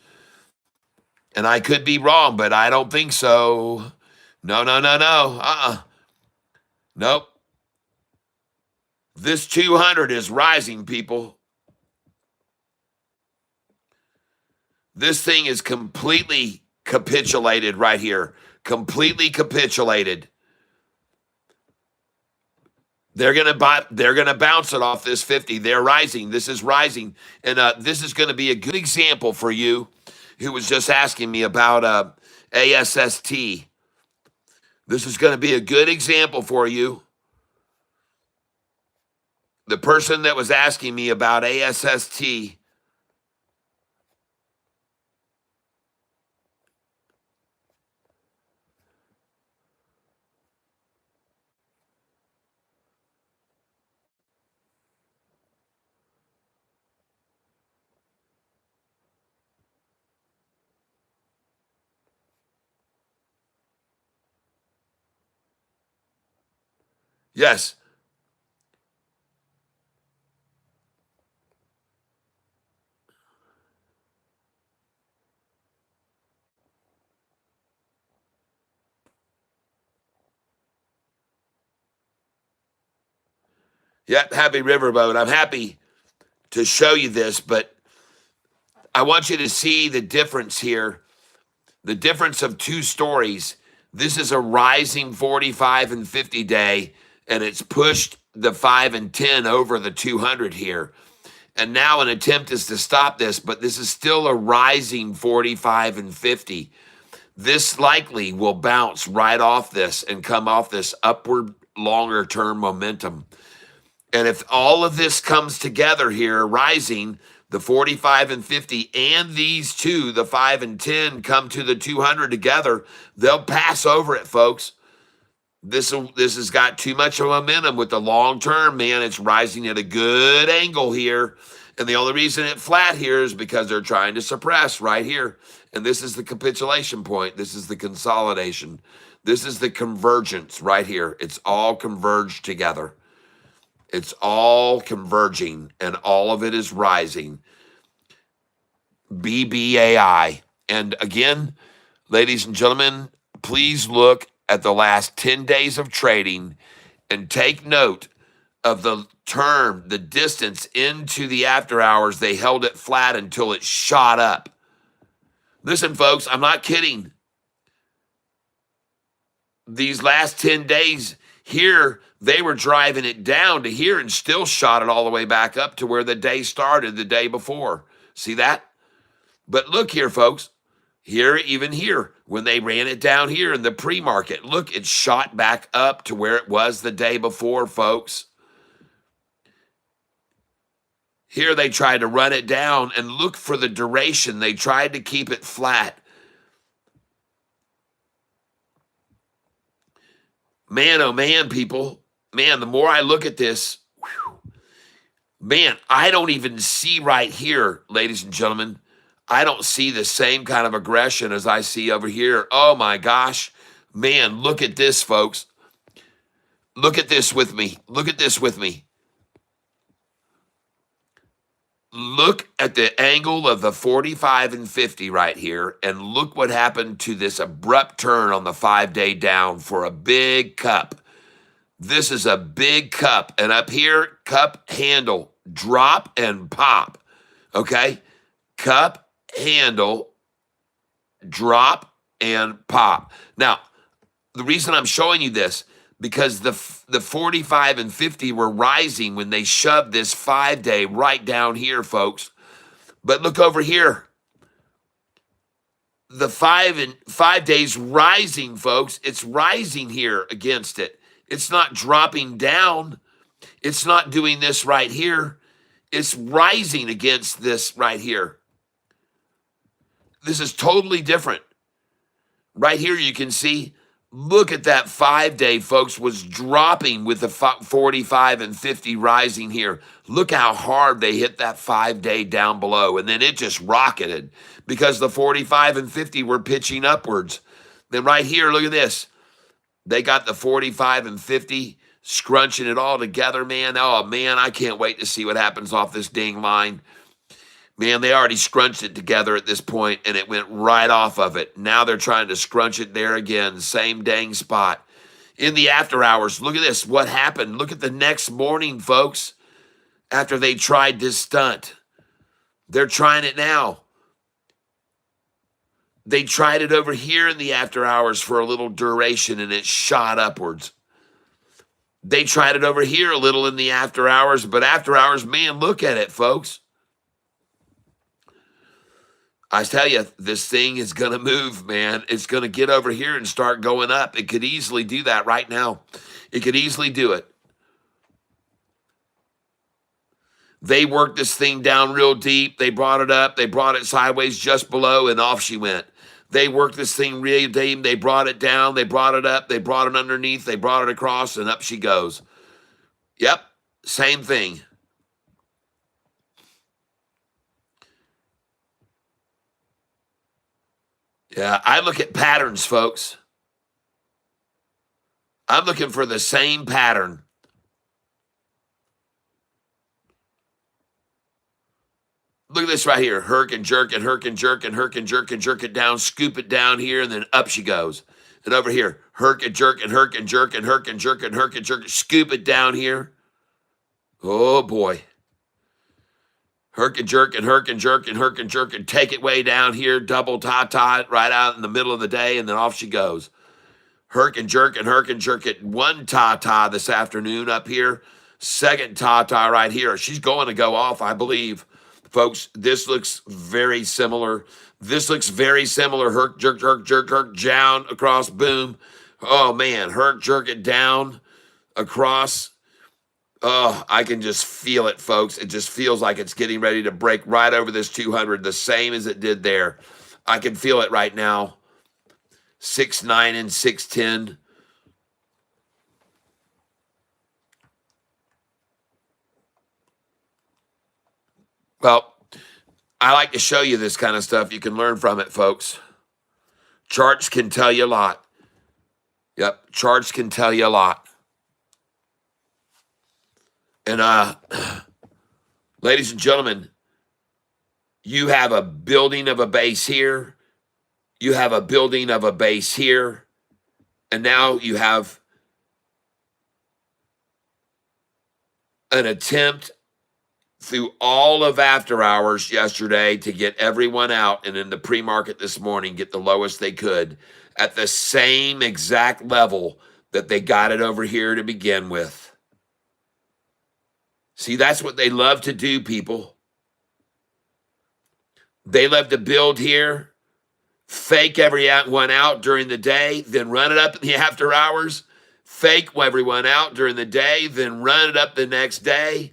And I could be wrong, but I don't think so. No. Nope. This 200 is rising, people. This thing is completely capitulated right here. Completely capitulated. They're gonna bounce it off this 50. They're rising. This is rising, and this is going to be a good example for you, who was just asking me about ASST. This is going to be a good example for you. The person that was asking me about ASST. Yes. Yep, happy riverboat. I'm happy to show you this, but I want you to see the difference here, the difference of two stories. This is a rising 45 and 50 day, and it's pushed the 5 and 10 over the 200 here. And now an attempt is to stop this, but this is still a rising 45 and 50. This likely will bounce right off this and come off this upward longer term momentum. And if all of this comes together here, rising, the 45 and 50 and these two, the 5 and 10, come to the 200 together, they'll pass over it, folks. This has got too much of momentum with the long term, man. It's rising at a good angle here. And the only reason it's flat here is because they're trying to suppress right here. And this is the capitulation point. This is the consolidation. This is the convergence right here. It's all converged together. It's all converging and all of it is rising. BBAI. And again, ladies and gentlemen, please look at the last 10 days of trading and take note of the term, the distance into the after hours. They held it flat until it shot up. Listen, folks, I'm not kidding. These last 10 days here, they were driving it down to here and still shot it all the way back up to where the day started the day before. See that? But look here, folks. Here, even here, when they ran it down here in the pre-market, look, it shot back up to where it was the day before, folks. Here they tried to run it down and look for the duration. They tried to keep it flat. Man, oh man, people. Man, the more I look at this, man, I don't even see right here, ladies and gentlemen. I don't see the same kind of aggression as I see over here. Oh my gosh. Man, look at this, folks. Look at this with me. Look at this with me. Look at the angle of the 45 and 50 right here, and look what happened to this abrupt turn on the 5-day down for a big cup. This is a big cup, and up here, cup handle, drop and pop, okay? Cup handle, drop, and pop. Now, the reason I'm showing you this, because the 45 and 50 were rising when they shoved this 5-day right down here, folks. But look over here. The 5 days rising, folks. It's rising here against it. It's not dropping down. It's not doing this right here. It's rising against this right here. This is totally different. Right here you can see, look at that 5-day, folks, was dropping with the 45 and 50 rising here. Look how hard they hit that 5-day down below. And then it just rocketed because the 45 and 50 were pitching upwards. Then right here, look at this. They got the 45 and 50 scrunching it all together, man. Oh, man, I can't wait to see what happens off this dang line. Man, they already scrunched it together at this point, and it went right off of it. Now they're trying to scrunch it there again, same dang spot. In the after hours, look at this, what happened. Look at the next morning, folks, after they tried this stunt. They're trying it now. They tried it over here in the after hours for a little duration, and it shot upwards. They tried it over here a little in the after hours, but after hours, man, look at it, folks. I tell you, this thing is going to move, man. It's going to get over here and start going up. It could easily do that right now. It could easily do it. They worked this thing down real deep. They brought it up. They brought it sideways just below, and off she went. They worked this thing real deep. They brought it down. They brought it up. They brought it underneath. They brought it across, and up she goes. Yep, same thing. Yeah, I look at patterns, folks. I'm looking for the same pattern. Look at this right here. Herk and jerk and herk and jerk and herk and jerk and jerk it down, scoop it down here, and then up she goes. And over here, herk and jerk and herk and jerk and herk and jerk and herk and jerk, scoop it down here. Oh boy. Herk and jerk and herk and jerk and herk and jerk and take it way down here, double ta-ta it right out in the middle of the day, and then off she goes. Herk and jerk it. One ta-ta this afternoon up here. Second ta-ta right here. She's going to go off, I believe. Folks, this looks very similar. Herk, jerk, down, across, boom. Oh, man. Herk, jerk it down, across. Oh, I can just feel it, folks. It just feels like it's getting ready to break right over this 200, the same as it did there. I can feel it right now. 6.9 and 6.10. Well, I like to show you this kind of stuff. You can learn from it, folks. Charts can tell you a lot. Yep, charts can tell you a lot. And ladies and gentlemen, you have a building of a base here. You have a building of a base here. And now you have an attempt through all of after hours yesterday to get everyone out, and in the pre-market this morning get the lowest they could at the same exact level that they got it over here to begin with. See, that's what they love to do, people. They love to build here, fake everyone out during the day, then run it up in the after hours, fake everyone out during the day, then run it up the next day.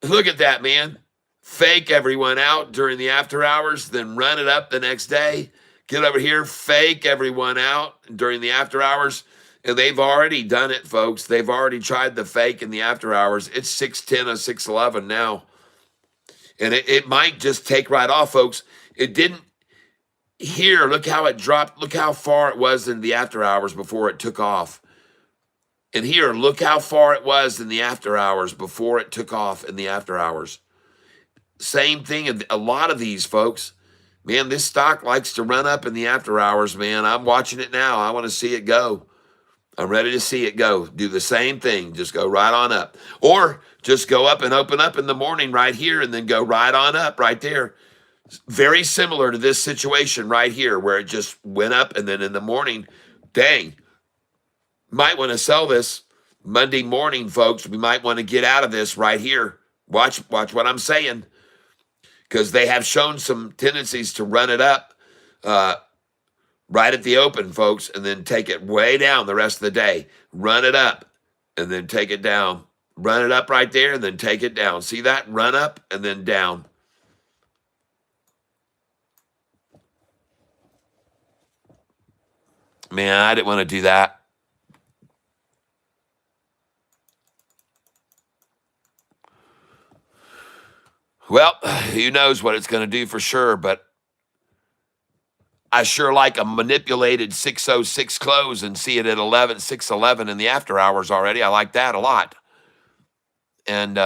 Look at that, man. Fake everyone out during the after hours, then run it up the next day. Get over here, fake everyone out during the after hours. And they've already done it, folks. They've already tried the fake in the after hours. It's 610 or 611 now. And it might just take right off, folks. It didn't here. Look how it dropped. Look how far it was in the after hours before it took off. And here, look how far it was in the after hours before it took off in the after hours. Same thing, a lot of these, folks. Man, this stock likes to run up in the after hours, man. I'm watching it now. I want to see it go. I'm ready to see it go. Do the same thing. Just go right on up. Or just go up and open up in the morning right here and then go right on up right there. Very similar to this situation right here where it just went up and then in the morning, dang. Might want to sell this Monday morning, folks. We might want to get out of this right here. Watch what I'm saying, because they have shown some tendencies to run it up right at the open, folks, and then take it way down the rest of the day. Run it up and then take it down. Run it up right there and then take it down. See that? Run up and then down. Man, I didn't want to do that. Well, who knows what it's going to do for sure, but I sure like a manipulated 606 close and see it at 611 in the after hours already. I like that a lot. And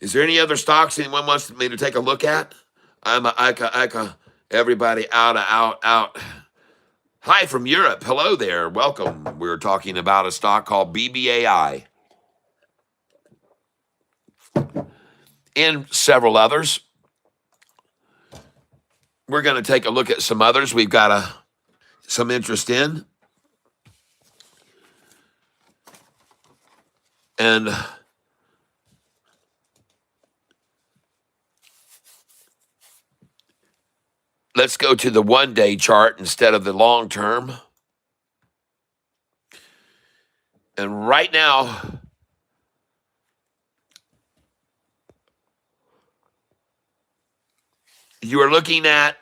is there any other stocks anyone wants me to take a look at? I'm a Ika. Everybody out. Hi from Europe. Hello there. Welcome. We're talking about a stock called BBAI. And several others. We're going to take a look at some others we've got some interest in. And let's go to the one-day chart instead of the long term. And right now, you are looking at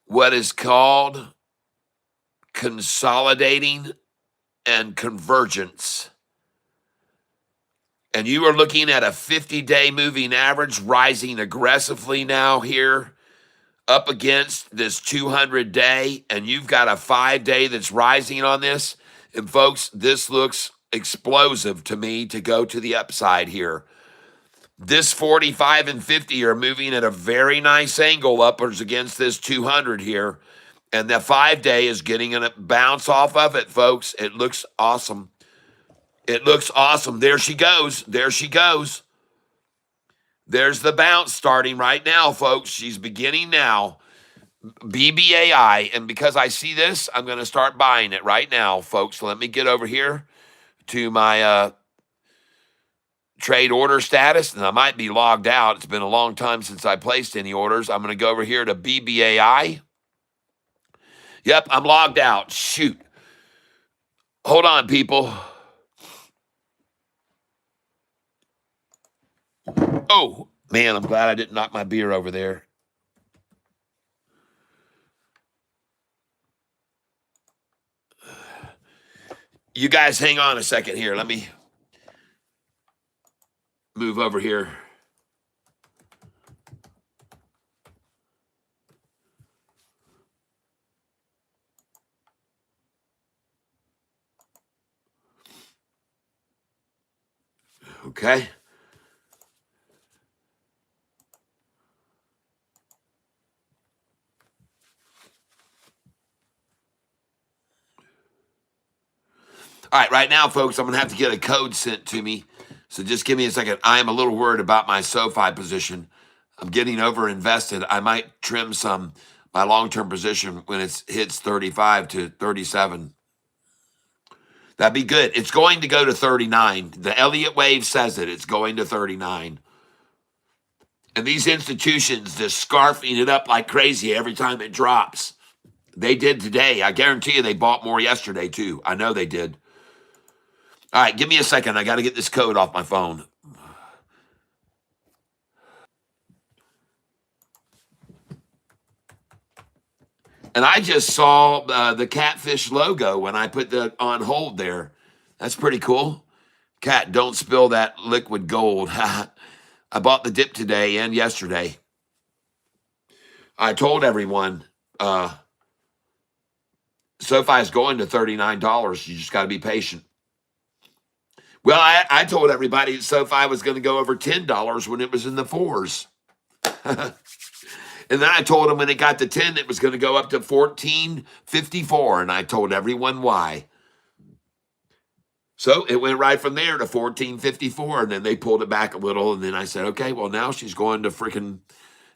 what is called consolidating and convergence. And you are looking at a 50-day moving average rising aggressively now here up against this 200-day, and you've got a 5-day that's rising on this. And folks, this looks explosive to me to go to the upside here. This 45 and 50 are moving at a very nice angle upwards against this 200 here. And the 5-day is getting a bounce off of it, folks. It looks awesome. It looks awesome. There she goes. There she goes. There's the bounce starting right now, folks. She's beginning now. BBAI. And because I see this, I'm going to start buying it right now, folks. Let me get over here to my trade order status, and I might be logged out. It's been a long time since I placed any orders. I'm going to go over here to BBAI. Yep, I'm logged out. Shoot. Hold on, people. Oh, man, I'm glad I didn't knock my beer over there. You guys hang on a second here. Let me move over here. Okay. All right, right now, folks, I'm going to have to get a code sent to me. So just give me a second. I am a little worried about my SoFi position. I'm getting over invested. I might trim some my long-term position when it hits 35 to 37. That'd be good. It's going to go to 39. The Elliott wave says it. It's going to 39. And these institutions just scarfing it up like crazy every time it drops. They did today. I guarantee you they bought more yesterday, too. I know they did. All right, give me a second. I got to get this code off my phone. And I just saw the Catfish logo when I put that on hold there. That's pretty cool. Cat, don't spill that liquid gold. I bought the dip today and yesterday. I told everyone SoFi is going to $39. You just got to be patient. Well, I told everybody SoFi was going to go over $10 when it was in the fours. And then I told them when it got to 10, it was going to go up to $14.54. And I told everyone why. So it went right from there to $14.54. And then they pulled it back a little. And then I said, okay, well, now she's going to freaking.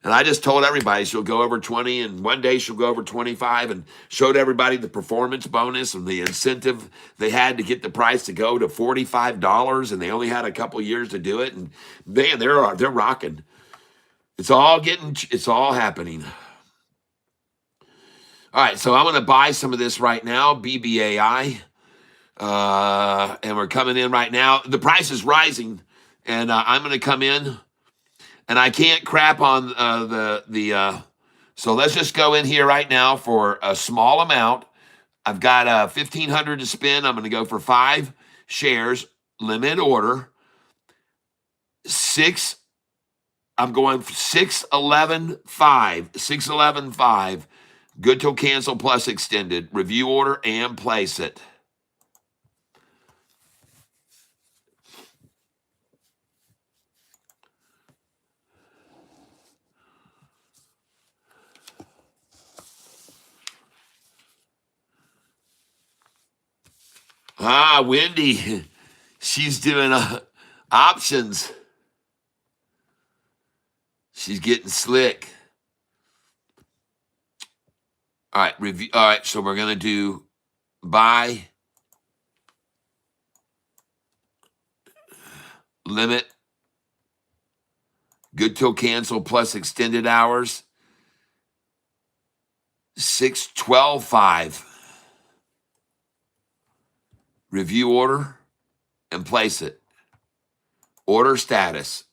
And I just told everybody she'll go over 20. And one day she'll go over 25. And showed everybody the performance bonus and the incentive they had to get the price to go to $45. And they only had a couple years to do it. And man, they're rocking. It's all happening. All right, so I'm going to buy some of this right now, BBAI, and we're coming in right now. The price is rising, and I'm going to come in, and I can't crap on so let's just go in here right now for a small amount. I've got 1,500 to spend. I'm going to go for 5 shares, limit order, 6. I'm going for 611.5. 611.5. Good till cancel plus extended. Review order and place it. Wendy. She's doing options. She's getting slick. All right, review. All right, so we're going to do buy, limit, good till cancel plus extended hours, 612.5. Review order and place it. Order status.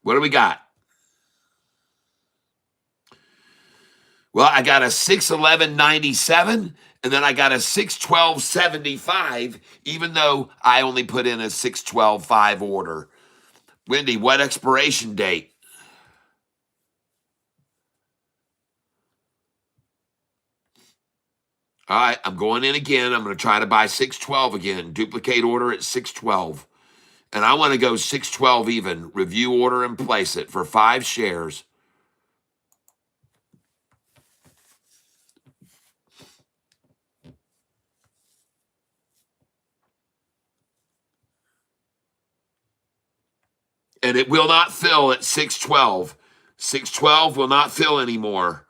What do we got? Well, I got a 611.97, and then I got a 612.75, even though I only put in a 612.5 order. Wendy, what expiration date? All right, I'm going in again. I'm going to try to buy 612 again. Duplicate order at 612. And I want to go 612 even. Review order and place it for 5 shares. And it will not fill at 612. 612 will not fill anymore.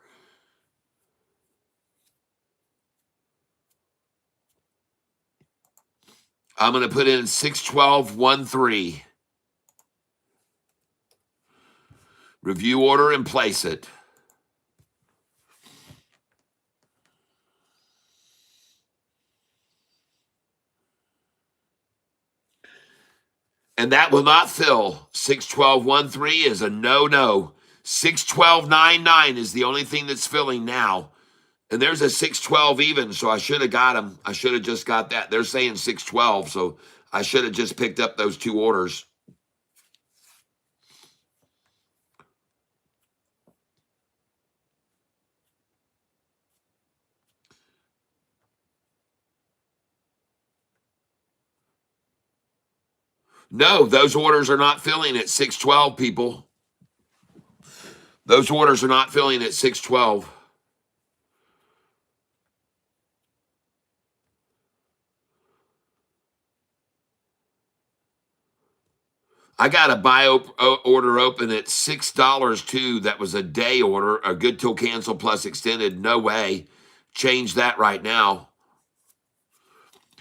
I'm going to put in 612.13. Review order and place it. And that will not fill. 612.13 is a no-no. 612.99 is the only thing that's filling now. And there's a 612 even, so I should have got them. I should have just got that. They're saying 612, so I should have just picked up those two orders. No, those orders are not filling at 612, people. Those orders are not filling at 612. I got a buy order open at $6 too. That was a day order, a good till cancel plus extended. No way. Change that right now.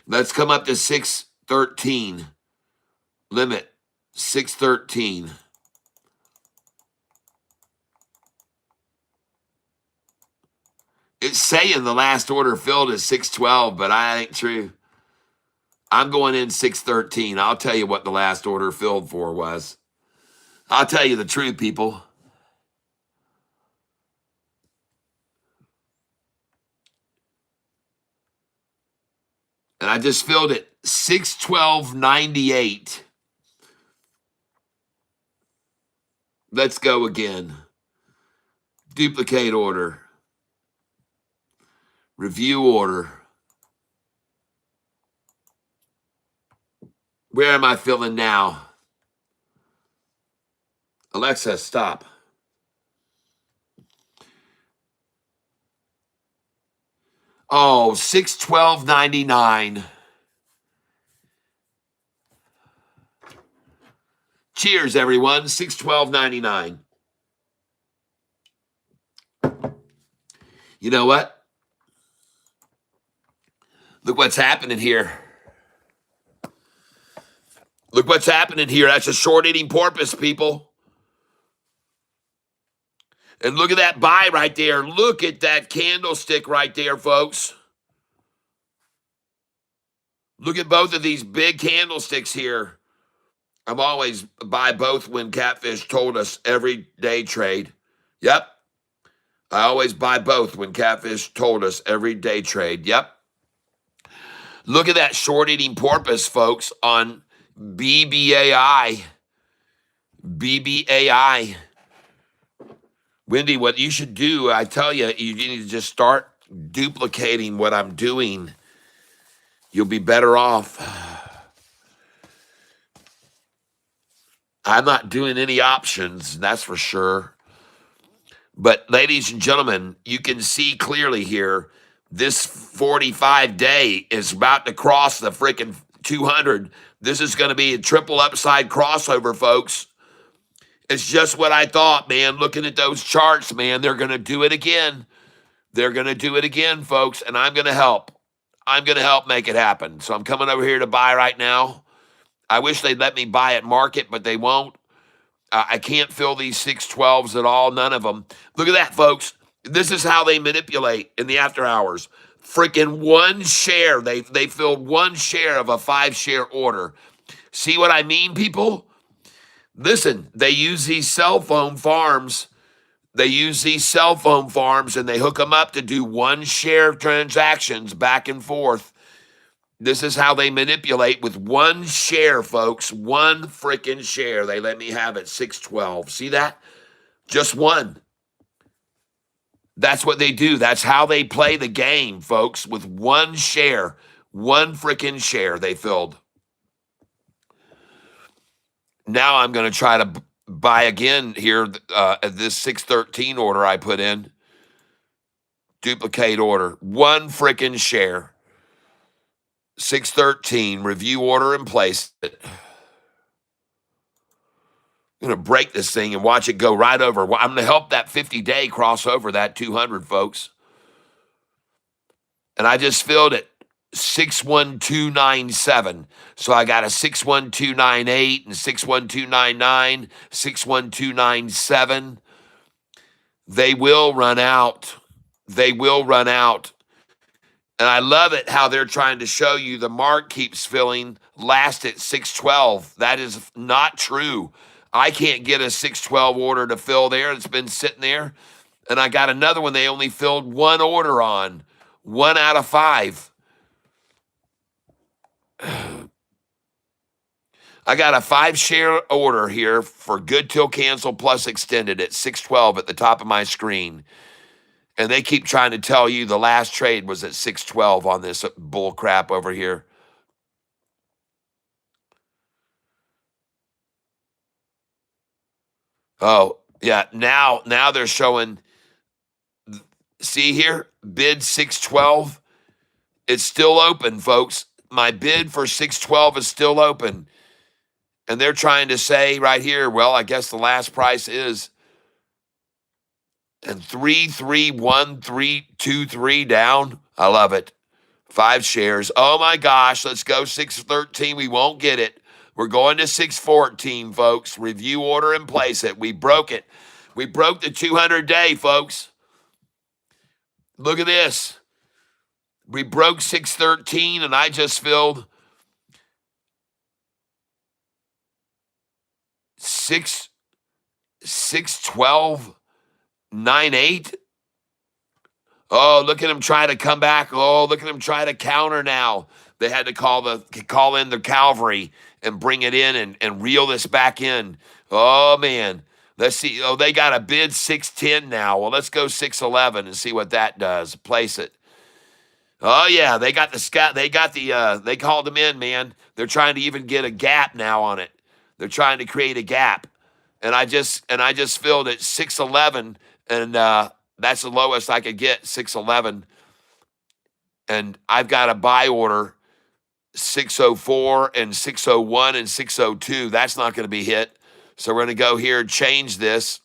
Let's come up to 613. Limit 613. It's saying the last order filled is 612, but I ain't true. I'm going in 613. I'll tell you what the last order filled for was. I'll tell you the truth, people. And I just filled it 612.98. Let's go again. Duplicate order. Review order. Where am I filling now? Alexa, stop. Oh, 612.99. Cheers, everyone. 612.99. You know what? Look what's happening here. Look what's happening here. That's a short eating porpoise, people. And look at that buy right there. Look at that candlestick right there, folks. Look at both of these big candlesticks here. I'm always buy both when Catfish told us every day trade. Yep. I always buy both when Catfish told us every day trade. Yep. Look at that short eating porpoise, folks, on BBAI. BBAI. Wendy, what you should do, I tell you, you need to just start duplicating what I'm doing. You'll be better off. I'm not doing any options, that's for sure. But ladies and gentlemen, you can see clearly here, this 45-day is about to cross the freaking 200. This is going to be a triple upside crossover, folks. It's just what I thought, man. Looking at those charts, man, they're going to do it again. They're going to do it again, folks, and I'm going to help. I'm going to help make it happen. So I'm coming over here to buy right now. I wish they'd let me buy at market, but they won't. I can't fill these 612s at all, none of them. Look at that, folks. This is how they manipulate in the after hours. Freaking one share. They filled one share of a 5-share order. See what I mean, people? Listen, they use these cell phone farms. They use these cell phone farms and they hook them up to do one share transactions back and forth. This is how they manipulate with one share, folks. One freaking share. They let me have it 612. See that? Just one. That's what they do. That's how they play the game, folks, with one share. One freaking share they filled. Now I'm going to try to buy again here this 613 order I put in. Duplicate order. One freaking share. 613. Review order and place it. I'm going to break this thing and watch it go right over. I'm going to help that 50-day cross over that 200, folks. And I just filled it 61297. So I got a 61298 and 61299, 61297. They will run out. They will run out. And I love it how they're trying to show you the mark keeps filling last at 612. That is not true. I can't get a 612 order to fill there. It's been sitting there. And I got another one they only filled one order on, 1 out of 5. I got a 5-share order here for good till cancel plus extended at 612 at the top of my screen. And they keep trying to tell you the last trade was at 612 on this bull crap over here. Oh, yeah. Now they're showing, see here, bid 612. It's still open, folks. My bid for 612 is still open. And they're trying to say right here, well, I guess the last price is, and 331323 down. I love it. 5 shares. Oh my gosh, let's go 613. We won't get it. We're going to 614, folks. Review order and place it. We broke it. We broke the 200-day, folks. Look at this. We broke 613, and I just filled 612.98. Oh, look at him try to come back. Oh, look at him try to counter now. They had to call in the cavalry and bring it in and reel this back in. Oh, man. Let's see. Oh, they got a bid 610 now. Well, let's go 611 and see what that does. Place it. Oh, yeah. They got the scout. They called them in, man. They're trying to even get a gap now on it. They're trying to create a gap. And I just filled at 611, and that's the lowest I could get, 611. And I've got a buy order 604 and 601 and 602. That's not going to be hit. So we're going to go here and change this.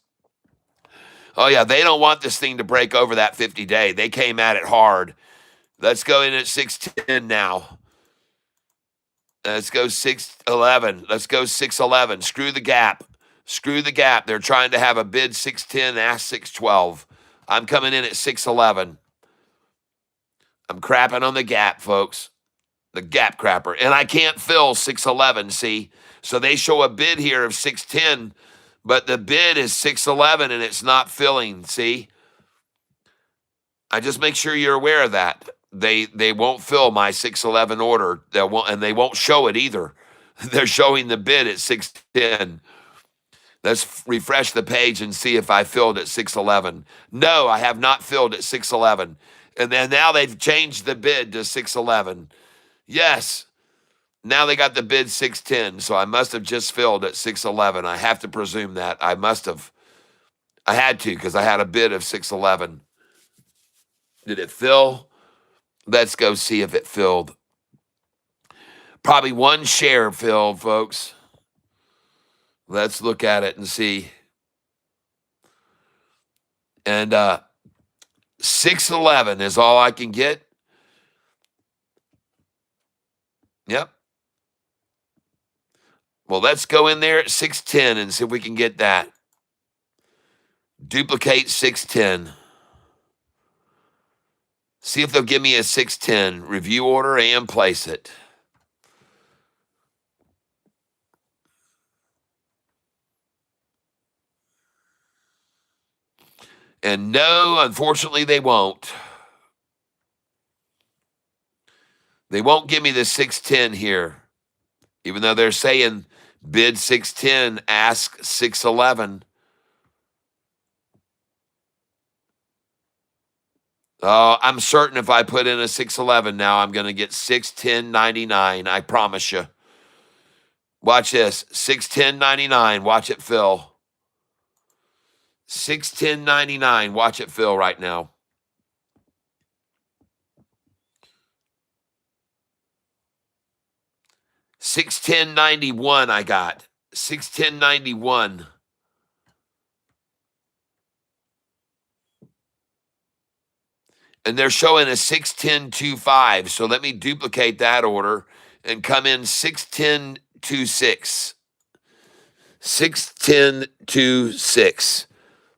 Oh, yeah, they don't want this thing to break over that 50-day. They came at it hard. Let's go in at 610 now. Let's go 611. Let's go 611. Screw the gap. Screw the gap. They're trying to have a bid 610, ask 612. I'm coming in at 611. I'm crapping on the gap, folks. The gap crapper. And I can't fill 611, see? So they show a bid here of 610, but the bid is 611 and it's not filling, see? I just make sure you're aware of that. They won't fill my 611 order. They won't show it either. They're showing the bid at 610. Let's refresh the page and see if I filled at 611. No, I have not filled at 611. And then now they've changed the bid to 611. Yes. Now they got the bid 610, so I must have just filled at 611. I have to presume that. I must have. I had to because I had a bid of 611. Did it fill? Let's go see if it filled. Probably 1 share filled, folks. Let's look at it and see. And 611 is all I can get. Yep. Well, let's go in there at 610 and see if we can get that. Duplicate 610. See if they'll give me a 610 review order and place it. And no, unfortunately, they won't. They won't give me the 610 here, even though they're saying bid 610, ask 611. Oh, I'm certain if I put in a 611 now, I'm going to get 610.99. I promise you. Watch this. 610.99. Watch it fill. 610.99. Watch it fill right now. $610.91 I got. $610.91. And they're showing a 610.25. So let me duplicate that order and come in 610.26. 610.26.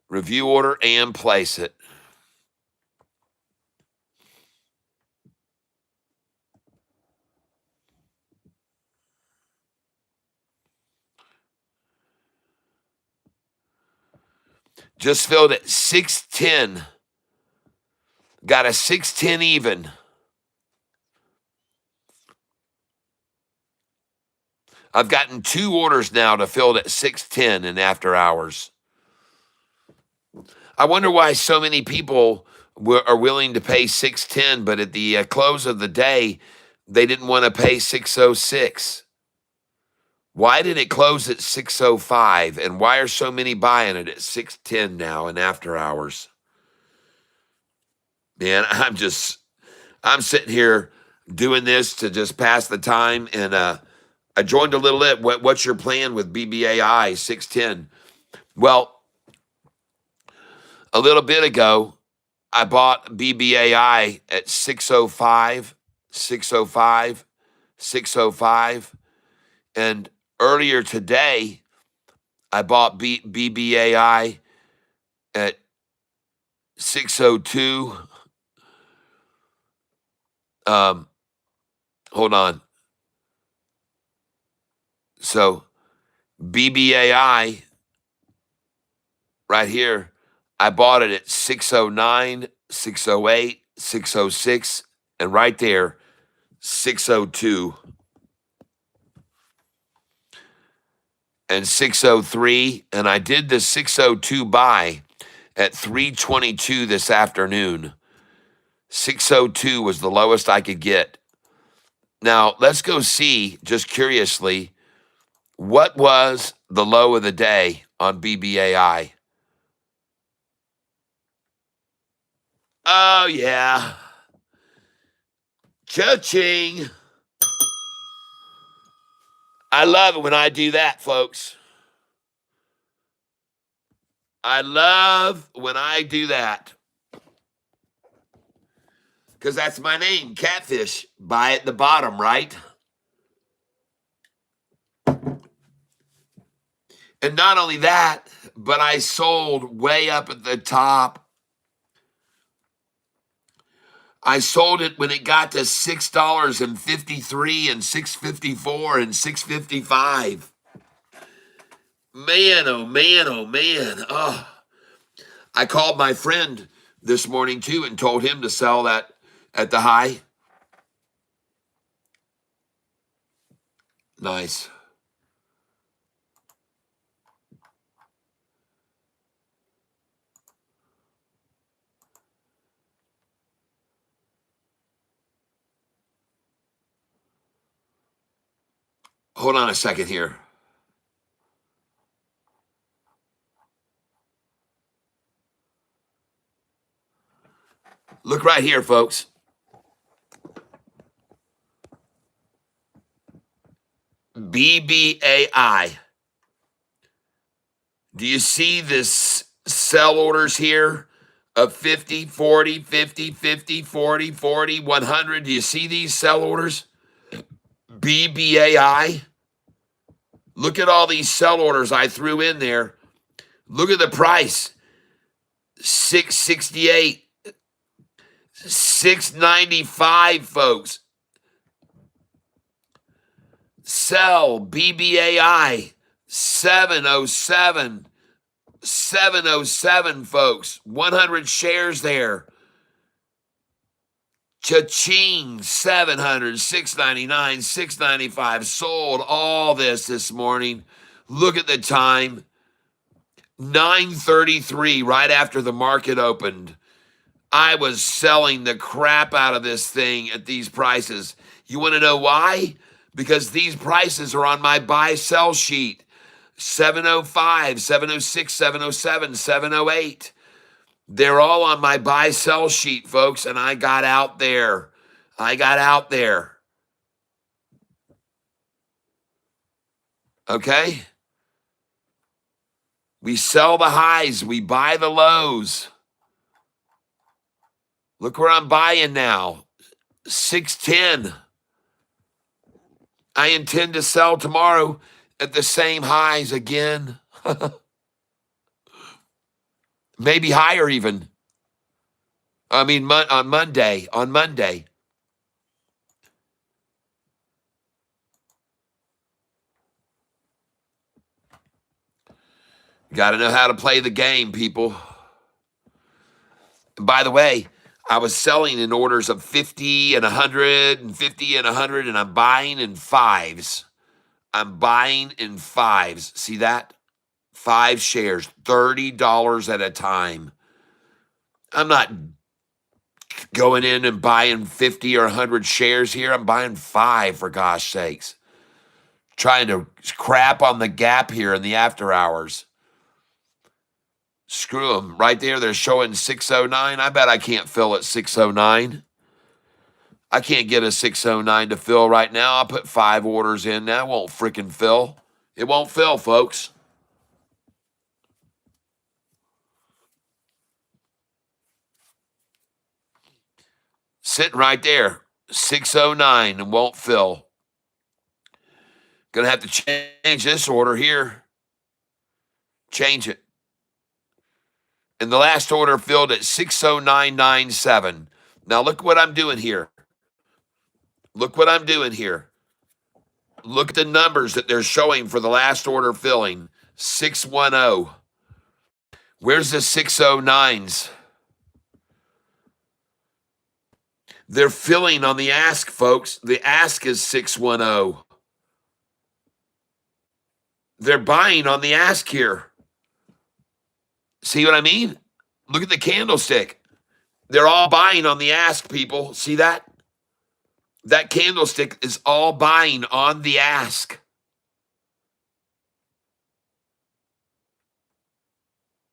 Review order and place it. Just filled at 610. Got a 610 even. I've gotten 2 orders now to fill at 610 in after hours. I wonder why so many people are willing to pay 610, but at the close of the day, they didn't want to pay 606. Why did it close at 605? And why are so many buying it at 610 now in after hours? Man, I'm sitting here doing this to just pass the time, and I joined a little bit. What's your plan with BBAI 610? Well, a little bit ago, I bought BBAI at 605, 605, 605. And earlier today, I bought BBAI at 602. Hold on. So BBAI right here, I bought it at 609, 608, 606, and right there, 602 and 603. And I did the 602 buy at 322 this afternoon. 602 was the lowest I could get. Now, let's go see, just curiously, what was the low of the day on BBAI? Oh, yeah. Cha-ching. I love it when I do that, folks. I love when I do that. Because that's my name, Catfish. Buy at the bottom, right? And not only that, but I sold way up at the top. I sold it when it got to $6.53 and $6.54 and $6.55. Man, oh man, oh man. Oh. I called my friend this morning too and told him to sell that at the high. Nice. Hold on a second here. Look right here, folks. BBAI. Do you see this sell orders here of 50, 40, 50, 50, 40, 40, 100? Do you see these sell orders? BBAI. Look at all these sell orders I threw in there. Look at the price. 668, 695, folks. Sell BBAI 707, 707, folks. 100 shares there. Cha-ching, 700, 699, 695. Sold all this morning. Look at the time. 9:33, right after the market opened. I was selling the crap out of this thing at these prices. You want to know why? Because these prices are on my buy-sell sheet. 705, 706, 707, 708. They're all on my buy-sell sheet, folks, and I got out there. I got out there. Okay? We sell the highs. We buy the lows. Look where I'm buying now. 610. I intend to sell tomorrow at the same highs again. Maybe higher even. I mean, on Monday. Got to know how to play the game, people. And by the way, I was selling in orders of 50 and 100 and 50 and 100, and I'm buying in fives. I'm buying in fives. See that? 5 shares, $30 at a time. I'm not going in and buying 50 or 100 shares here. I'm buying 5, for gosh sakes. Trying to crap on the gap here in the after hours. Screw them. Right there, they're showing 609. I bet I can't fill at 609. I can't get a 609 to fill right now. I'll put 5 orders in. That won't freaking fill. It won't fill, folks. Sitting right there. 609 and won't fill. Gonna have to change this order here. Change it. And the last order filled at 609.97. Now look what I'm doing here. Look what I'm doing here. Look at the numbers that they're showing for the last order filling. 610. Where's the 609s? They're filling on the ask, folks. The ask is 610. They're buying on the ask here. See what I mean? Look at the candlestick. They're all buying on the ask, people. See that? That candlestick is all buying on the ask.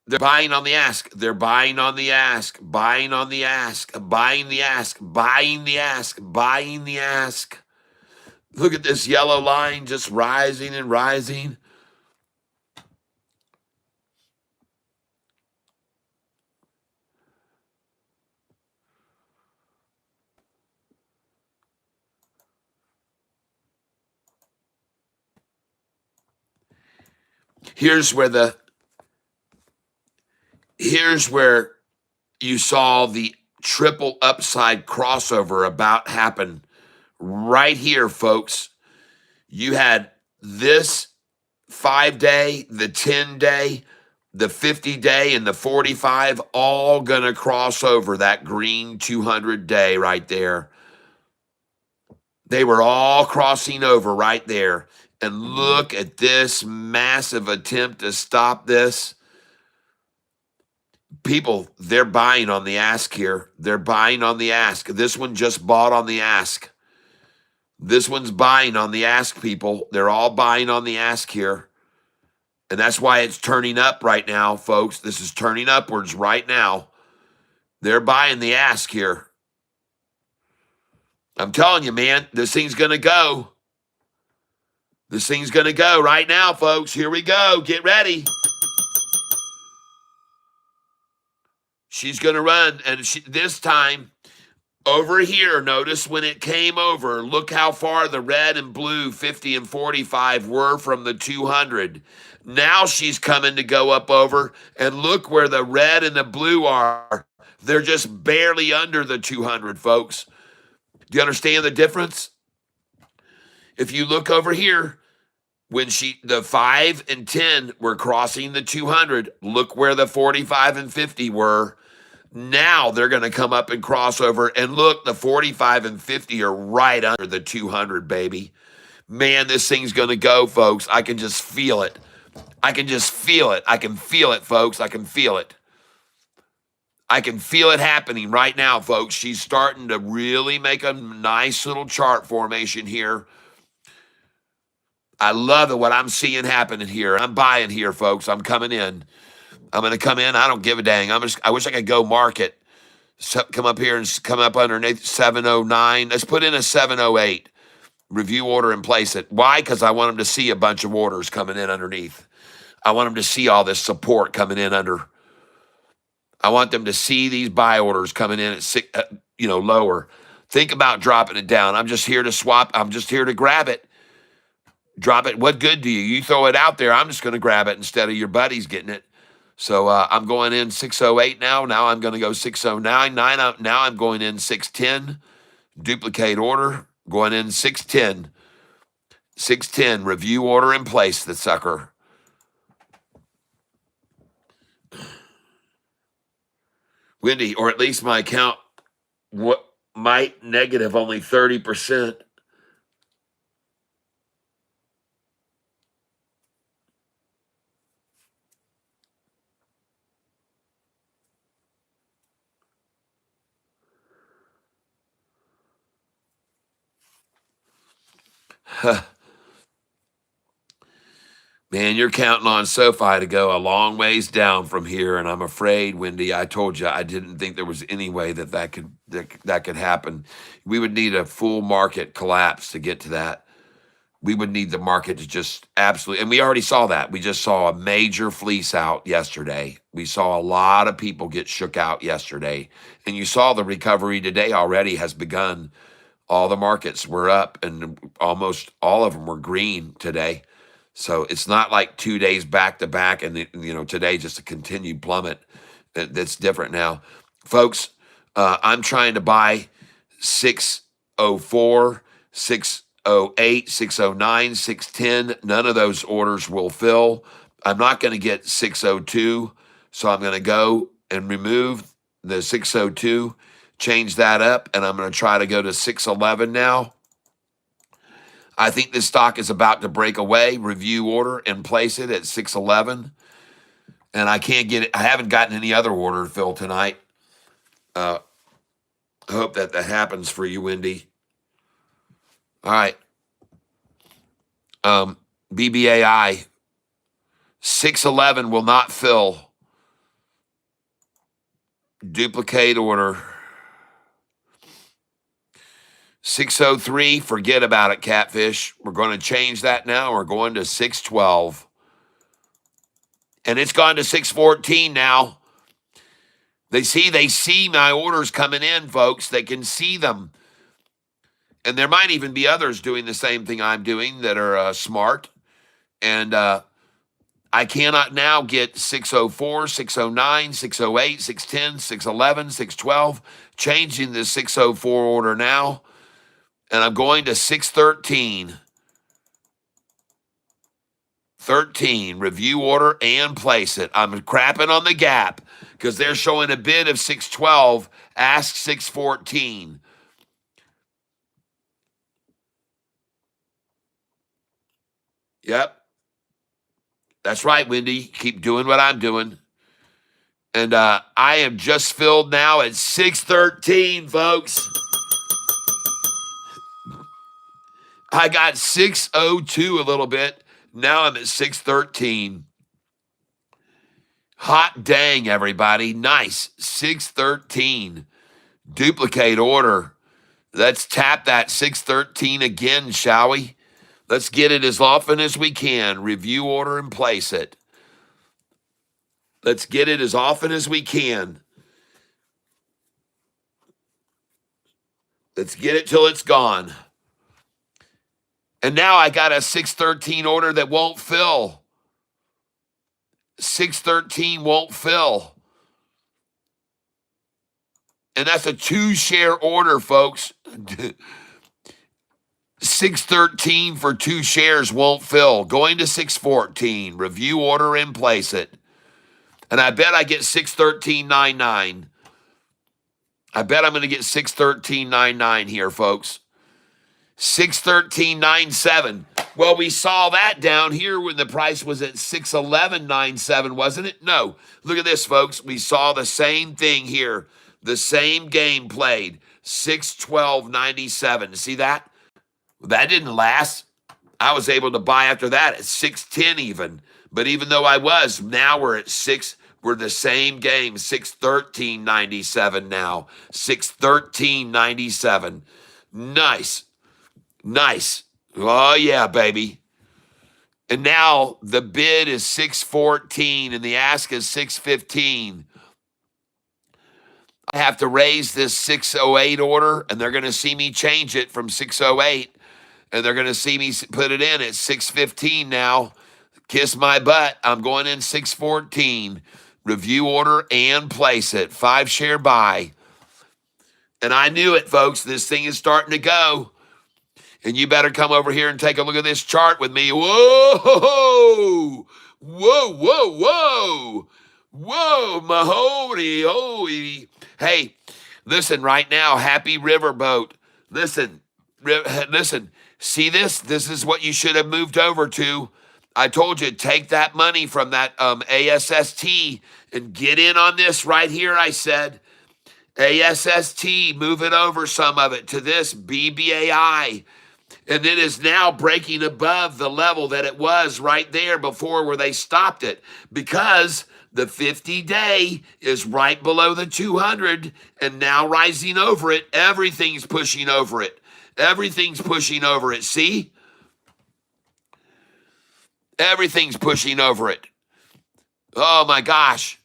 They're buying on the ask. They're buying on the ask. Buying on the ask. Buying the ask. Buying the ask. Buying the ask. Look at this yellow line just rising and rising. Here's where you saw the triple upside crossover about happen. Right here, folks. You had this 5-day, the 10-day, the 50-day, and the 45 all going to cross over that green 200-day right there. They were all crossing over right there. And look at this massive attempt to stop this. People, they're buying on the ask here. They're buying on the ask. This one just bought on the ask. This one's buying on the ask, people. They're all buying on the ask here. And that's why it's turning up right now, folks. This is turning upwards right now. They're buying the ask here. I'm telling you, man, this thing's going to go. This thing's going to go right now, folks. Here we go. Get ready. She's going to run. And this time, over here, notice when it came over, look how far the red and blue 50 and 45 were from the 200. Now she's coming to go up over, and look where the red and the blue are. They're just barely under the 200, folks. Do you understand the difference? If you look over here, when the 5 and 10 were crossing the 200, look where the 45 and 50 were. Now they're going to come up and cross over, and look, the 45 and 50 are right under the 200, baby. Man, this thing's going to go, folks. I can just feel it. I can just feel it. I can feel it, folks. I can feel it. I can feel it happening right now, folks. She's starting to really make a nice little chart formation here. I love it, what I'm seeing happening here. I'm buying here, folks. I'm coming in. I'm going to come in. I don't give a dang. I wish I could go market. So, come up here and come up underneath 709. Let's put in a 708. Review order and place it. Why? Because I want them to see a bunch of orders coming in underneath. I want them to see all this support coming in under. I want them to see these buy orders coming in at lower. Think about dropping it down. I'm just here to swap. I'm just here to grab it. Drop it. What good do you? You throw it out there. I'm just going to grab it instead of your buddies getting it. So I'm going in 608 now. Now I'm going to go 609. Now I'm going in 610. Duplicate order. Going in 610. 610. Review order in place, the sucker. Wendy, or at least my account might negative only 30%. Man, you're counting on SoFi to go a long ways down from here, and I'm afraid, Wendy, I told you I didn't think there was any way that could happen. We would need a full market collapse to get to that. We would need the market to just absolutely, and we already saw that. We just saw a major fleece out yesterday. We saw a lot of people get shook out yesterday, and you saw the recovery today already has begun. All the markets were up, and almost all of them were green today. So it's not like 2 days back to back, and today just a continued plummet. That's different now, folks. I'm trying to buy 604, 608, 609, 610. None of those orders will fill. I'm not going to get 602, so I'm going to go and remove the 602, change that up, and I'm going to try to go to 611 now. I think this stock is about to break away, review order, and place it at 611. And I can't get it. I haven't gotten any other order to fill tonight. I hope that happens for you, Wendy. All right. BBAI, 611 will not fill. Duplicate order. 603, forget about it, Catfish. We're going to change that now. We're going to 612. And it's gone to 614 now. They see my orders coming in, folks. They can see them. And there might even be others doing the same thing I'm doing that are smart. And I cannot now get 604, 609, 608, 610, 611, 612. Changing the 604 order now. And I'm going to 613. 13, review order and place it. I'm crapping on the gap because they're showing a bid of 612, ask 614. Yep. That's right, Wendy. Keep doing what I'm doing. And I am just filled now at 613, folks. I got 602 a little bit. Now I'm at 613. Hot dang, everybody. Nice. 613. Duplicate order. Let's tap that 613 again, shall we? Let's get it as often as we can. Review order and place it. Let's get it as often as we can. Let's get it till it's gone. And now I got a 613 order that won't fill. 613 won't fill. And that's a 2-share order, folks. 613 for 2 shares won't fill. Going to 614. Review order and place it. And I bet I get 613.99. I bet I'm going to get 613.99 here, folks. 613.97. Well, we saw that down here when the price was at 611.97, wasn't it? No. Look at this, folks. We saw the same thing here. The same game played. 612.97. See that? That didn't last. I was able to buy after that at 610 even. But even though I was, now we're at 6. We're the same game. 613.97 now. 613.97. Nice. Nice. Oh, yeah, baby. And now the bid is 614 and the ask is 615. I have to raise this 608 order, and they're going to see me change it from 608, and they're going to see me put it in at 615 now. Kiss my butt. I'm going in 614. Review order and place it. 5-share buy. And I knew it, folks. This thing is starting to go. And you better come over here and take a look at this chart with me. Whoa! Whoa, whoa, whoa. Whoa, mahoney, holy. Hey, listen right now, Happy Riverboat. Listen, listen. See this? This is what you should have moved over to. I told you, take that money from that ASST and get in on this right here. I said, ASST, move it over some of it to this BBAI. And it is now breaking above the level that it was right there before where they stopped it, because the 50-day is right below the 200 and now rising over it. Everything's pushing over it. Everything's pushing over it. See? Everything's pushing over it. Oh my gosh.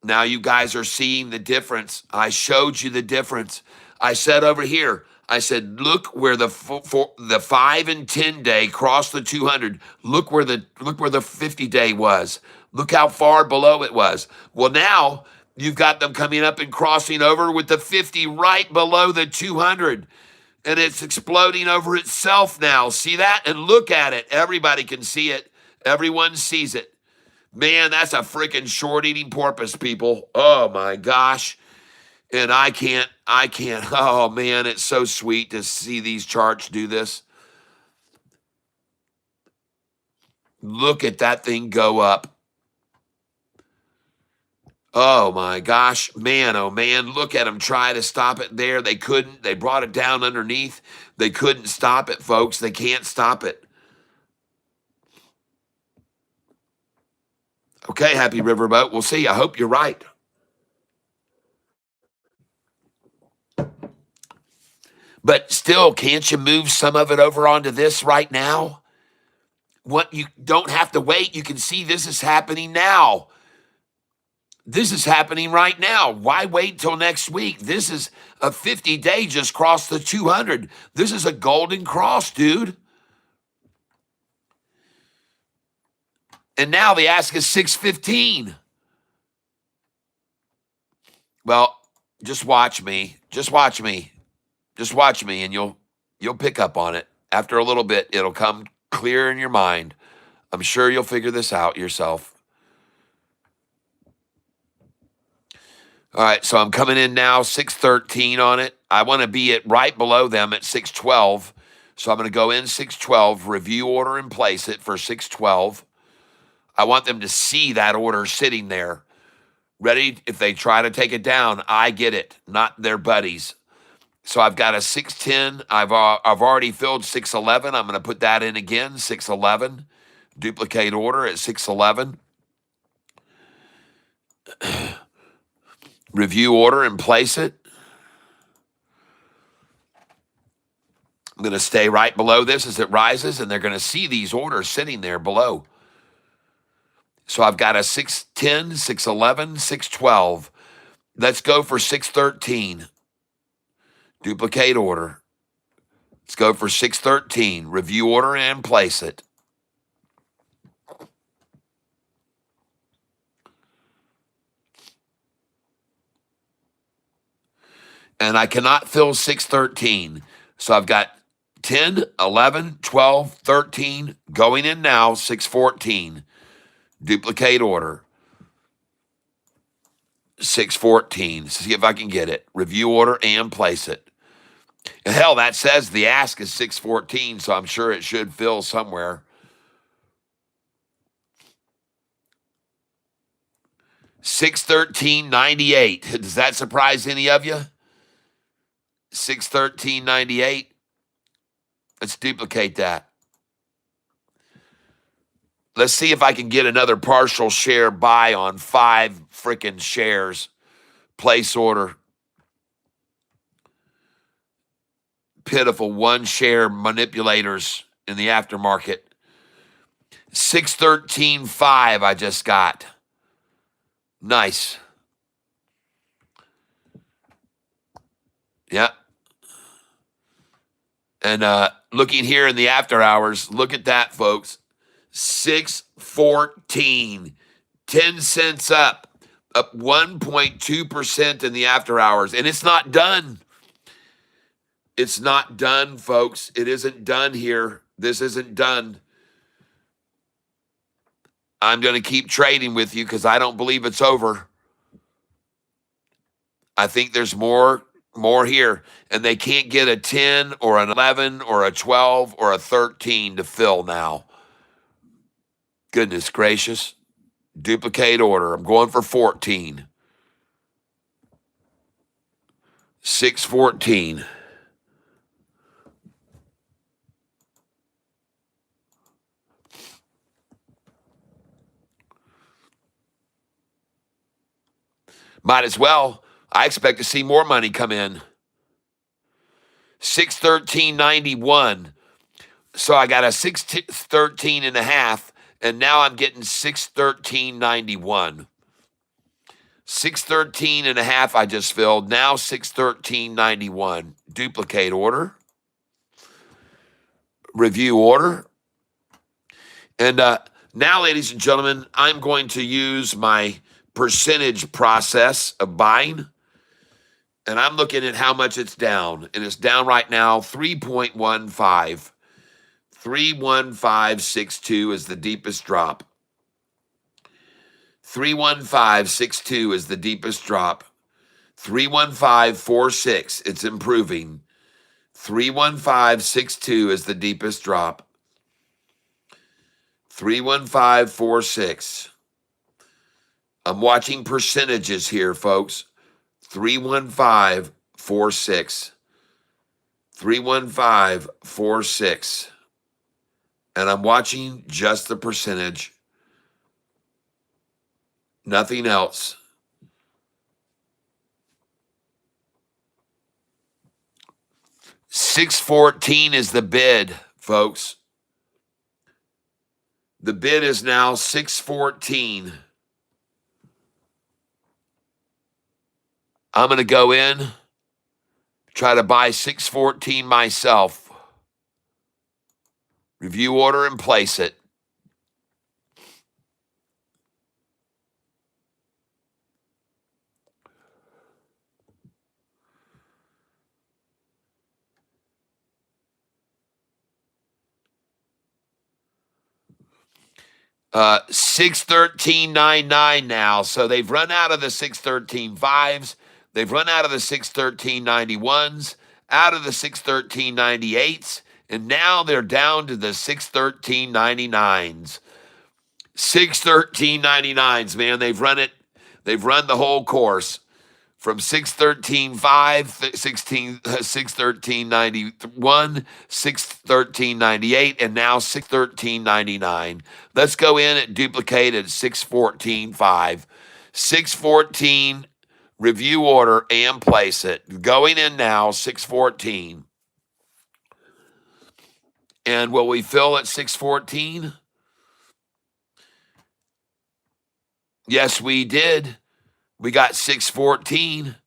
Now you guys are seeing the difference. I showed you the difference. I said over here, I said, look where the 5 and 10 day crossed the 200. Look where the 50-day was. Look how far below it was. Well, now you've got them coming up and crossing over with the 50 right below the 200. And it's exploding over itself now. See that? And look at it. Everybody can see it. Everyone sees it. Man, that's a freaking short-eating porpoise, people. Oh, my gosh. And I can't. Oh, man, it's so sweet to see these charts do this. Look at that thing go up. Oh, my gosh. Man, oh, man, look at them try to stop it there. They couldn't. They brought it down underneath. They couldn't stop it, folks. They can't stop it. Okay, Happy Riverboat. We'll see. I hope you're right. But still, can't you move some of it over onto this right now? What, you don't have to wait. You can see this is happening now. This is happening right now. Why wait till next week? This is a 50-day just crossed the 200. This is a golden cross, dude. And now the ask is 615. Well, just watch me. Just watch me. Just watch me, and you'll pick up on it. After a little bit, it'll come clear in your mind. I'm sure you'll figure this out yourself. All right, so I'm coming in now, 613 on it. I want to be at right below them at 612. So I'm going to go in 612, review order and place it for 612. I want them to see that order sitting there, ready. If they try to take it down, I get it, not their buddies. So I've got a 610. I've already filled 611. I'm going to put that in again, 611. Duplicate order at 611. Review order and place it. I'm going to stay right below this as it rises, and they're going to see these orders sitting there below. So I've got a 610, 611, 612. Let's go for 613. Duplicate order. Let's go for 613. Review order and place it. And I cannot fill 613. So I've got 10, 11, 12, 13 going in now, 614. Duplicate order. 614. See if I can get it. Review order and place it. Hell, that says the ask is 614, so I'm sure it should fill somewhere. 613.98. Does that surprise any of you? 613.98. Let's duplicate that. Let's see if I can get another partial share buy on 5 freaking shares. Place order. Pitiful 1 share manipulators in the aftermarket. 613.5 I just got. Nice. Yeah. And looking here in the after hours, look at that, folks. 614. 10 cents up 1.2% in the after hours. And it's not done. It's not done, folks. It isn't done here. This isn't done. I'm going to keep trading with you because I don't believe it's over. I think there's more here, and they can't get a 10 or an 11 or a 12 or a 13 to fill now. Goodness gracious. Duplicate order. I'm going for 14. 614. Might as well. I expect to see more money come in. 613.91. So I got a 613 and a half, and now I'm getting 613.91. 613 and a half I just filled. Now 613.91. Duplicate order. Review order. And now, ladies and gentlemen, I'm going to use my percentage process of buying. And I'm looking at how much it's down. And it's down right now 3.15. 31562 is the deepest drop. 31562 is the deepest drop. 31546, it's improving. 31562 is the deepest drop. 31546. I'm watching percentages here, folks. 31546. 31546. And I'm watching just the percentage. Nothing else. $614 is the bid, folks. The bid is now $614. I'm going to go in, try to buy $614 myself. Review order and place it. $613.99 now. So they've run out of the 613.5s. They've run out of the 613.91s, out of the 613.98s, and now they're down to the 613.99s. 613.99s, man. They've run it. They've run the whole course from 613.5, 613.91, 613.98, and now 613.99. Let's go in and duplicate at 614.5. 614, review order and place it. Going in now, 614. And will we fill at 614? Yes, we did. We got 614.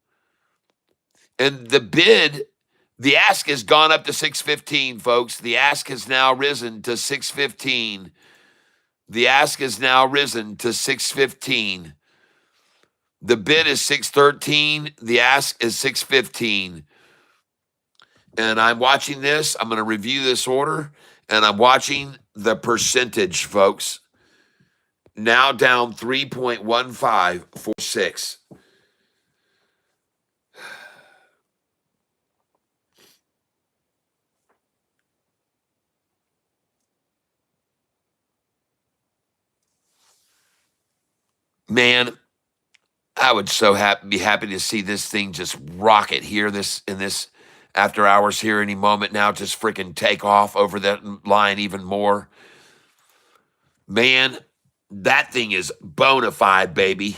And the bid, the ask has gone up to 615, folks. The ask has now risen to 615. The ask has now risen to 615. The bid is 613. The ask is 615. And I'm watching this. I'm going to review this order. And I'm watching the percentage, folks. Now down 3.1546. Man, I would so be happy to see this thing just rocket here in this after hours here any moment now, just freaking take off over that line even more. Man, that thing is bona fide, baby.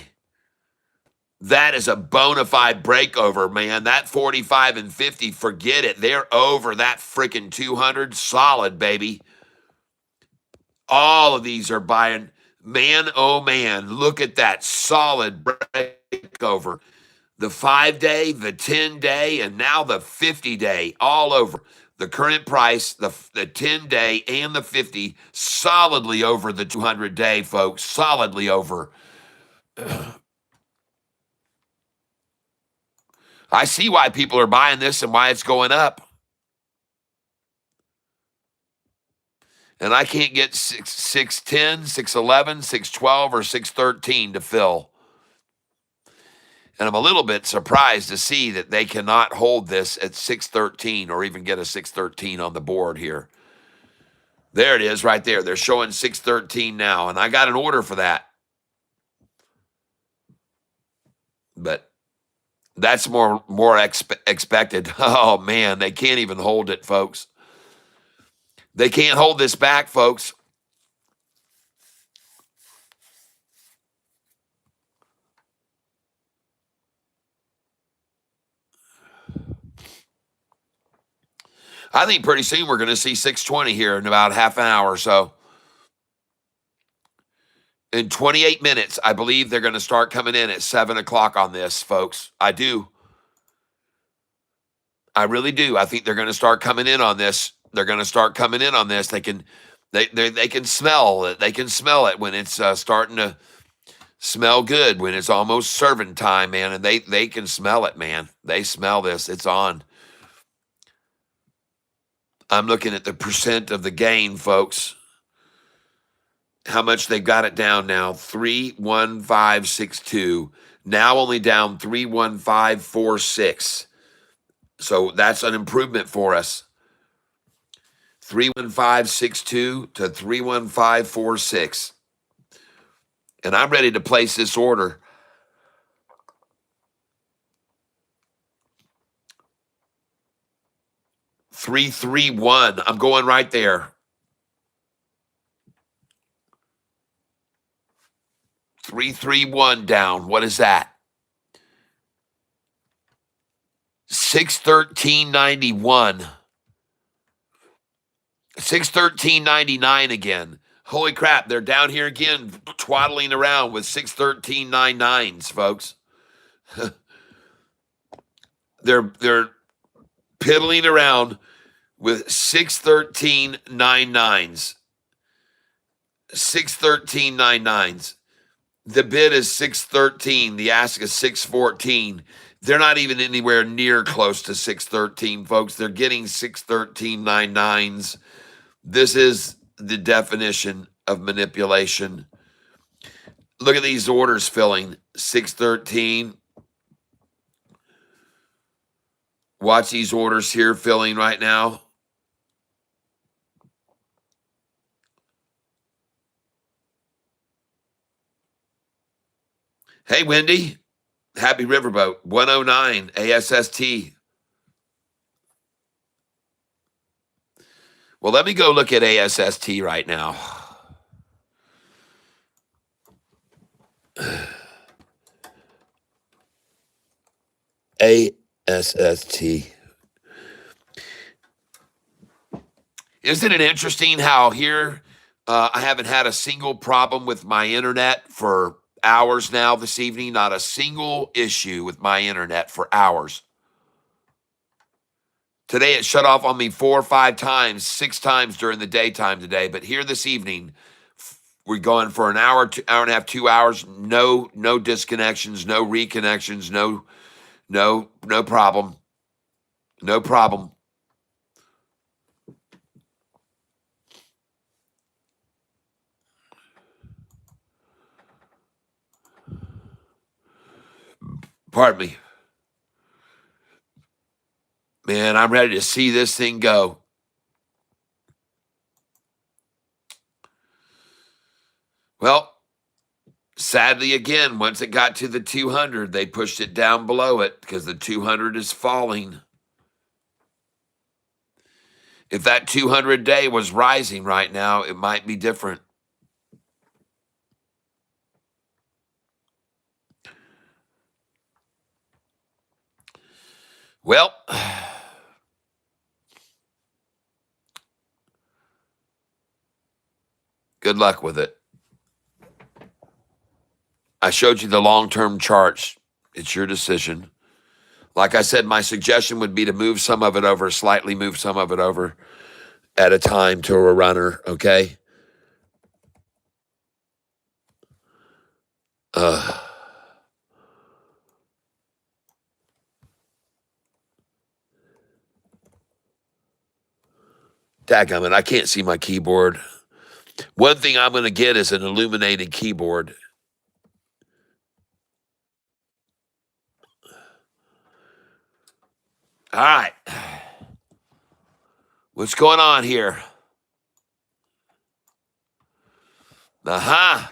That is a bona fide breakover, man. That 45 and 50, forget it. They're over that freaking 200 solid, baby. All of these are buying. Man, oh man, look at that solid breakover. The 5-day, the 10-day, and now the 50-day, all over. The current price, the 10-day and the 50, solidly over the 200-day, folks. Solidly over. I see why people are buying this and why it's going up. And I can't get 610, 611, 612, or 613 to fill. And I'm a little bit surprised to see that they cannot hold this at 613 or even get a 613 on the board here. There it is right there. They're showing 613 now, and I got an order for that. But that's more expected. Oh, man, they can't even hold it, folks. They can't hold this back, folks. I think pretty soon we're going to see 620 here in about half an hour or so. In 28 minutes, I believe they're going to start coming in at 7 o'clock on this, folks. I do. I really do. I think they're going to start coming in on this. They're going to start coming in on this. They can smell it. They can smell it when it's starting to smell good, when it's almost serving time, man. And they can smell it, man. They smell this. It's on. I'm looking at the percent of the gain, folks. How much they've got it down now. 31562. Now only down 31546. So that's an improvement for us. 31562 to 31546. And I'm ready to place this order. $331. I'm going right there. 331 down. What is that? 613.91. 613.99 again. Holy crap, they're down here again, twaddling around with 613.99s, folks. they're piddling around with 613.99s. 613.99s. The bid is 613. The ask is 614. They're not even anywhere near close to 613, folks. They're getting 613.99s. This is the definition of manipulation. Look at these orders filling. 613. Watch these orders here filling right now. Hey, Wendy. Happy Riverboat. 109 ASST. Well, let me go look at ASST right now. ASST. Isn't it interesting how here I haven't had a single problem with my internet for hours now this evening? Not a single issue with my internet for hours. Today it shut off on me 4 or 5 times, 6 times during the daytime today. But here this evening, we're going for an hour, hour and a half, 2 hours. No disconnections, no reconnections, no problem. No problem. Pardon me. Man, I'm ready to see this thing go. Well, sadly, again, once it got to the 200, they pushed it down below it because the 200 is falling. If that 200 day was rising right now, it might be different. Well, good luck with it. I showed you the long-term charts. It's your decision. Like I said, my suggestion would be to move some of it over, slightly move some of it over at a time to a runner, okay? Dadgummit, I can't see my keyboard. One thing I'm going to get is an illuminated keyboard. All right. What's going on here? Uh-huh.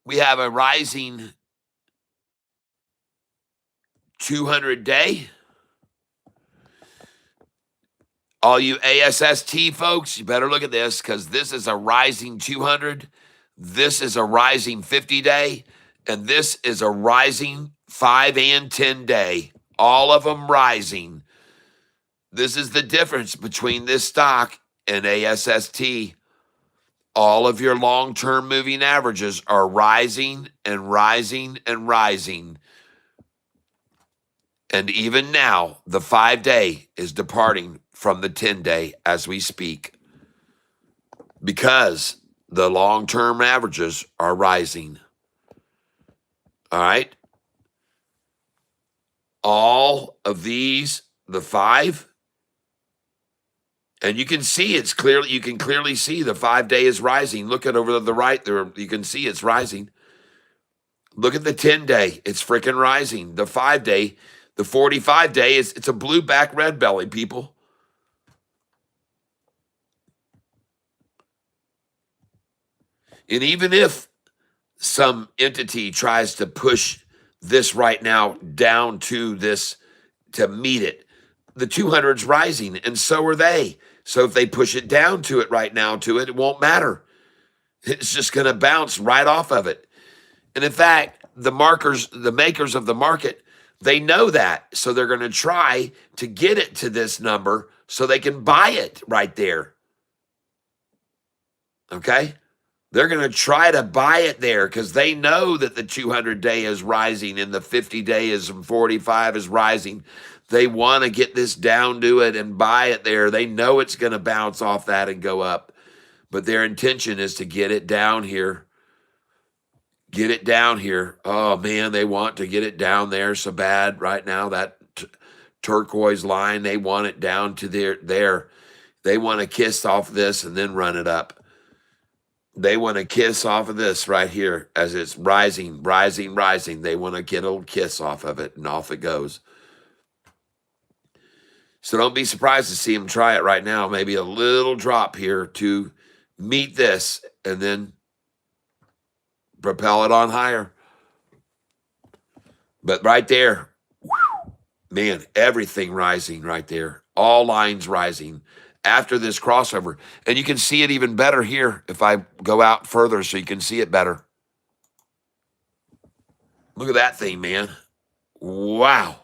We have a rising 200-day. All you ASST folks, you better look at this because this is a rising 200. This is a rising 50-day. And this is a rising 5 and 10-day. All of them rising. This is the difference between this stock and ASST. All of your long-term moving averages are rising and rising and rising. And even now, the 5-day is departing from the 10-day as we speak because the long-term averages are rising. All right? All of these, the 5, and you can see it's clearly, you can clearly see the 5-day is rising. Look at over to the right there. You can see it's rising. Look at the 10-day. It's freaking rising. The 5-day, the 45-day, it's a blue back red belly, people. And even if some entity tries to push this right now down to this to meet it, the 200's rising, and so are they. So if they push it down to it right now to it, it won't matter. It's just going to bounce right off of it. And in fact, the makers of the market, they know that. So they're going to try to get it to this number so they can buy it right there. Okay? They're going to try to buy it there because they know that the 200-day is rising and the 50-day is 45 is rising. They want to get this down to it and buy it there. They know it's going to bounce off that and go up. But their intention is to get it down here. Get it down here. Oh, man, they want to get it down there so bad right now. That turquoise line, they want it down to there. They want to kiss off this and then run it up. They want to kiss off of this right here as it's rising, rising, rising. They want to get a little kiss off of it, and off it goes. So don't be surprised to see them try it right now. Maybe a little drop here to meet this and then propel it on higher. But right there, man, everything rising right there. All lines rising after this crossover. And you can see it even better here if I go out further so you can see it better. Look at that thing, man. Wow.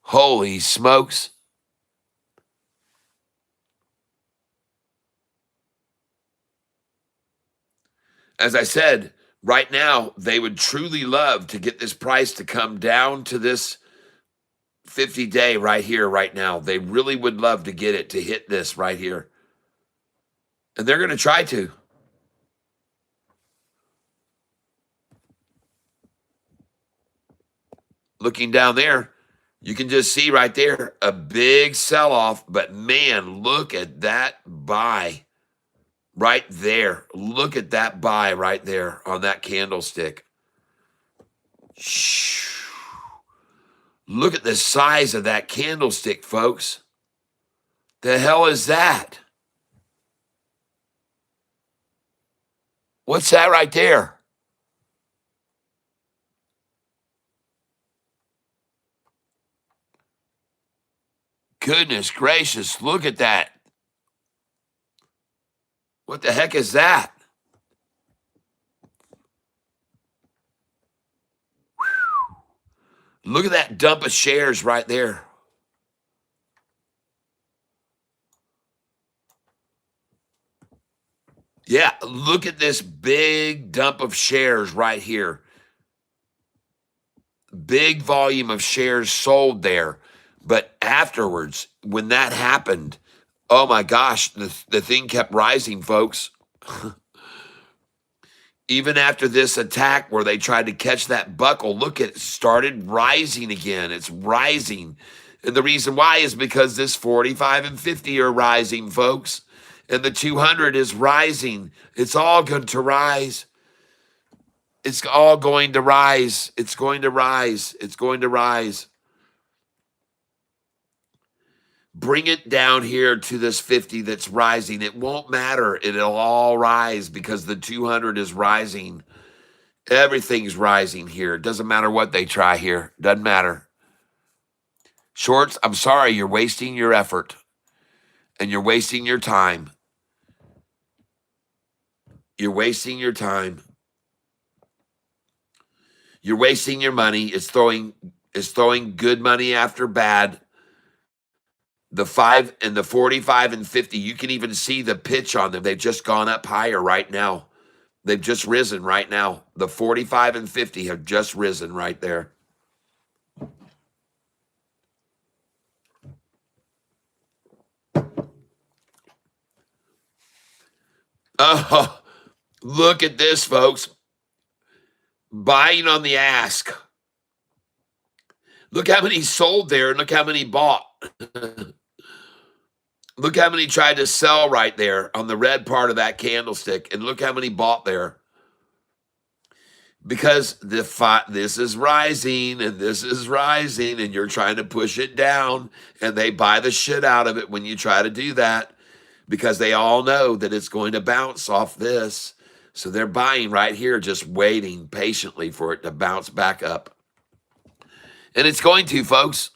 Holy smokes. As I said, right now, they would truly love to get this price to come down to this 50-day right here, right now. They really would love to get it to hit this right here. And they're going to try to. Looking down there, you can just see right there a big sell-off. But, man, look at that buy right there. Look at that buy right there on that candlestick. Look at the size of that candlestick, folks. The hell is that? What's that right there? Goodness gracious, look at that. What the heck is that? Look at that dump of shares right there. Yeah, look at this big dump of shares right here. Big volume of shares sold there. But afterwards, when that happened, oh my gosh, the thing kept rising, folks. Even after this attack where they tried to catch that buckle, look, it started rising again. It's rising. And the reason why is because this 45 and 50 are rising, folks. And the 200 is rising. It's all going to rise. It's all going to rise. It's going to rise. It's going to rise. Bring it down here to this 50 that's rising. It won't matter. It'll all rise because the 200 is rising. Everything's rising here. It doesn't matter what they try here. Doesn't matter. Shorts, I'm sorry, you're wasting your effort and you're wasting your time. You're wasting your time. You're wasting your money. It's throwing good money after bad. The 5 and the 45 and 50, you can even see the pitch on them. They've just gone up higher right now. They've just risen right now. The 45 and 50 have just risen right there. Oh, look at this, folks. Buying on the ask. Look how many sold there and look how many bought. Look how many tried to sell right there on the red part of that candlestick. And look how many bought there. Because this is rising and this is rising and you're trying to push it down. And they buy the shit out of it when you try to do that. Because they all know that it's going to bounce off this. So they're buying right here, just waiting patiently for it to bounce back up. And it's going to, folks.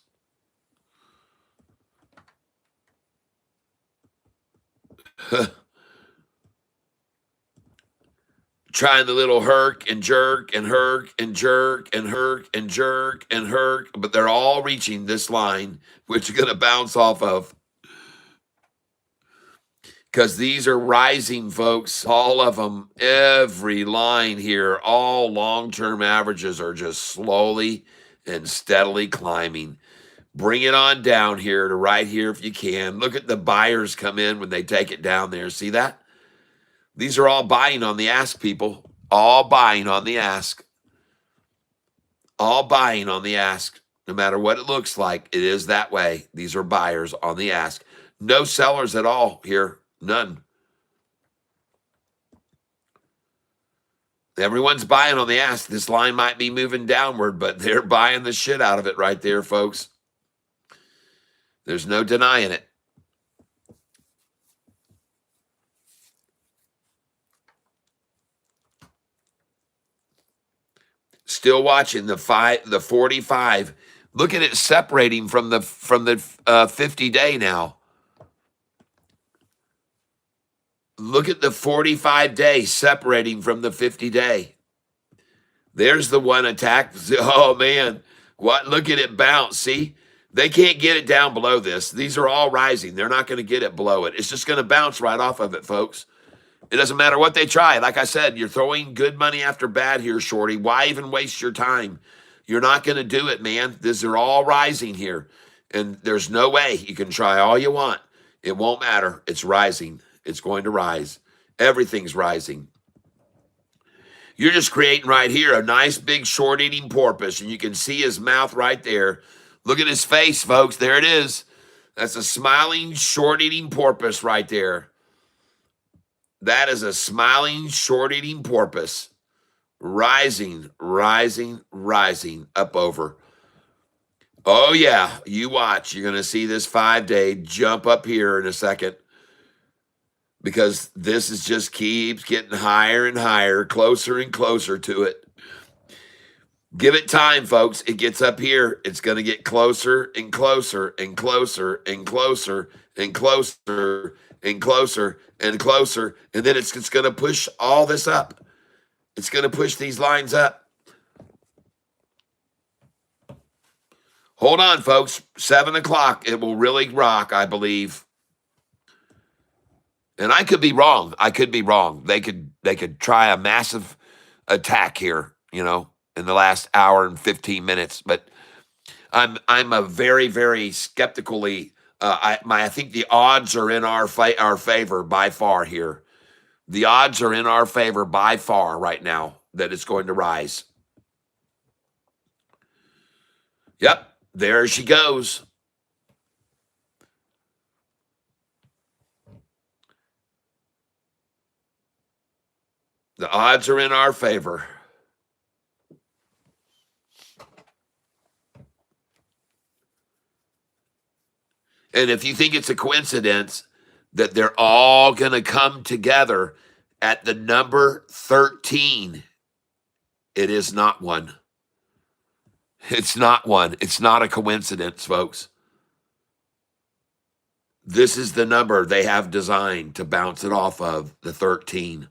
Trying the little herk and jerk and herk and jerk and herk and jerk and herk, but they're all reaching this line, which you're going to bounce off of. Because these are rising, folks. All of them, every line here, all long-term averages are just slowly and steadily climbing. Bring it on down here to right here if you can. Look at the buyers come in when they take it down there. See that? These are all buying on the ask, people. All buying on the ask. All buying on the ask. No matter what it looks like, it is that way. These are buyers on the ask. No sellers at all here. None. Everyone's buying on the ask. This line might be moving downward, but they're buying the shit out of it right there, folks. There's no denying it. Still watching the 45. Look at it separating from the 50-day now. Look at the 45-day separating from the 50-day. There's the one attack. Oh, man. What? Look at it bounce. See? They can't get it down below this. These are all rising. They're not going to get it below it. It's just going to bounce right off of it, folks. It doesn't matter what they try. Like I said, you're throwing good money after bad here, Shorty. Why even waste your time? You're not going to do it, man. These are all rising here. And there's no way. You can try all you want. It won't matter. It's rising. It's going to rise. Everything's rising. You're just creating right here a nice big short-eating porpoise, and you can see his mouth right there. Look at his face, folks. There it is. That's a smiling, short-eating porpoise right there. That is a smiling, short-eating porpoise. Rising, rising, rising up over. Oh, yeah. You watch. You're going to see this 5-day jump up here in a second. Because this is just keeps getting higher and higher, closer and closer to it. Give it time, folks. It gets up here. It's going to get closer and closer and closer and closer and closer and closer and closer. And then it's going to push all this up. It's going to push these lines up. Hold on, folks. 7 o'clock. It will really rock, I believe. And I could be wrong. I could be wrong. They could try a massive attack here, in the last hour and 15 minutes. But I'm a very, very skeptically. I think the odds are in our favor by far here. The odds are in our favor by far right now that it's going to rise. Yep, there she goes. The odds are in our favor. And if you think it's a coincidence that they're all going to come together at the number 13, it is not one. It's not one. It's not a coincidence, folks. This is the number they have designed to bounce it off of, the 13.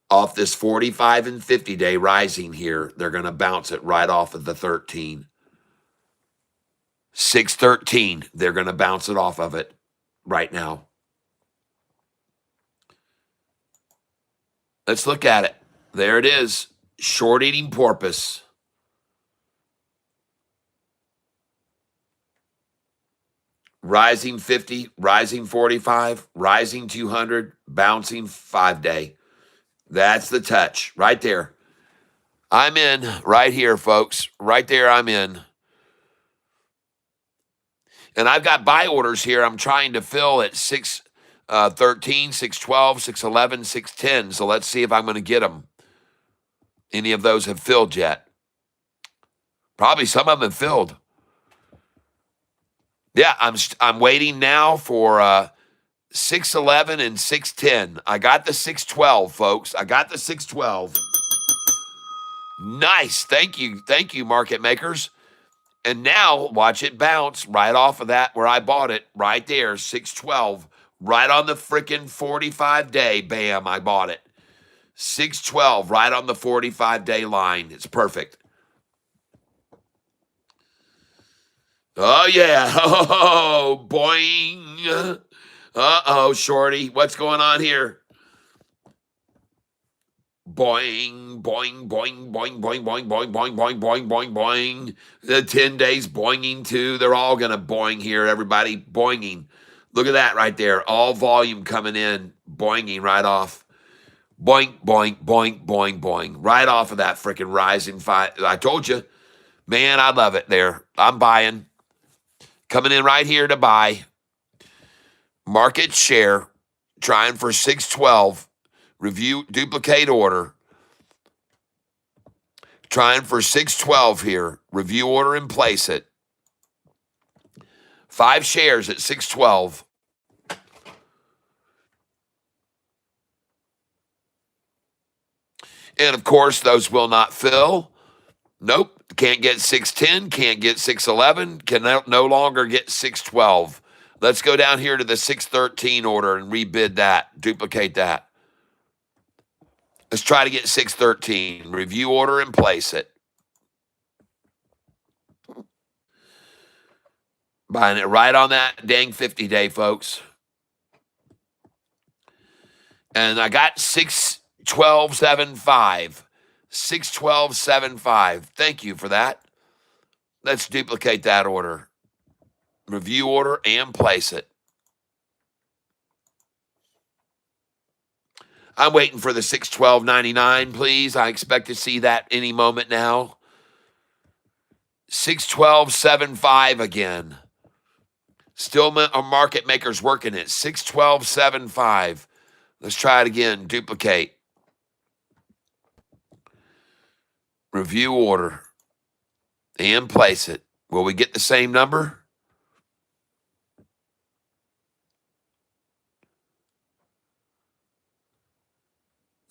Off this 45 and 50 day rising here, they're going to bounce it right off of the 13. 613, they're going to bounce it off of it right now. Let's look at it. There it is. Short eating porpoise. Rising 50, rising 45, rising 200, bouncing 5 day. That's the touch right there. I'm in right here, folks. Right there, I'm in. And I've got buy orders here I'm trying to fill at 613, 612, 611, 610. So let's see if I'm going to get them. Any of those have filled yet? Probably some of them have filled. Yeah, I'm waiting now for 611 and 610. I got the 612, folks. I got the 612. Nice. Thank you, market makers. And now watch it bounce right off of that where I bought it, right there, 612, right on the freaking 45 day. Bam, I bought it. 612, right on the 45 day line. It's perfect. Oh, yeah. Oh, boing. Uh-oh, shorty. What's going on here? Boing, boing, boing, boing, boing, boing, boing, boing, boing, boing, boing, boing. The 10 days boinging too. They're all going to boing here, everybody. Boinging. Look at that right there. All volume coming in. Boinging right off. Boing, boing, boing, boing, boing. Right off of that freaking rising 5. I told you. Man, I love it there. I'm buying. Coming in right here to buy. Market share. Trying for 612. Review, duplicate order. Trying for 612 here. Review order and place it. 5 shares at 612. And of course, those will not fill. Nope. Can't get 610. Can't get 611. Can no longer get 612. Let's go down here to the 613 order and rebid that. Duplicate that. Let's try to get 613. Review order and place it. Buying it right on that dang 50 day, folks. And I got 612.75. 612.75. Thank you for that. Let's duplicate that order. Review order and place it. I'm waiting for the 612.99, please. I expect to see that any moment now. 612.75 again. Still a market makers working it. 612.75. Let's try it again. Duplicate. Review order. And place it. Will we get the same number?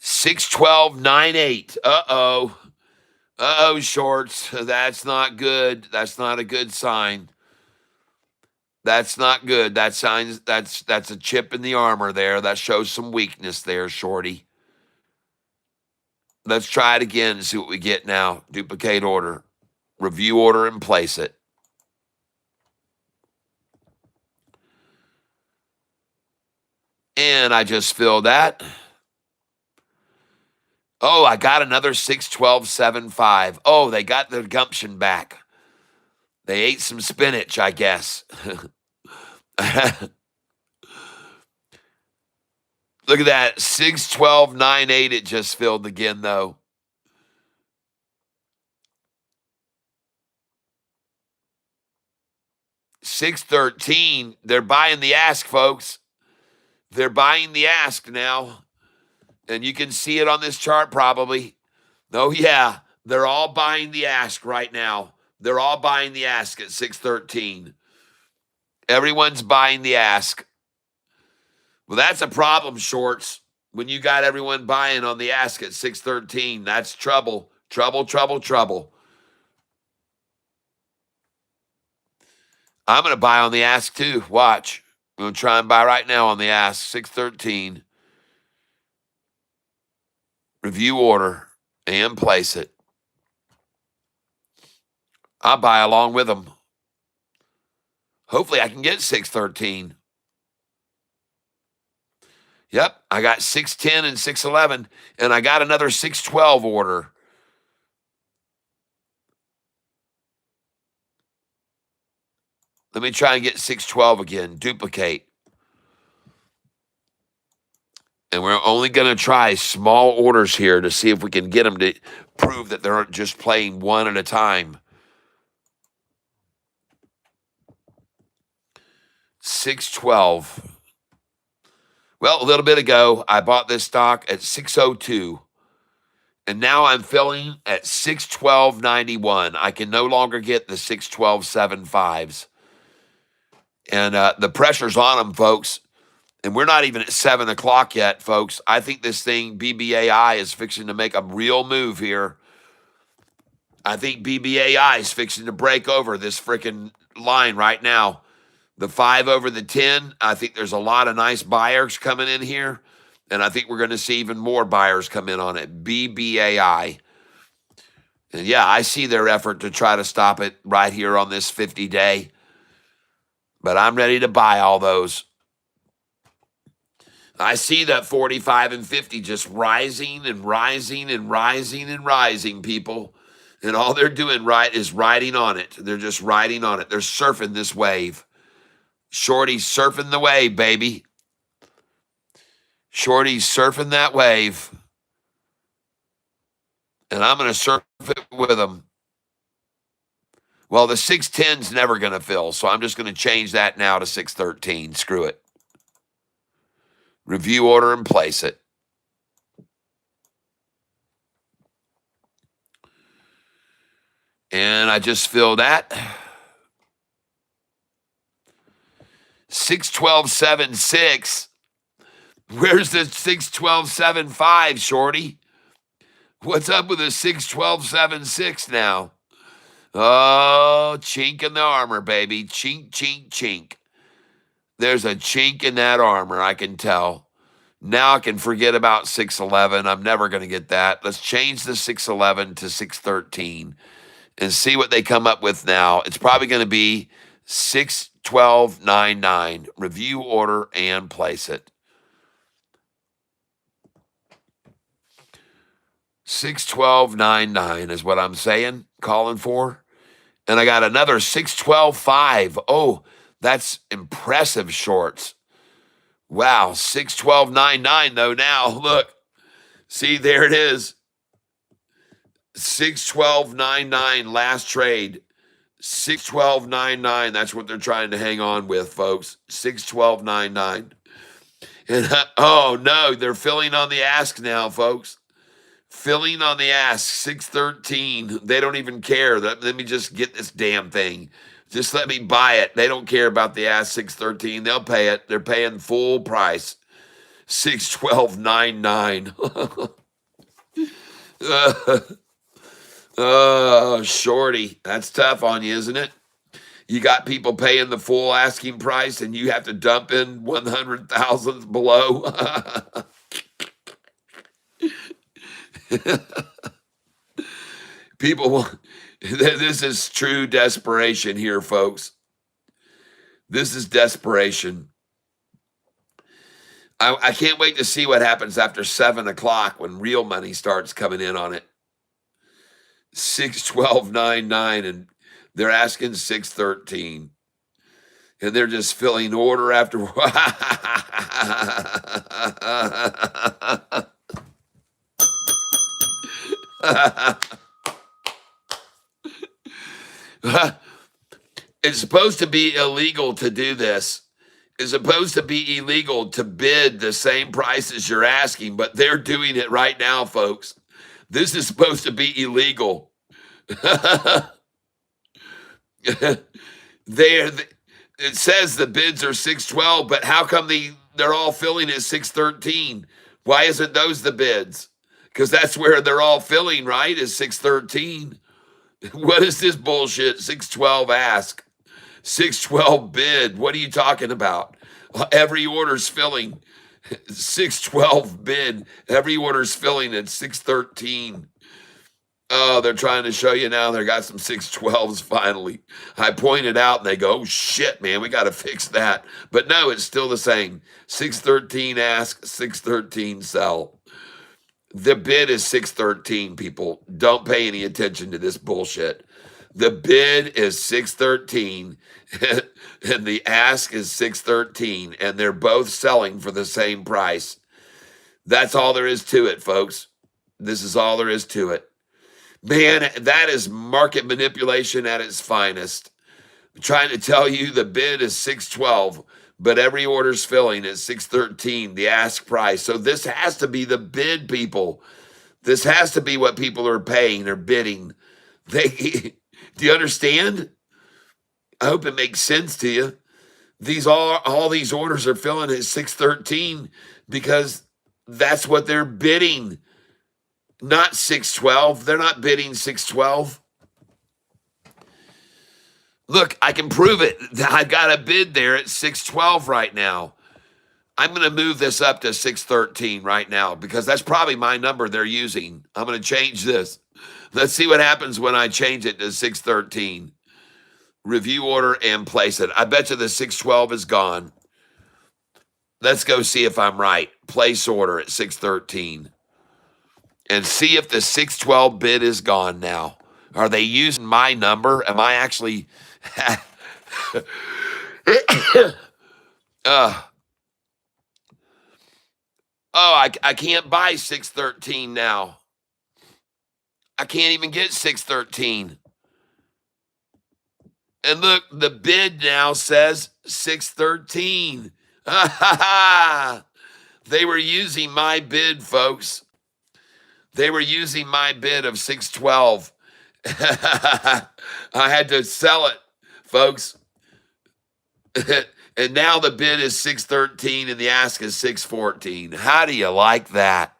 $612.98. Uh-oh, shorts. That's not good. That's not a good sign. That's not good. That signs that's a chip in the armor there. That shows some weakness there, shorty. Let's try it again and see what we get now. Duplicate order. Review order and place it. And I just filled that. Oh, I got another 612.75. Oh, they got their gumption back. They ate some spinach, I guess. Look at that. 612.98. It just filled again, though. $613. They're buying the ask, folks. They're buying the ask now. And you can see it on this chart probably. Oh, yeah. They're all buying the ask right now. They're all buying the ask at 613. Everyone's buying the ask. Well, that's a problem, shorts. When you got everyone buying on the ask at 613, that's trouble. Trouble, trouble, trouble. I'm going to buy on the ask too. Watch. I'm going to try and buy right now on the ask. 613. Review order and place it. I'll buy along with them. Hopefully I can get 613. Yep, I got 610 and 611, and I got another 612 order. Let me try and get 612 again. Duplicate. And we're only going to try small orders here to see if we can get them to prove that they're just playing one at a time. 612. Well, a little bit ago, I bought this stock at 602. And now I'm filling at 612.91. I can no longer get the 612.75s. And the pressure's on them, folks. And we're not even at 7 o'clock yet, folks. I think this thing, BBAI, is fixing to make a real move here. I think BBAI is fixing to break over this freaking line right now. The 5 over the 10, I think there's a lot of nice buyers coming in here. And I think we're going to see even more buyers come in on it. BBAI. And yeah, I see their effort to try to stop it right here on this 50-day. But I'm ready to buy all those. I see that 45 and 50 just rising and rising and rising and rising, people. And all they're doing right is riding on it. They're just riding on it. They're surfing this wave. Shorty's surfing the wave, baby. Shorty's surfing that wave. And I'm going to surf it with them. Well, the 610's never going to fill, so I'm just going to change that now to 613. Screw it. Review order and place it. And I just filled that. 612.76. Where's the 612.75, Shorty? What's up with the 612.76 now? Oh, chink in the armor, baby. Chink, chink, chink. There's a chink in that armor, I can tell. Now I can forget about 611. I'm never going to get that. Let's change the 611 to 613 and see what they come up with now. It's probably going to be 612.99. Review order and place it. 612.99 is what I'm saying, calling for. And I got another 612.5. Oh, that's impressive, shorts. Wow, 612.99 though now. Look, see, there it is. 612.99 last trade. 612.99. That's what they're trying to hang on with, folks. 612.99. And oh no, they're filling on the ask now, folks. Filling on the ask, 613. They don't even care. Let me just get this damn thing. Just let me buy it. They don't care about the ask, 613. They'll pay it. They're paying full price. 612.99. Oh, shorty. That's tough on you, isn't it? You got people paying the full asking price and you have to dump in 100,000 below. People, this is true desperation here, folks. This is desperation. I can't wait to see what happens after 7 o'clock when real money starts coming in on it. 612.99 and they're asking 613. And they're just filling order after It's supposed to be illegal to do this. It's supposed to be illegal to bid the same price as you're asking, but they're doing it right now, folks. This is supposed to be illegal. It says the bids are 612, but how come they're all filling at 613? Why isn't those the bids? Because that's where they're all filling, right? Is 613. What is this bullshit? 612 ask, 612 bid. What are you talking about? Every order's filling. 612 bid. Every order's filling at 613. Oh, they're trying to show you now. They got some 612s finally. I pointed out and they go, oh shit, man, we got to fix that. But no, it's still the same. 613 ask, 613 sell. The bid is 613, people. Don't pay any attention to this bullshit. The bid is 613 and the ask is 613, and they're both selling for the same price. That's all there is to it, folks. This is all there is to it. Man, that is market manipulation at its finest. I'm trying to tell you the bid is 612, but every order's filling at 613, the ask price. So this has to be the bid, people. This has to be what people are paying or bidding. Do you understand? I hope it makes sense to you. All these orders are filling at 613 because that's what they're bidding. Not 612. They're not bidding 612. Look, I can prove it. I've got a bid there at 612 right now. I'm going to move this up to 613 right now because that's probably my number they're using. I'm going to change this. Let's see what happens when I change it to 613. Review order and place it. I bet you the 612 is gone. Let's go see if I'm right. Place order at 613. And see if the 612 bid is gone now. Are they using my number? Am I actually... I can't buy 613 now. I can't even get 613. And look, the bid now says 613. They were using my bid, folks. They were using my bid of 612. I had to sell it, folks. And now the bid is 613 and the ask is 614. How do you like that?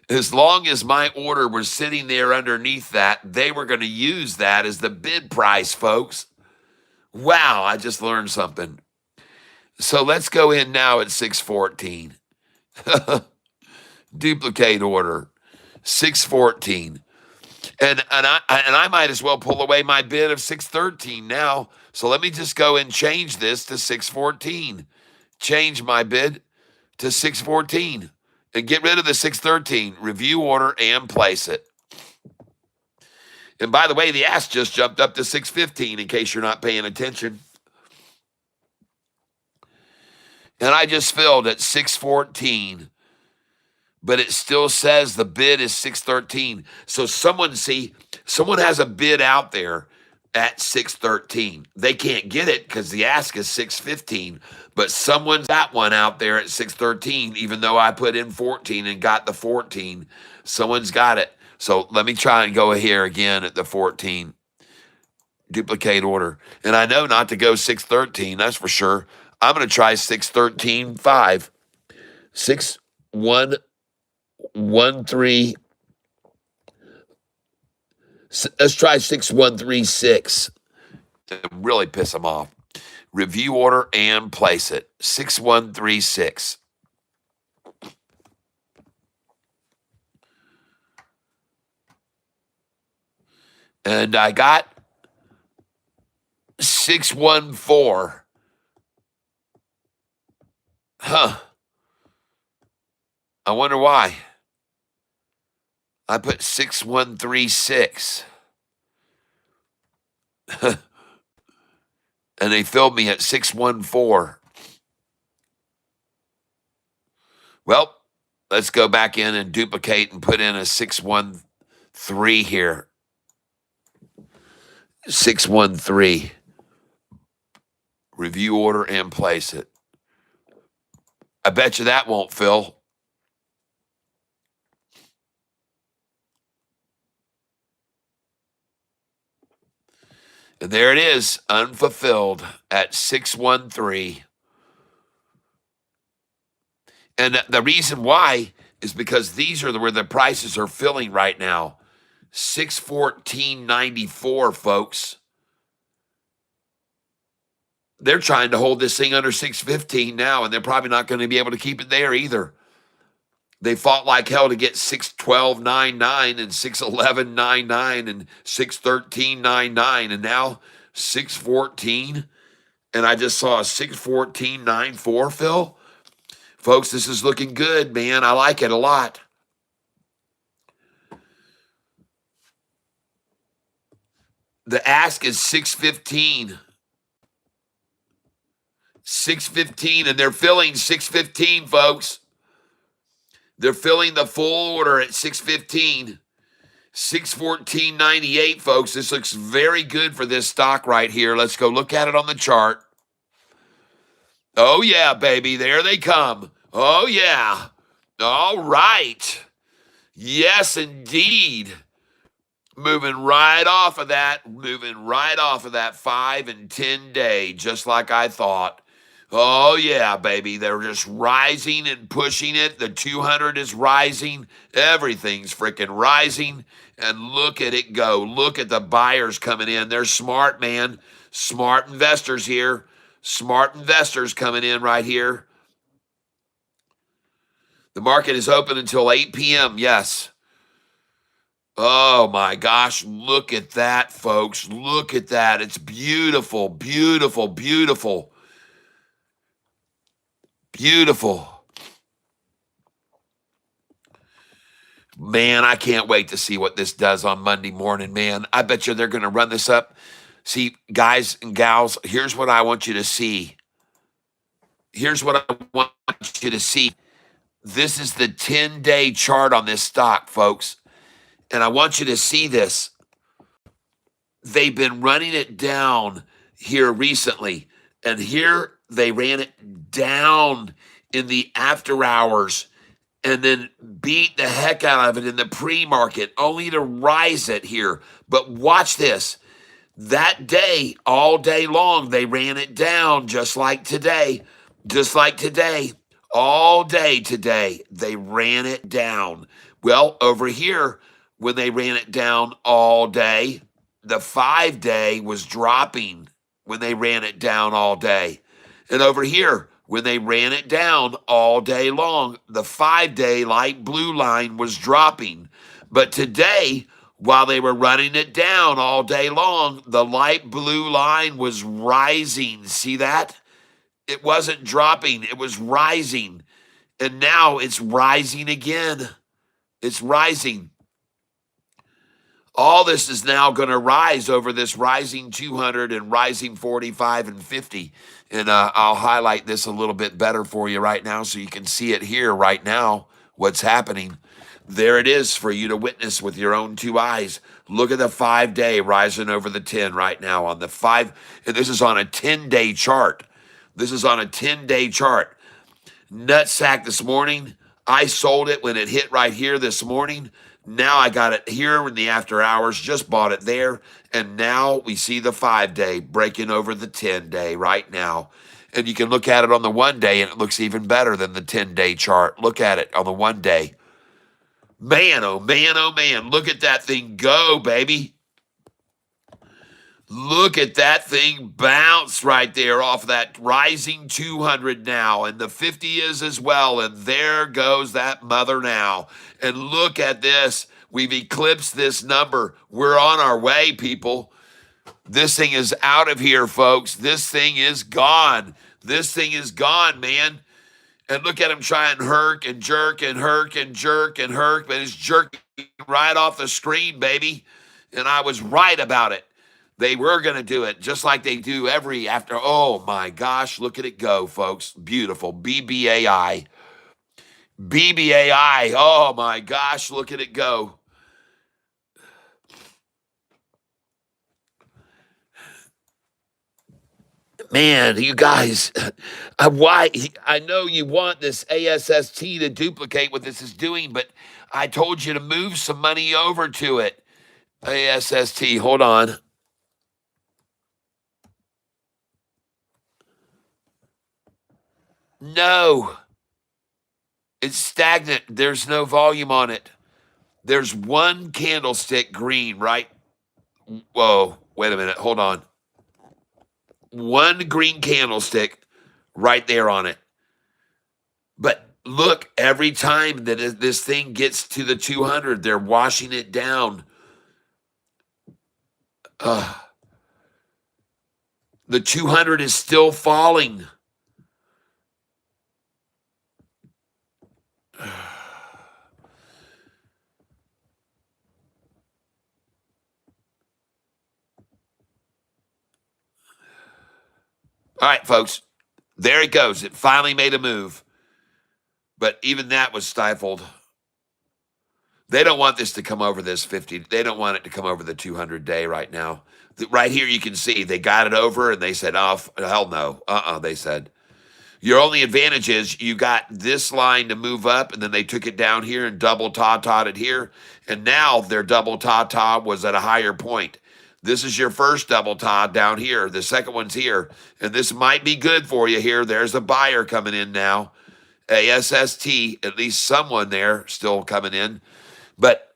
As long as my order was sitting there underneath that, they were going to use that as the bid price, folks. Wow, I just learned something. So let's go in now at 614. Duplicate order. 614. And I might as well pull away my bid of 613 now. So let me just go and change this to 614. Change my bid to 614 and get rid of the 613. Review order and place it. And by the way, the ask just jumped up to 615 in case you're not paying attention. And I just filled at 614. But it still says the bid is 613. So someone has a bid out there at 613. They can't get it because the ask is 615. But someone's got one out there at 613, even though I put in 14 and got the 14. Someone's got it. So let me try and go here again at the 14. Duplicate order. And I know not to go 613, that's for sure. I'm going to try 613.5. 613. Let's try 6136. Really piss them off. Review order and place it. 6136. And I got 614. Huh. I wonder why. I put 6136. And they filled me at 614. Well, let's go back in and duplicate and put in a 613 here. 613. Review order and place it. I bet you that won't fill. And And there it is, unfulfilled at 613. And the reason why is because these are where the prices are filling right now. 614.94, folks. They're trying to hold this thing under 615 now, and they're probably not going to be able to keep it there either. They fought like hell to get 612.99 and 611.99 and 613.99, and now 614. And I just saw a 614.94, Phil. Folks, this is looking good, man. I like it a lot. The ask is 615. 615, and they're filling 615, folks. They're filling the full order at 615. 614.98, folks. This looks very good for this stock right here. Let's go look at it on the chart. Oh, yeah, baby. There they come. Oh, yeah. All right. Yes, indeed. Moving right off of that 5 and 10 day, just like I thought. Oh, yeah, baby. They're just rising and pushing it. The 200 is rising. Everything's freaking rising. And look at it go. Look at the buyers coming in. They're smart, man. Smart investors here. Smart investors coming in right here. The market is open until 8 p.m. Yes. Oh, my gosh. Look at that, folks. Look at that. It's beautiful, beautiful, beautiful. Beautiful. Man, I can't wait to see what this does on Monday morning, man. I bet you they're going to run this up. See, guys and gals, here's what I want you to see. Here's what I want you to see. This is the 10-day chart on this stock, folks. And I want you to see this. They've been running it down here recently. And here they ran it down in the after hours and then beat the heck out of it in the pre-market, only to rise it here. But watch this. That day, all day long, they ran it down just like today. Just like today. All day today, they ran it down. Well, over here, when they ran it down all day, the 5-day was dropping when they ran it down all day. And over here, when they ran it down all day long, the 5-day light blue line was dropping. But today, while they were running it down all day long, the light blue line was rising. See that? It wasn't dropping. It was rising. And now it's rising again. It's rising. All this is now going to rise over this rising 200 and rising 45 and 50. And I'll highlight this a little bit better for you right now so you can see it here right now, what's happening. There it is for you to witness with your own two eyes. Look at the 5-day rising over the 10 right now on the 5. And this is on a 10-day chart. This is on a 10-day chart. Nutsack this morning. I sold it when it hit right here this morning. Now I got it here in the after hours, just bought it there. And now we see the 5-day breaking over the 10-day right now. And you can look at it on the 1-day and it looks even better than the 10-day chart. Look at it on the 1-day. Man, oh man, oh man. Look at that thing go, baby. Look at that thing bounce right there off that rising 200 now. And the 50 is as well. And there goes that mother now. And look at this. We've eclipsed this number. We're on our way, people. This thing is out of here, folks. This thing is gone. This thing is gone, man. And look at him try and herk and jerk and herk and jerk and herk. But it's jerking right off the screen, baby. And I was right about it. They were going to do it just like they do every after. Oh, my gosh. Look at it go, folks. Beautiful. BBAI. BBAI. Oh, my gosh. Look at it go. Man, you guys, why? I know you want this ASST to duplicate what this is doing, but I told you to move some money over to it. ASST, hold on. No, it's stagnant. There's no volume on it. There's one candlestick green, right? Whoa, wait a minute. Hold on. One green candlestick right there on it. But look, every time that this thing gets to the 200, they're washing it down. The 200 is still falling. All right, folks, there it goes. It finally made a move, but even that was stifled. They don't want this to come over this 50. They don't want it to come over the 200 day right now. Right here, you can see they got it over and they said, oh, hell no. They said. Your only advantage is you got this line to move up, and then they took it down here and double ta-ta'd it here. And now their double ta-ta was at a higher point. This is your first double ta down here. The second one's here. And this might be good for you here. There's a buyer coming in now. ASST, at least someone there still coming in. But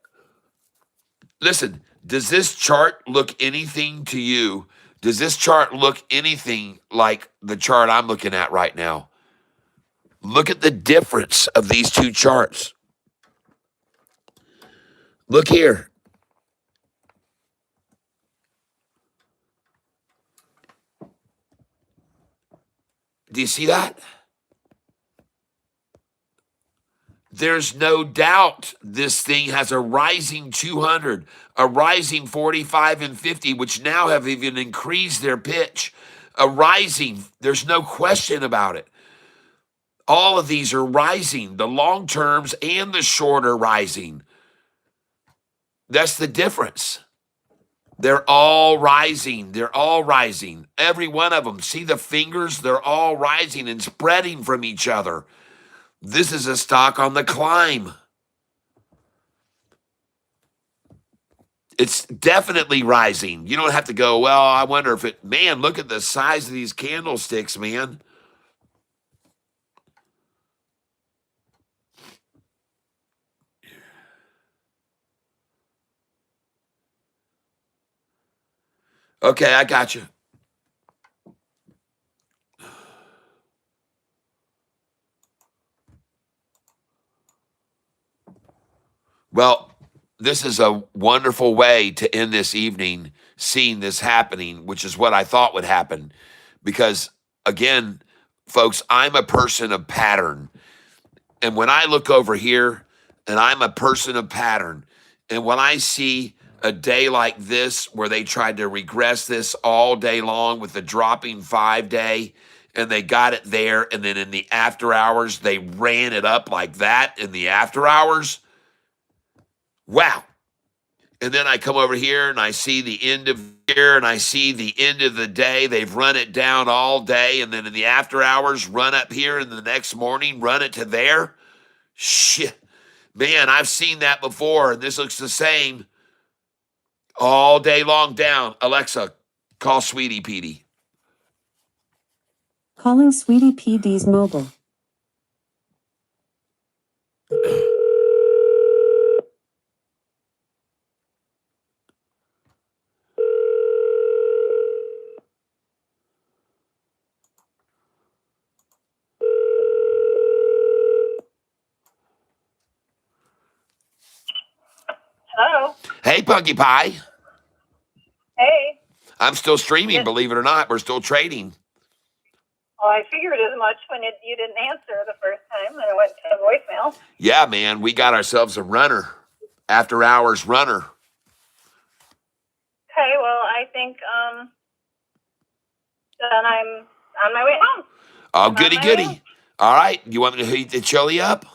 listen, does this chart look anything to you? Does this chart look anything like the chart I'm looking at right now? Look at the difference of these two charts. Look here. Do you see that? There's no doubt this thing has a rising 200, a rising 45 and 50, which now have even increased their pitch. A rising, there's no question about it. All of these are rising, the long terms and the short are rising. That's the difference. They're all rising. They're all rising. Every one of them. See the fingers? They're all rising and spreading from each other. This is a stock on the climb. It's definitely rising. You don't have to go, well, I wonder if it, man, look at the size of these candlesticks, man. Okay, I got you. Well, this is a wonderful way to end this evening seeing this happening, which is what I thought would happen. Because, again, folks, I'm a person of pattern. And when I look over here, and I'm a person of pattern, and when I see a day like this where they tried to regress this all day long with the dropping 5-day, and they got it there, and then in the after hours, they ran it up like that in the after hours. Wow. And then I come over here and I see the end of the year and I see the end of the day. They've run it down all day. And then in the after hours, run up here. And the next morning, run it to there. Shit. Man, I've seen that before. And this looks the same all day long down. Alexa, call Sweetie Petey. Calling Sweetie PD's mobile. Hello. Hey, Punky Pie. Hey. I'm still streaming, Yes. believe it or not. We're still trading. Well, I figured as much when you didn't answer the first time, and it went to voicemail. Yeah, man, we got ourselves a runner. After hours runner. Okay, well, I think then I'm on my way home. Oh, I'm goody on my way goody. home. All right. You want me to heat the chili up?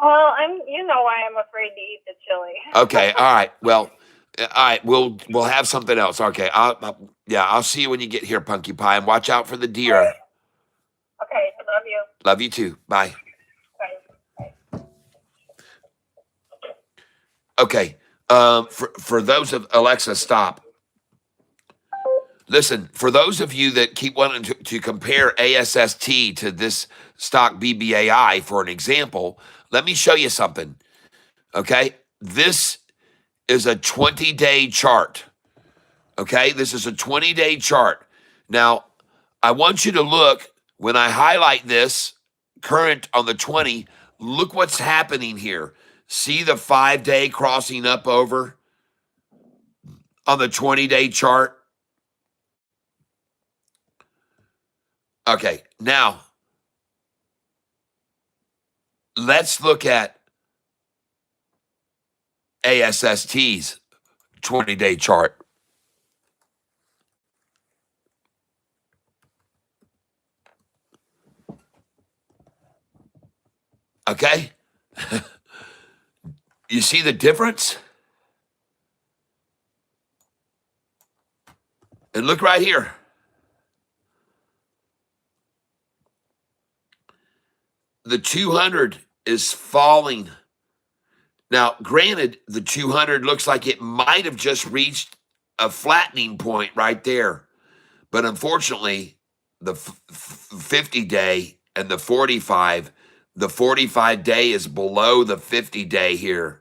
Well, you know why I'm afraid to eat the chili. Okay. All right. Well, all right. We'll have something else. Okay. I'll see you when you get here, Punky Pie, and watch out for the deer. Okay, I love you. Love you too. Bye. Bye. Okay. For those of Alexa, stop. Listen, for those of you that keep wanting to compare ASST to this stock BBAI for an example, let me show you something. Okay. This is a 20-day chart. Okay. This is a 20-day chart. Now, I want you to look when I highlight this current on the 20, look what's happening here. See the 5-day crossing up over on the 20-day chart? Okay, now let's look at ASST's 20-day chart. Okay? You see the difference? And look right here. The 200 is falling. Now, granted, the 200 looks like it might have just reached a flattening point right there. But unfortunately, the 50-day and the 45-day is below the 50-day here.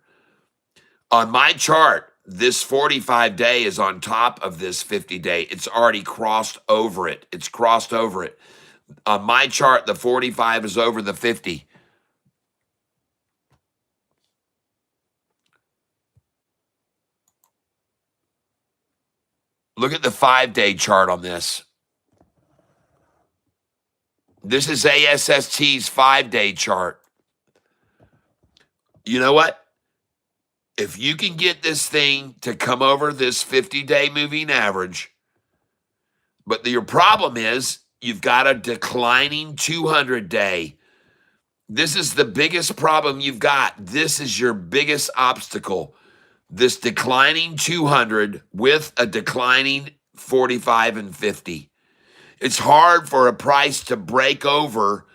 On my chart, this 45-day is on top of this 50-day. It's already crossed over it. It's crossed over it. On my chart, the 45 is over the 50. Look at the 5-day chart on this. This is ASST's 5-day chart. You know what? If you can get this thing to come over this 50-day moving average, but your problem is you've got a declining 200-day. This is the biggest problem you've got. This is your biggest obstacle. This declining 200 with a declining 45 and 50. It's hard for a price to break over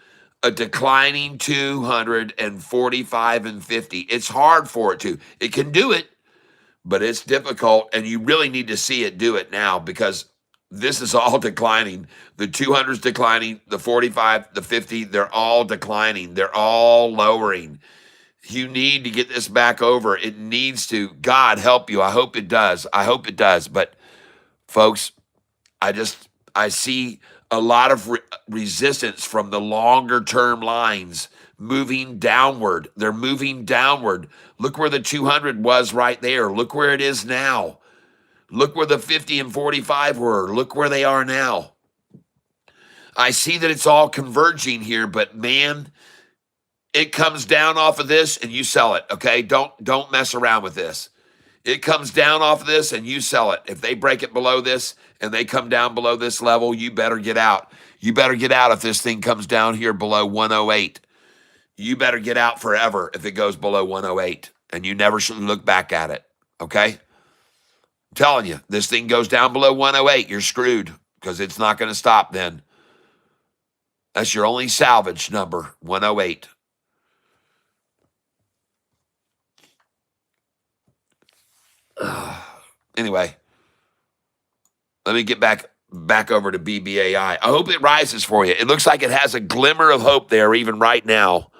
a declining 200 and 45 and 50. It's hard for it to. It can do it, but it's difficult, and you really need to see it do it now because this is all declining. The 200's declining, the 45, the 50, they're all declining. They're all lowering. You need to get this back over. It needs to. God help you. I hope it does. I hope it does. But folks, I see a lot of resistance from the longer term lines moving downward. They're moving downward. Look where the 200 was right there. Look where it is now. Look where the 50 and 45 were. Look where they are now. I see that it's all converging here, but man, it comes down off of this and you sell it, okay? Don't mess around with this. It comes down off of this and you sell it. If they break it below this and they come down below this level, you better get out. You better get out if this thing comes down here below 108. You better get out forever if it goes below 108, and you never should look back at it, okay? I'm telling you, this thing goes down below 108, you're screwed because it's not going to stop then. That's your only salvage number, 108. Anyway, let me get back over to BBAI. I hope it rises for you. It looks like it has a glimmer of hope there even right now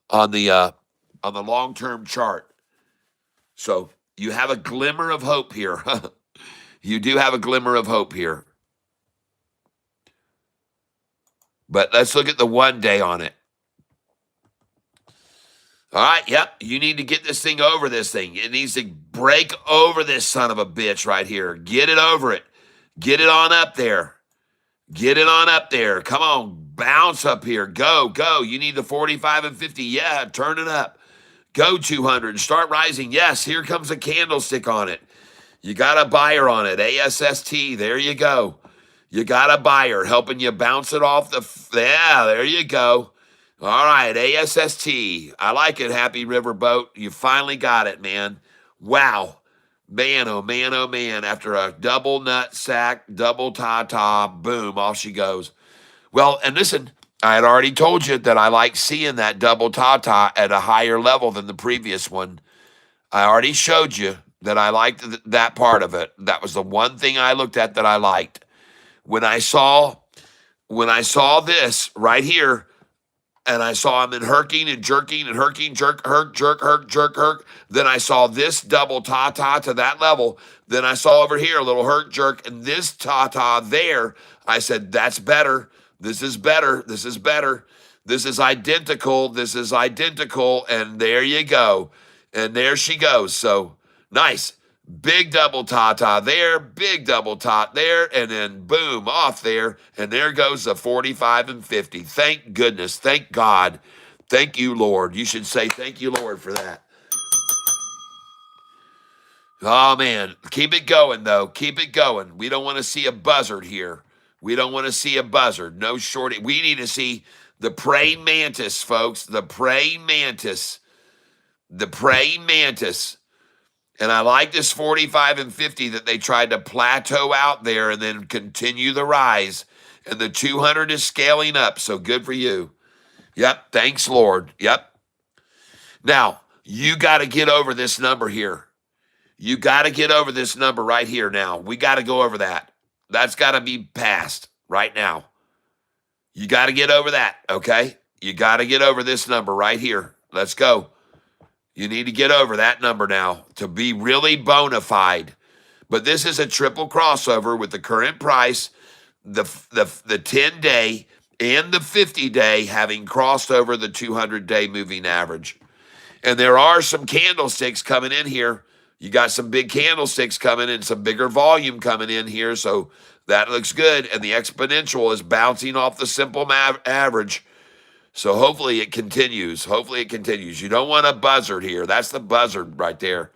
on the long-term chart. So you have a glimmer of hope here. You do have a glimmer of hope here. But let's look at the 1 day on it. All right, yep, you need to get this thing over this thing. It needs to break over this son of a bitch right here. Get it over it. Get it on up there. Get it on up there. Come on, bounce up here. Go. You need the 45 and 50. Yeah, turn it up. Go 200. Start rising. Yes, here comes a candlestick on it. You got a buyer on it. ASST. There you go. You got a buyer helping you bounce it off the... Yeah, there you go. All right, ASST. I like it, Happy Riverboat. You finally got it, man. Wow. Man, oh man, oh man. After a double nut sack, double ta-ta, boom, off she goes. Well, and listen, I had already told you that I like seeing that double ta-ta at a higher level than the previous one. I already showed you that I liked that part of it. That was the one thing I looked at that I liked. When I saw this right here, and I saw him in herking and jerking and herking, jerk, herk, jerk, herk, jerk, herk. Then I saw this double ta-ta to that level. Then I saw over here a little herk, jerk, and this ta-ta there. I said, that's better. This is better. This is better. This is identical. This is identical. And there you go. And there she goes. So nice. Big double ta-ta there, big double tot there, and then boom, off there, and there goes the 45 and 50. Thank goodness. Thank God. Thank you, Lord. You should say thank you, Lord, for that. Oh, man. Keep it going, though. Keep it going. We don't want to see a buzzard here. We don't want to see a buzzard. No shorty. We need to see the praying mantis, folks. The praying mantis. The praying mantis. And I like this 45 and 50 that they tried to plateau out there and then continue the rise. And the 200 is scaling up, so good for you. Yep, thanks, Lord. Yep. Now, you got to get over this number here. You got to get over this number right here now. We got to go over that. That's got to be passed right now. You got to get over that, okay? You got to get over this number right here. Let's go. You need to get over that number now to be really bona fide. But this is a triple crossover with the current price, the 10-day and the 50-day having crossed over the 200-day moving average. And there are some candlesticks coming in here. You got some big candlesticks coming in, some bigger volume coming in here. So that looks good. And the exponential is bouncing off the simple average. So hopefully it continues. Hopefully it continues. You don't want a buzzard here. That's the buzzard right there.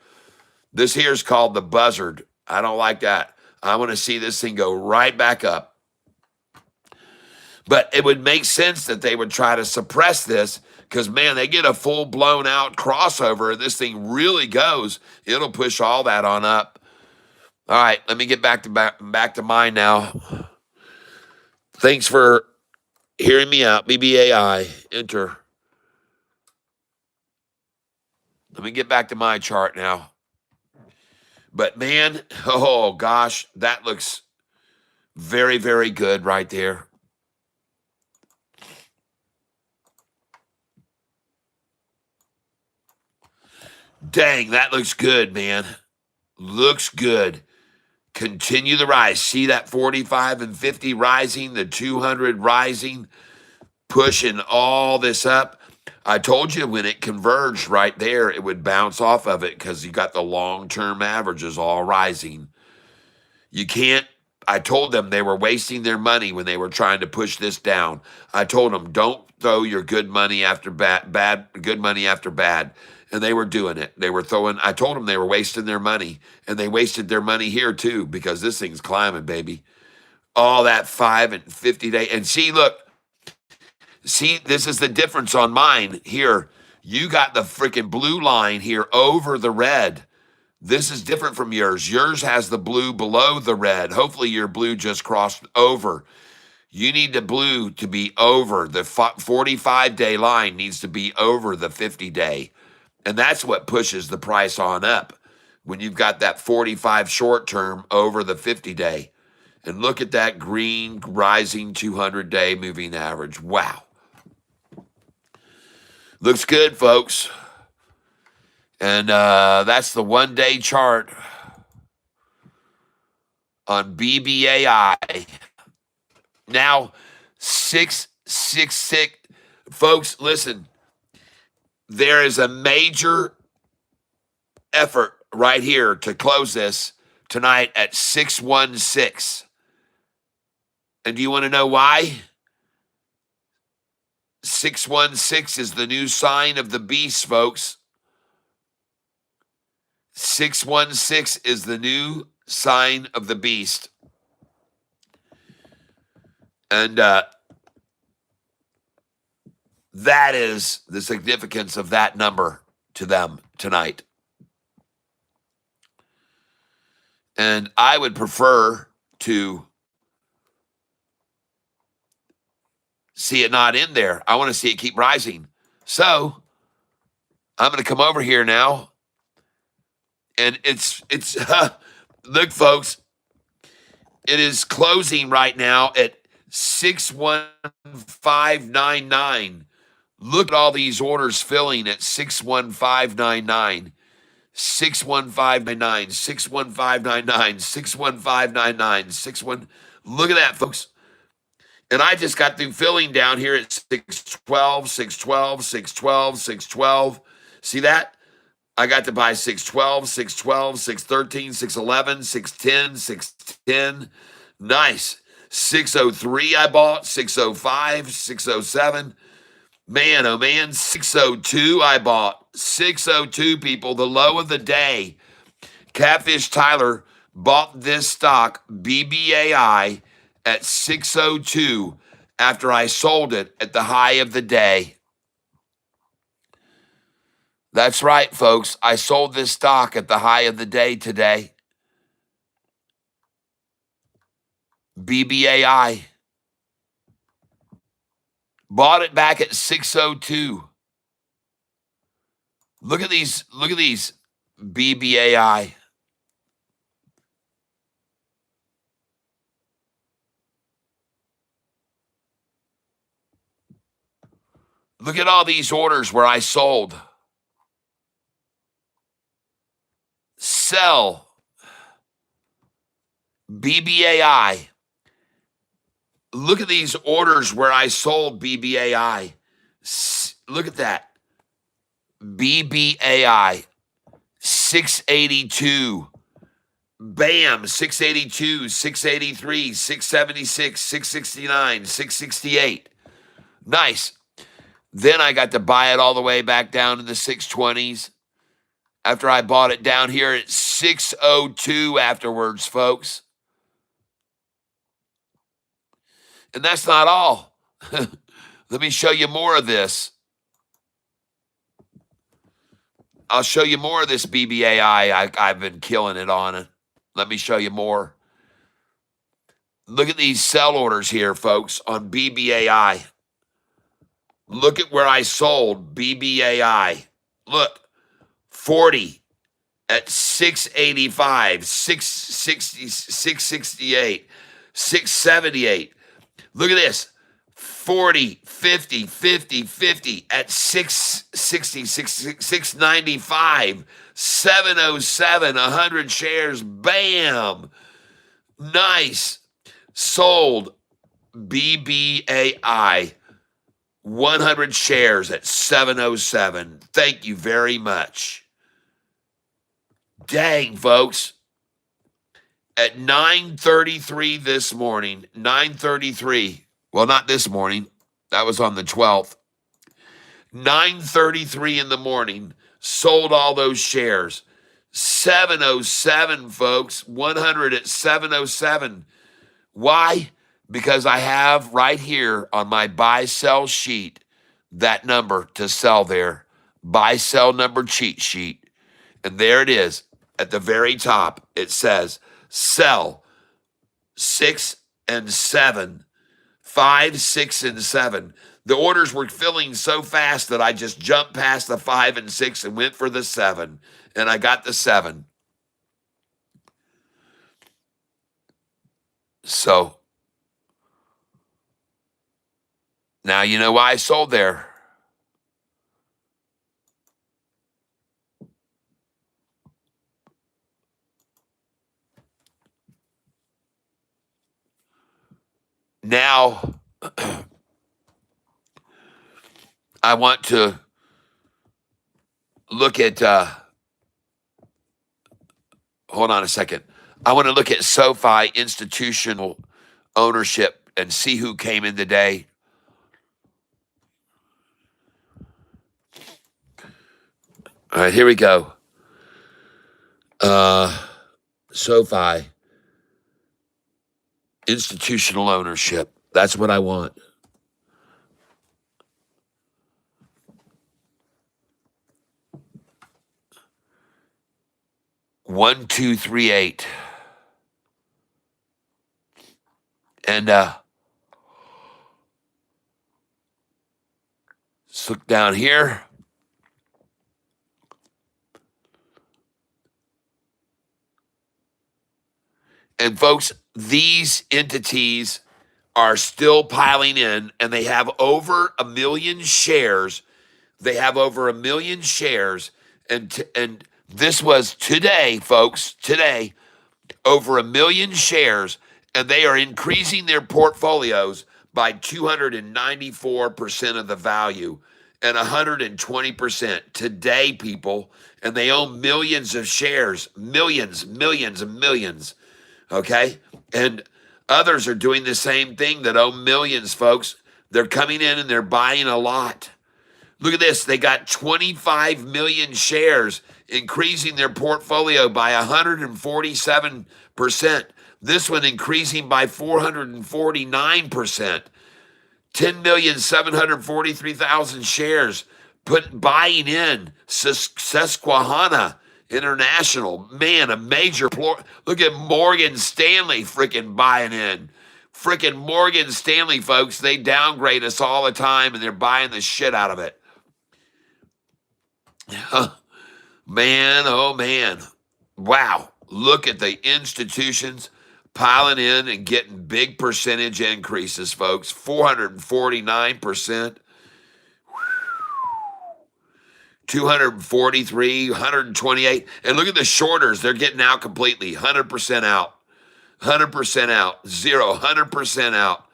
This here is called the buzzard. I don't like that. I want to see this thing go right back up. But it would make sense that they would try to suppress this because, man, they get a full blown out crossover and this thing really goes. It'll push all that on up. All right, let me get back to mine now. Thanks for hearing me out. BBAI, enter. Let me get back to my chart now. But man, oh gosh, that looks very, very good right there. Dang, that looks good, man. Looks good. Continue the rise. See that 45 and 50 rising, the 200 rising, pushing all this up. I told you when it converged right there, it would bounce off of it because you got the long-term averages all rising. You can't, I told them they were wasting their money when they were trying to push this down. I told them, don't throw your good money after good money after bad. And they were doing it. They were throwing, I told them they were wasting their money. And they wasted their money here too because this thing's climbing, baby. All that 5 and 50 day. And see, look, see, this is the difference on mine here. You got the freaking blue line here over the red. This is different from yours. Yours has the blue below the red. Hopefully your blue just crossed over. You need the blue to be over. The 45-day line needs to be over the 50-day. And that's what pushes the price on up when you've got that 45 short term over the 50-day. And look at that green rising 200-day moving average. Wow. Looks good, folks. And that's the one-day chart on BBAI. Now, 666. Folks, listen. There is a major effort right here to close this tonight at 616. And do you want to know why? 616 is the new sign of the beast, folks. 616 is the new sign of the beast. And that is the significance of that number to them tonight. And I would prefer to see it not in there. I want to see it keep rising. So I'm going to come over here now And it's look, folks, it is closing right now at 61599. Look at all these orders filling at 61599. 61599, 61599, 61599, 61. Look at that, folks. And I just got through filling down here at 612, 612, 612, 612. See that? I got to buy 612, 612, 613, 611, 610, 610. Nice. 603 I bought, 605, 607. Man, oh man, 602 I bought. 602, people, the low of the day. Catfish Tyler bought this stock, BBAI, at 602 after I sold it at the high of the day. That's right, folks. I sold this stock at the high of the day today. BBAI. Bought it back at 602. Look at these BBAI. Look at all these orders where I sold. Sell. BBAI. Look at these orders where I sold BBAI. Look at that. BBAI. 682. Bam. 682, 683, 676, 669, 668. Nice. Then I got to buy it all the way back down to the 620s after I bought it down here at 602 afterwards, folks. And that's not all. Let me show you more of this. I'll show you more of this BBAI. I've been killing it on it. Let me show you more. Look at these sell orders here, folks, on BBAI. Look at where I sold BBAI. Look, 40 at 685, 660, 668, 678. Look at this. 40, 50, 50, 50 at 660, 695, 707, 100 shares. Bam. Nice. Sold BBAI. 100 shares at 707. Thank you very much. Dang, folks. At 9:33 this morning, 9:33. Well, not this morning. That was on the 12th. 9:33 in the morning, sold all those shares. 707, folks. 100 at 707. Why? Because I have right here on my buy-sell sheet that number to sell there. Buy-sell number cheat sheet. And there it is. At the very top, it says sell 6 and 7. 5, 6, and 7. The orders were filling so fast that I just jumped past the 5 and 6 and went for the 7. And I got the 7. So now you know why I sold there. Now I want to look at, hold on a second. I want to look at SoFi institutional ownership and see who came in today. All right, here we go. SoFi institutional ownership. That's what I want. One, 2, 3, 8. And let's look down here. And folks, these entities are still piling in, and they have over 1 million shares. They have over 1 million shares, and this was today, folks. Today, over 1 million shares, and they are increasing their portfolios by 294% of the value and 120% today, people. And they own millions of shares, millions, millions, and millions. Okay, and others are doing the same thing that own millions, folks. They're coming in and they're buying a lot. Look at this. They got 25 million shares, increasing their portfolio by 147%. This one increasing by 449%. 10,743,000 shares buying in Susquehanna International. Man, a major. Look at Morgan Stanley freaking buying in. Freaking Morgan Stanley, folks. They downgrade us all the time and they're buying the shit out of it. Man, oh man. Wow. Look at the institutions piling in and getting big percentage increases, folks. 449%, 243, 128. And look at the shorters. They're getting out completely. 100% out. 100% out. 100% out.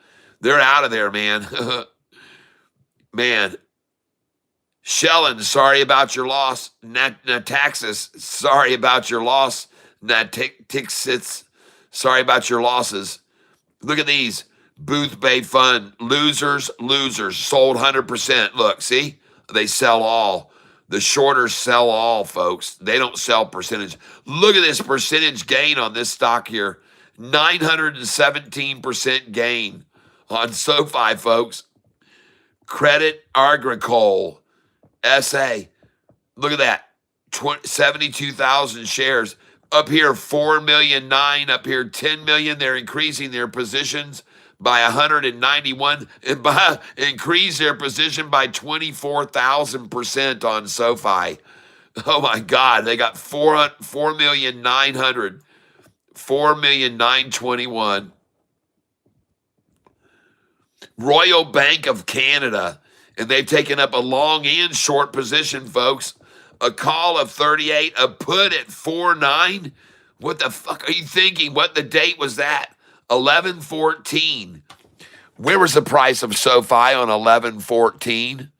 They're out of there, man. Man. Shellen, sorry about your loss. Nataxis, sorry about your loss. Natixits, sorry about your losses. Look at these. Booth Bay Fund, losers, sold 100%. Look, see? They sell all. The shorters sell all, folks. They don't sell percentage. Look at this percentage gain on this stock here. 917% gain on SoFi, folks. Credit Agricole. SA, look at that, 72,000 shares. Up here, 4,000,009. Up here, 10 million. They're increasing their positions by 191 and increase their position by 24,000% on SoFi. Oh my God, they got 4,900,000, 4,921,000. Royal Bank of Canada. And they've taken up a long and short position, folks. A call of 38, a put at 49. What the fuck are you thinking? What the date was that? 11/14. Where was the price of SoFi on 11/14?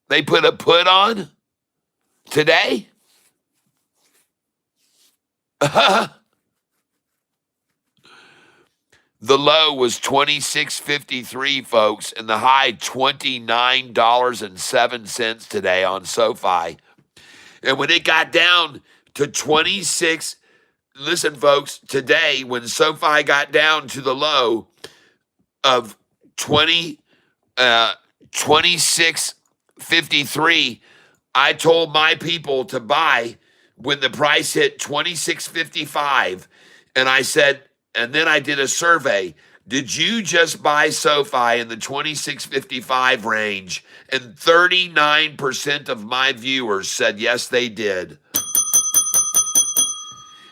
They put a put on today? The low was $26.53, folks, and the high $29.07 today on SoFi. And when it got down to 26, listen, folks, today when SoFi got down to the low of 26.53, I told my people to buy when the price hit 26.55, and I said. And then I did a survey. Did you just buy SoFi in the 26.55 range? And 39% of my viewers said yes, they did.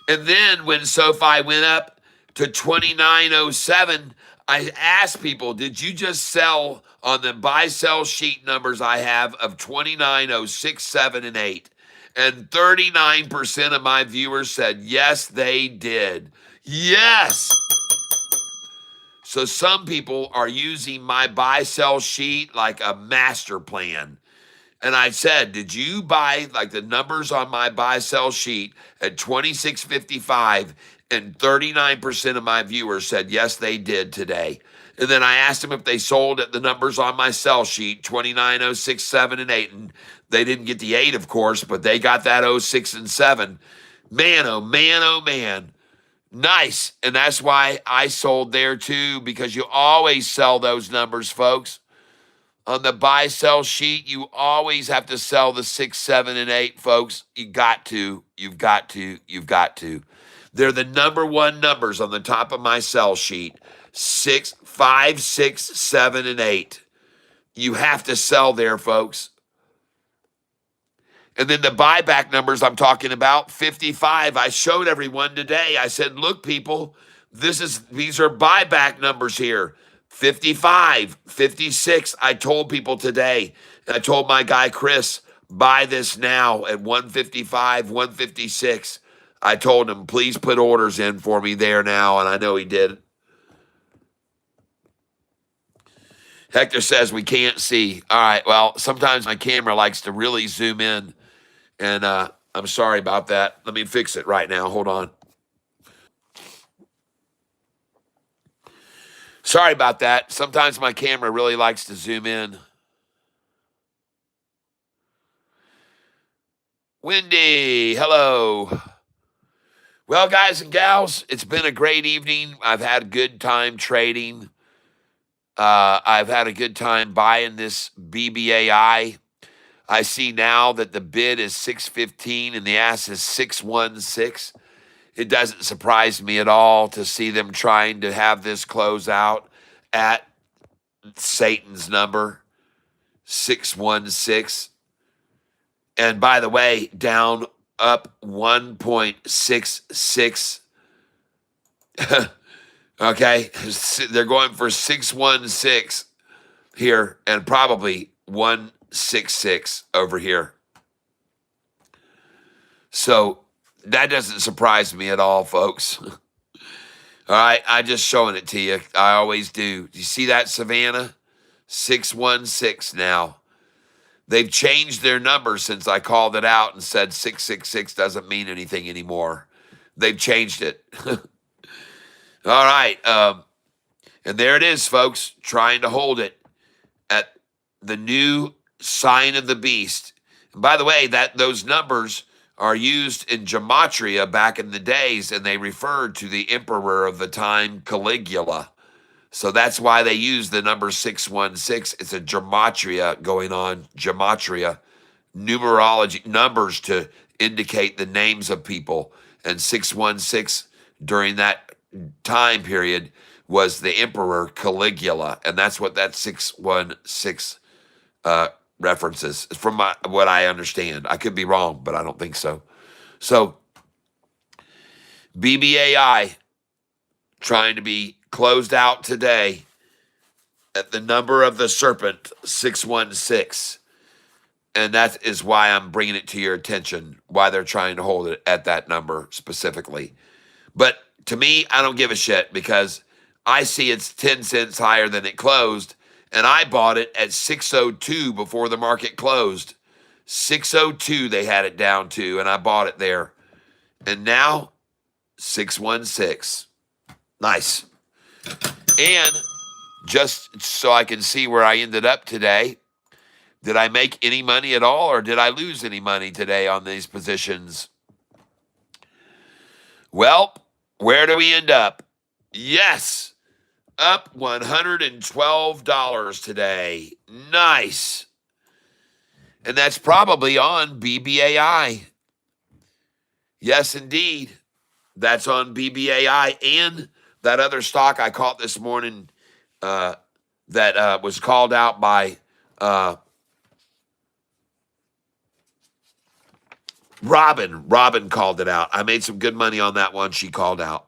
And then when SoFi went up to 29.07, I asked people, did you just sell on the buy-sell sheet numbers I have of 29.06, 7, and 8? And 39% of my viewers said yes, they did. Yes. So some people are using my buy-sell sheet like a master plan. And I said, did you buy like the numbers on my buy-sell sheet at 26.55? And 39% of my viewers said, yes, they did today. And then I asked them if they sold at the numbers on my sell sheet, 29.06, 7, and 8. And they didn't get the 8, of course, but they got that 06 and 7. Man, oh man, oh man. Nice. And that's why I sold there too, because you always sell those numbers, folks. On the buy-sell sheet, you always have to sell the 6, 7, and 8, folks. You've got to. They're the number one numbers on the top of my sell sheet. 5, 6, 7, and 8. You have to sell there, folks. And then the buyback numbers I'm talking about, 55. I showed everyone today. I said, look, people, these are buyback numbers here. 55, 56. I told people today. I told my guy Chris, buy this now at 155, 156. I told him, please put orders in for me there now, and I know he did. Hector says we can't see. All right, well, sometimes my camera likes to really zoom in, and I'm sorry about that. Let me fix it right now. Hold on. Sorry about that. Sometimes my camera really likes to zoom in. Wendy, hello. Well, guys and gals, it's been a great evening. I've had a good time trading. I've had a good time buying this BBAI. I see now that the bid is 615 and the ask is 616. It doesn't surprise me at all to see them trying to have this close out at Satan's number, 616. And by the way, down up 1.66. Okay, they're going for 616 here and probably 166 over here. So that doesn't surprise me at all, folks. All right, I'm just showing it to you. I always do. Do you see that, Savannah? 616 now. They've changed their number since I called it out and said 666 doesn't mean anything anymore. They've changed it. All right. And there it is, folks, trying to hold it at the new sign of the beast. And by the way, those numbers are used in gematria back in the days, and they referred to the emperor of the time, Caligula. So that's why they use the number 616. It's a gematria going on, gematria, numerology, numbers to indicate the names of people. And 616 during that time period was the emperor Caligula, and that's what that 616 references from what I understand. I could be wrong, but I don't think so. So BBAI trying to be closed out today at the number of the serpent, 616. And that is why I'm bringing it to your attention, why they're trying to hold it at that number specifically. But to me, I don't give a shit because I see it's 10 cents higher than it closed, and I bought it at 602 before the market closed. 602 they had it down to, and I bought it there. And now, 616. Nice. And just so I can see where I ended up today, did I make any money at all, or did I lose any money today on these positions? Well, where do we end up? Yes, up $112 today. Nice. And that's probably on BBAI. Yes, indeed. That's on BBAI and that other stock I caught this morning that was called out by Robin. Robin called it out. I made some good money on that one she called out.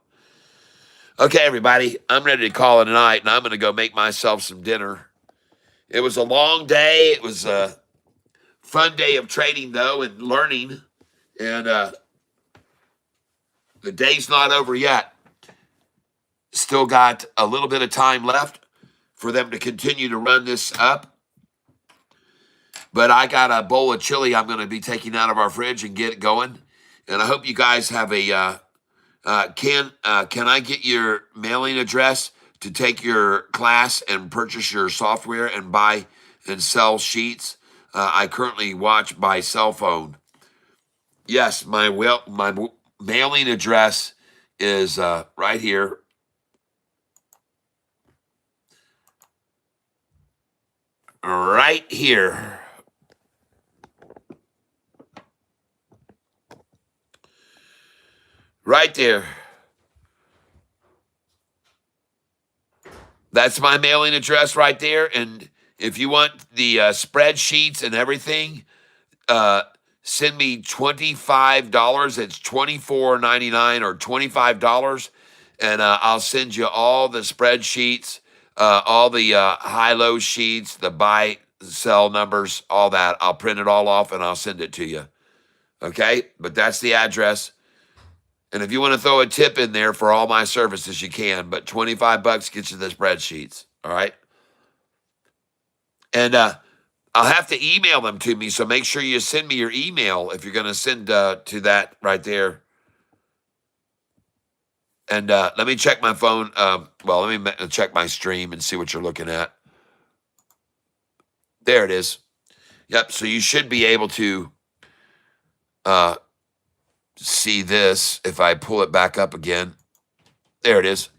Okay, everybody, I'm ready to call it a night, and I'm going to go make myself some dinner. It was a long day. It was a fun day of trading, though, and learning. And the day's not over yet. Still got a little bit of time left for them to continue to run this up. But I got a bowl of chili I'm going to be taking out of our fridge and get it going. And I hope you guys have a can I get your mailing address to take your class and purchase your software and buy and sell sheets? I currently watch by cell phone. Yes, my mailing address is right here. Right here. Right there. That's my mailing address right there. And if you want the spreadsheets and everything, send me $25. It's $24.99 or $25, and I'll send you all the spreadsheets, all the high-low sheets, the buy, sell numbers, all that. I'll print it all off, and I'll send it to you. Okay? But that's the address. And if you want to throw a tip in there for all my services, you can. But $25 gets you the spreadsheets. All right? And I'll have to email them to me, so make sure you send me your email if you're going to send to that right there. And let me check my phone. Let me check my stream and see what you're looking at. There it is. Yep, so you should be able to see this if I pull it back up again. There it is.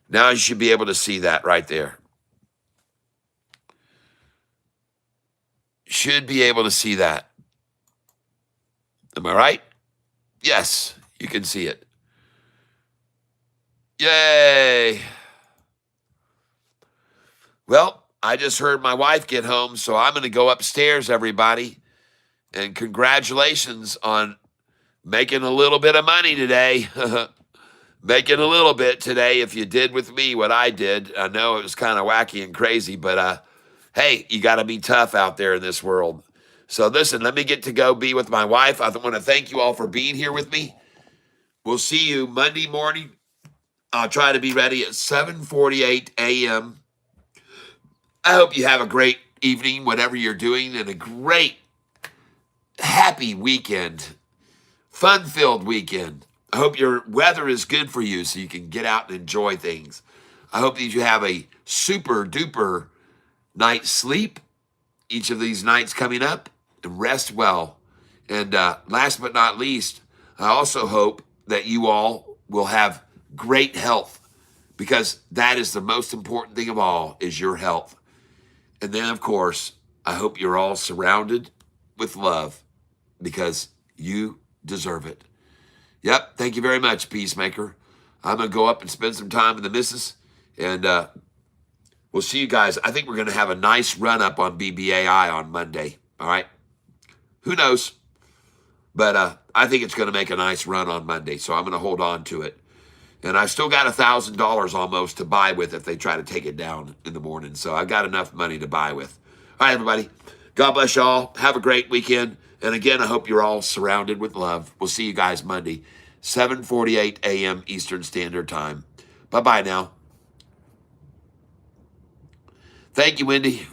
Now you should be able to see that right there. Should be able to see that. Am I right? Yes, you can see it. Yay. Well, I just heard my wife get home, so I'm going to go upstairs, everybody. And congratulations on making a little bit of money today. Making a little bit today if you did with me what I did. I know it was kind of wacky and crazy, but hey, you got to be tough out there in this world. So listen, let me get to go be with my wife. I want to thank you all for being here with me. We'll see you Monday morning. I'll try to be ready at 7:48 a.m. I hope you have a great evening, whatever you're doing, and a great, happy weekend, fun-filled weekend. I hope your weather is good for you so you can get out and enjoy things. I hope that you have a super-duper night's sleep each of these nights coming up, and rest well. And last but not least, I also hope that you all will have great health, because that is the most important thing of all, is your health. And then, of course, I hope you're all surrounded with love, because you deserve it. Yep, thank you very much, Peacemaker. I'm going to go up and spend some time with the missus, and we'll see you guys. I think we're going to have a nice run-up on BBAI on Monday, all right? Who knows? But I think it's going to make a nice run on Monday, so I'm going to hold on to it. And I still got $1,000 almost to buy with if they try to take it down in the morning. So I got enough money to buy with. All right, everybody. God bless y'all. Have a great weekend. And again, I hope you're all surrounded with love. We'll see you guys Monday, 7:48 a.m. Eastern Standard Time. Bye-bye now. Thank you, Wendy.